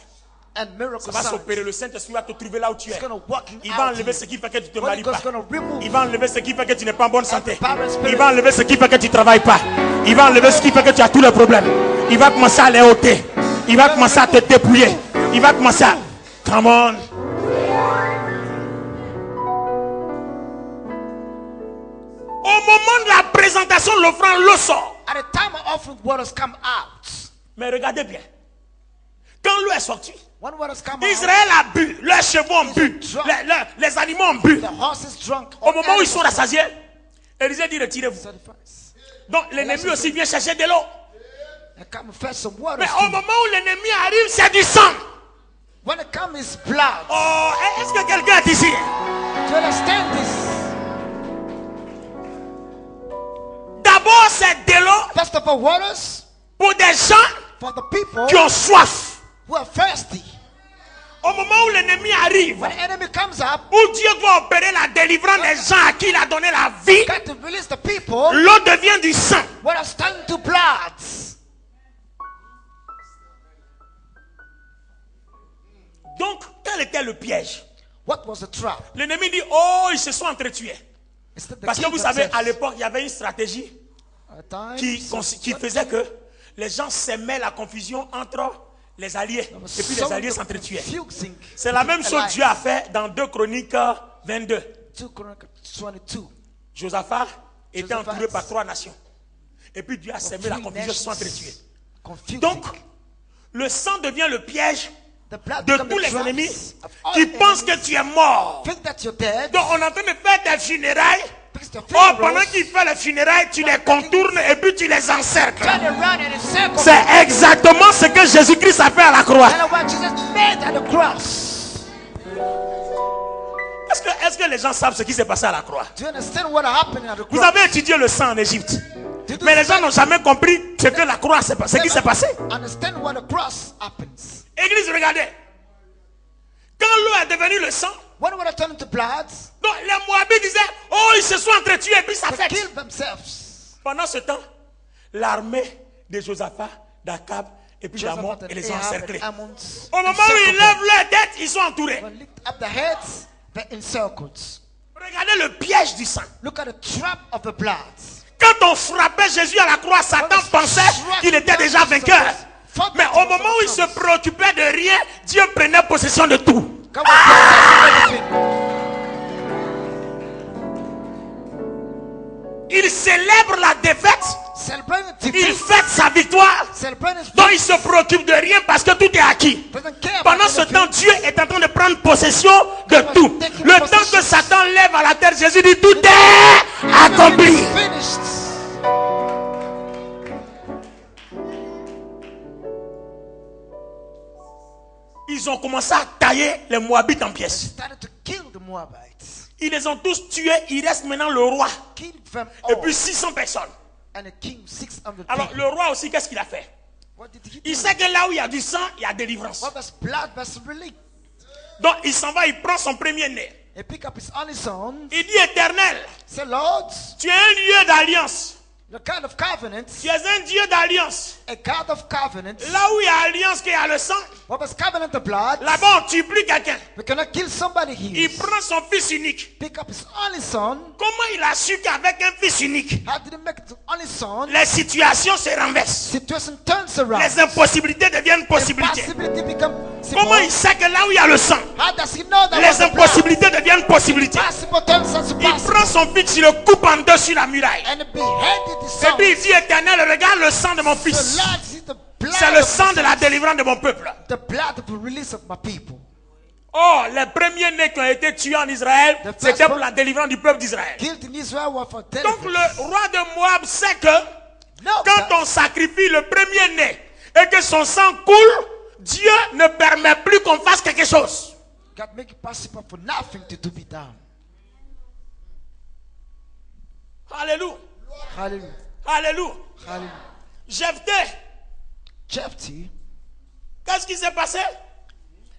and miracle Ça va signs. s'opérer. Le Saint-Esprit va te trouver là où tu es. It's going to walk in Il va out enlever here. ce qui fait que tu ne te Holy maries pas. Ghost is going to remove. Il va enlever ce qui fait que tu n'es pas en bonne santé. Every power and spirit. Il va enlever ce qui fait que tu ne travailles pas. Il va enlever ce qui fait que tu as tous les problèmes. Il va commencer à les ôter. Il va commencer à te dépouiller. Il va commencer à... Come on. Au moment de la présentation de l'offrande, l'eau sort. At the time of offering, waters come out. Mais regardez bien. Quand l'eau est sortie, When waters come out, Israël a bu. Leurs chevaux ont bu. Les animaux ont bu. the horses drunk. Au moment où ils sont rassasiés, Élisée dit retirez-vous. Sacrifice. Donc l'ennemi aussi vient chercher de l'eau. And come and fetch some water. Mais au moment où l'ennemi arrive, c'est du sang. When it comes, it's blood. Oh, est-ce que quelqu'un est ici? Do you understand this? D'abord, c'est de l'eau First of all, waters pour des gens for the people qui ont soif. who are thirsty. Au moment où l'ennemi arrive, When the enemy comes up, où Dieu doit opérer la délivrance des gens à qui il a donné la vie, got to release the people. l'eau devient du sang. Waters turn to blood. Donc, quel était le piège? What was the trap? L'ennemi dit, oh, ils se sont entretués. It's the Parce que vous savez, à l'époque, il y avait une stratégie qui faisait que les gens sèmaient la confusion entre les alliés. Et puis les alliés s'entretuaient. C'est la même chose que Dieu a fait dans 2 Chroniques 22. 2 Chronicles 22. Josaphat était entouré par 3 nations. Et puis Dieu a sémé la confusion, ils se sont entretués. Donc, le sang devient le piège de tous les ennemis qui pensent que tu es mort. Think that you're dead. Donc on est en train de faire des funérailles. Because the Oh, funerals, pendant qu'il fait les funérailles, tu les contournes et puis tu les encercles. turn around and encircle. C'est exactement ce que Jésus-Christ a fait à la croix. And what Jesus made at the cross. Est-ce que les gens savent ce qui s'est passé à la croix? Do you understand what happened at the Vous cross? avez étudié le sang en Égypte. Did you Mais les gens n'ont jamais compris ce que la croix, ce qui s'est passé. understand what the cross happens? Église, regardez. Quand l'eau est devenue le sang, When it would turn into blood, donc les Moabites disaient, oh, ils se sont entretués et puis ça they fait. killed themselves. Pendant ce temps, l'armée de Josaphat, d'Akab et puis d'Amon, Josaphat et les and ont Ahab encerclés. and Ammon Au moment où ils encircled lèvent them. leur tête, ils sont entourés. When they lift up their heads, they're encircled. Regardez le piège du sang. Look at the trap of the blood. Quand on frappait Jésus à la croix, Satan pensait qu'il était déjà vainqueur. Mais au moment où il se préoccupait de rien, Dieu prenait possession de tout. God was possessing everything. Il célèbre la défaite, Celebrating il defeat. fête sa victoire, Celebrating his donc il se préoccupe de rien parce que tout est acquis. doesn't care about Pendant ce temps, anything. Dieu est en train de prendre possession de tout. Le temps que Satan lève à la terre, Jésus dit tout est accompli. It's finished. Ils ont commencé à tailler les Moabites en pièces. Started to kill the Moabites. Ils les ont tous tués. Il reste maintenant le roi. Killed them Et all. puis 600 personnes. And the king 600 Alors people. le roi aussi, qu'est-ce qu'il a fait? What did he do? Il sait que là où il y a du sang, il y a délivrance. What was blood was relief. Donc il s'en va, il prend son premier-né. He pick up his only son. Il dit éternel, Say, Lord, tu es un lieu d'alliance. the God of covenant, Tu es un Dieu d'alliance. a God of covenant. Là où il y a alliance, qu'il y a le sang, What was covenant the blood? là-bas on tue plus quelqu'un. We cannot kill somebody here. Il prend son fils unique. Pick up his only son. Comment il a su qu'avec un fils unique, How did he make it to only son? les situations se renversent? Situation turns around. Les impossibilités deviennent possibilités. Impossibility become Comment il sait que là où il y a le sang, How does he know that les was the blood? impossibilités deviennent possibilités? Possible turns into Il possible. prend son fils, il le coupe en deux sur la muraille. And he beheaded his Et son. puis il dit éternel, regarde le sang de mon The fils. Lord sees the blood C'est le of sang his de la son. délivrance de mon peuple. The blood of the release of my people. Oh, les premiers-nés qui ont été tués en Israël, The first c'était pour one- la délivrance du peuple d'Israël. Killed in Israel were for Donc deliverance. le roi de Moab sait que No, quand on sacrifie le premier-né et que son sang coule, Dieu ne permet plus qu'on fasse quelque chose. God make it possible for nothing to be done. Alléluia. Hallelujah. Alléluia. Hallelujah. Jephthé, Jephthah, qu'est-ce qui s'est passé?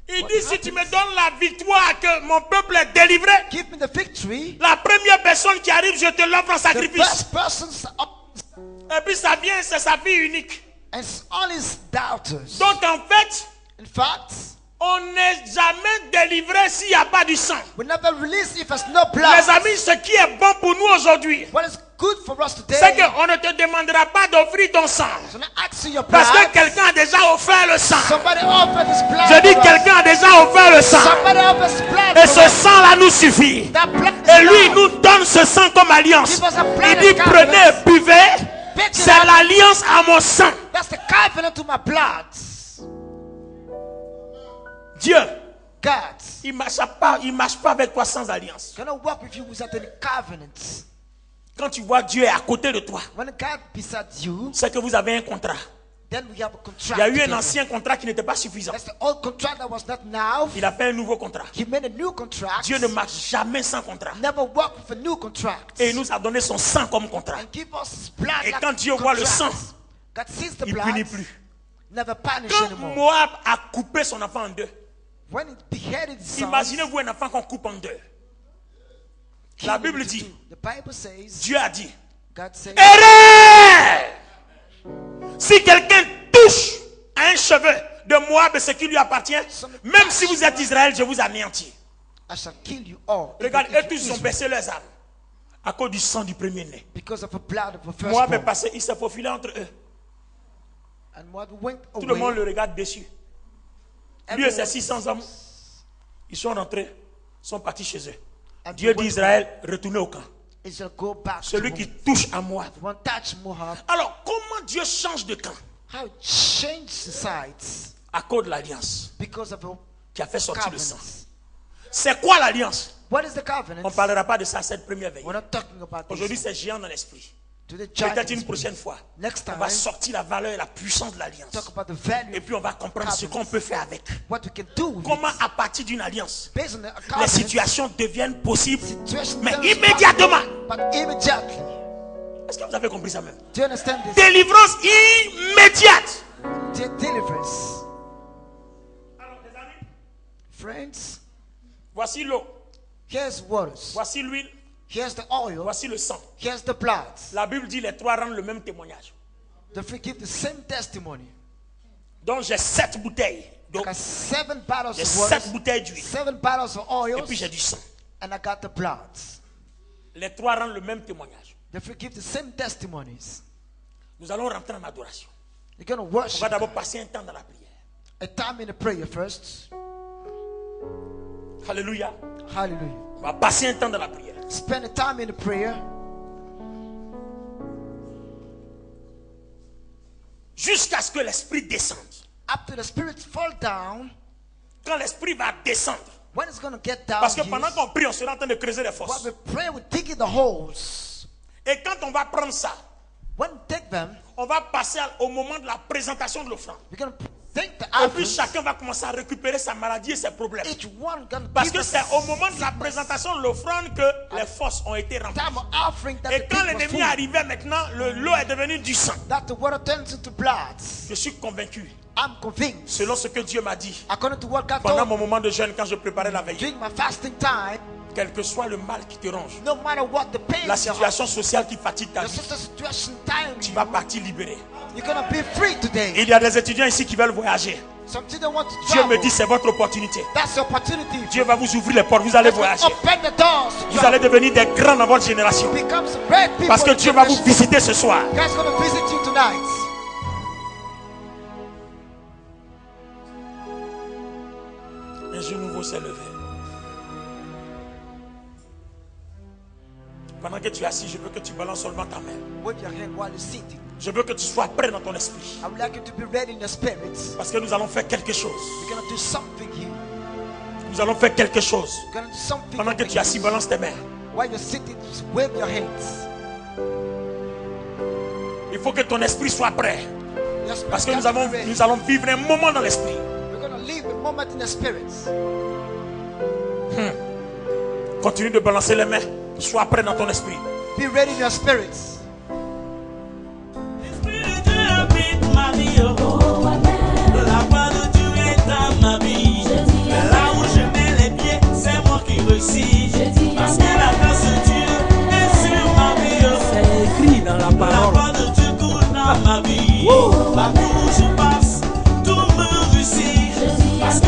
Il dit, si tu me donnes la victoire que mon peuple est délivré, give me the victory. la première personne qui arrive, je te l'offre en The sacrifice. first person's Et puis ça vient, c'est sa fille unique. and all his daughters. Donc en fait, In fact, on n'est jamais délivré s'il n'y a pas du sang. we never release if there's no blood. Les amis, ce qui est bon pour nous aujourd'hui, What is good for us today? c'est qu'on ne te demandera pas d'offrir ton sang. So not asking your blood. Parce que quelqu'un a déjà offert le sang. Somebody offered his blood. Je dis, for us. quelqu'un a déjà offert le sang. Somebody offered his blood. Et for ce us. sang-là nous suffit. That blood is Et lui, il enough. nous donne ce sang comme alliance. Give us a blood Il dit, as prenez covenant. et buvez. Pick it C'est up. l'alliance à mon sang. That's the covenant to my blood. Dieu, God il marche pas avec toi sans alliance. cannot work with you without any covenant. Quand tu vois Dieu est à côté de toi, When God beside you, c'est que vous avez un contrat. then we have a contract. Il y a eu un together. ancien contrat qui n'était pas suffisant. That's the old contract that was not now. Il a fait un nouveau contrat. He made a new contract. Dieu ne marche jamais sans contrat. Never work with a new contract. Et il nous a donné son sang comme contrat. And give us his blood. Et like quand Dieu voit le contract. sang, God sees the il blood. punit plus. Never punish Quand anymore. Moab a coupé son enfant en deux, When he beheaded his son, imaginez-vous un enfant qu'on coupe en deux. La Bible dit, the Bible says, Dieu a dit, God says, errez! Si quelqu'un touche à un cheveu de Moab, ce qui lui appartient, même si vous êtes Israël, je vous anéantis. I shall kill you all. Regarde, even eux if tous you ils ont Israel, baissé leurs armes à cause du sang du premier-né. because of the blood of the Moab est firstborn. passé, il s'est faufilé entre eux. And Moab went Tout le monde away. le regarde déçu. Lui et ses 600 hommes, ils sont rentrés, sont partis chez eux. And Dieu they dit went Israël, retournez au camp. He shall go back Celui to qui Moab. touche à Moab. One touch Moab. Alors, comment Dieu change de camp? How it changed the sides À cause de l'alliance because of the qui a fait sortir le sang. covenant. C'est quoi l'alliance? What is the covenant? On ne parlera pas de ça cette première veille. We're not talking about Aujourd'hui, this. c'est géant dans l'esprit. Today, Peut-être une giants. prochaine fois, Next on time, va sortir la valeur et la puissance de l'alliance. talk about the value. Et puis on va comprendre ce qu'on peut faire avec. What we can do with Comment it. à partir d'une alliance, Based on the les covenant, situations deviennent possibles, situation mais turns immédiatement. possible, But immediately. Est-ce que vous avez compris ça même? Do you understand this? Délivrance immédiate. Deliverance. Friends, Voici l'eau. here's waters. Voici l'huile. Here's the oil. Voici le sang. Here's the blood. La Bible dit les trois rendent le même témoignage. The three give the same testimony. Donc j'ai 7 bouteilles d'eau. I got 7 bottles J'ai of water, 7 bouteilles d'huile. 7 bottles of oil, Et puis j'ai du sang. and I got the blood. Les trois rendent le même témoignage. The three give the same testimonies. Nous allons rentrer en adoration. You're going to On va worship. d'abord passer un temps dans la prière. A time in the prayer first. Alléluia. Hallelujah. On va passer un temps dans la prière. Spend a time in the prayer Jusqu'à ce que l'esprit descende. up to the spirits fall down. Quand l'esprit va descendre. When it's going to get down, Parce que here, pendant qu'on prie, on sera en train de creuser les while fosses. we pray, we dig in the holes. Et quand on va prendre ça, When we take them, on va passer au moment de la présentation de l'offrande. we're going to take the Et puis offering. chacun va commencer à récupérer sa maladie et ses problèmes. Each one going to Parce give que us c'est au moment de la présentation de l'offrande que les fosses ont été remplies. time of offering that Et the quand pit was l'ennemi full, arrivait maintenant, l'eau est devenue du sang. that the water turns into blood. Je suis convaincu, I'm convinced, selon ce que Dieu m'a dit, according to what God pendant told mon me moment de jeûne, quand je préparais la veille, during my fasting time, quel que soit le mal qui te ronge, no matter what the pain, la situation sociale qui fatigue ta the vie, social situation time, tu vas partir libéré. you're going to be free today. Il y a des étudiants ici qui veulent voyager. Some children want to Dieu me travel. dit, c'est votre opportunité. That's the opportunity. Dieu va vous ouvrir les portes, vous allez God's gonna voyager. open the doors to Vous allez travel. devenir des grands dans votre génération. Become some great people Parce que in Dieu va vous generation. visiter ce soir. God's going to visit you tonight. Un jour nouveau s'est levé. Pendant que tu es assis, je veux que tu balances seulement ta main. Wave your hand while you're sitting. Je veux que tu sois prêt dans ton esprit. I would like you to be ready in the spirit. Parce que nous allons faire quelque chose. We're going to do something here. Nous allons faire quelque chose. We're going to do something. Pendant que tu es assis, balance tes mains. While you're sitting, just wave your hands. Il faut que ton esprit soit prêt. Your spirit Parce que has to be ready. nous allons vivre un moment dans l'esprit. We're going to live a moment in the spirit. Continue de balancer les mains. Sois prêt dans ton esprit. Be ready in your spirit. L'Esprit de Dieu habite ma vie, oh. La voix de Dieu est dans ma vie. Là où je mets les pieds, c'est moi qui réussis. Parce que la grâce de Dieu est sur ma vie, oh. C'est écrit dans la parole. La voix de Dieu coule dans ma vie. Partout où je passe, tout me réussit. Parce que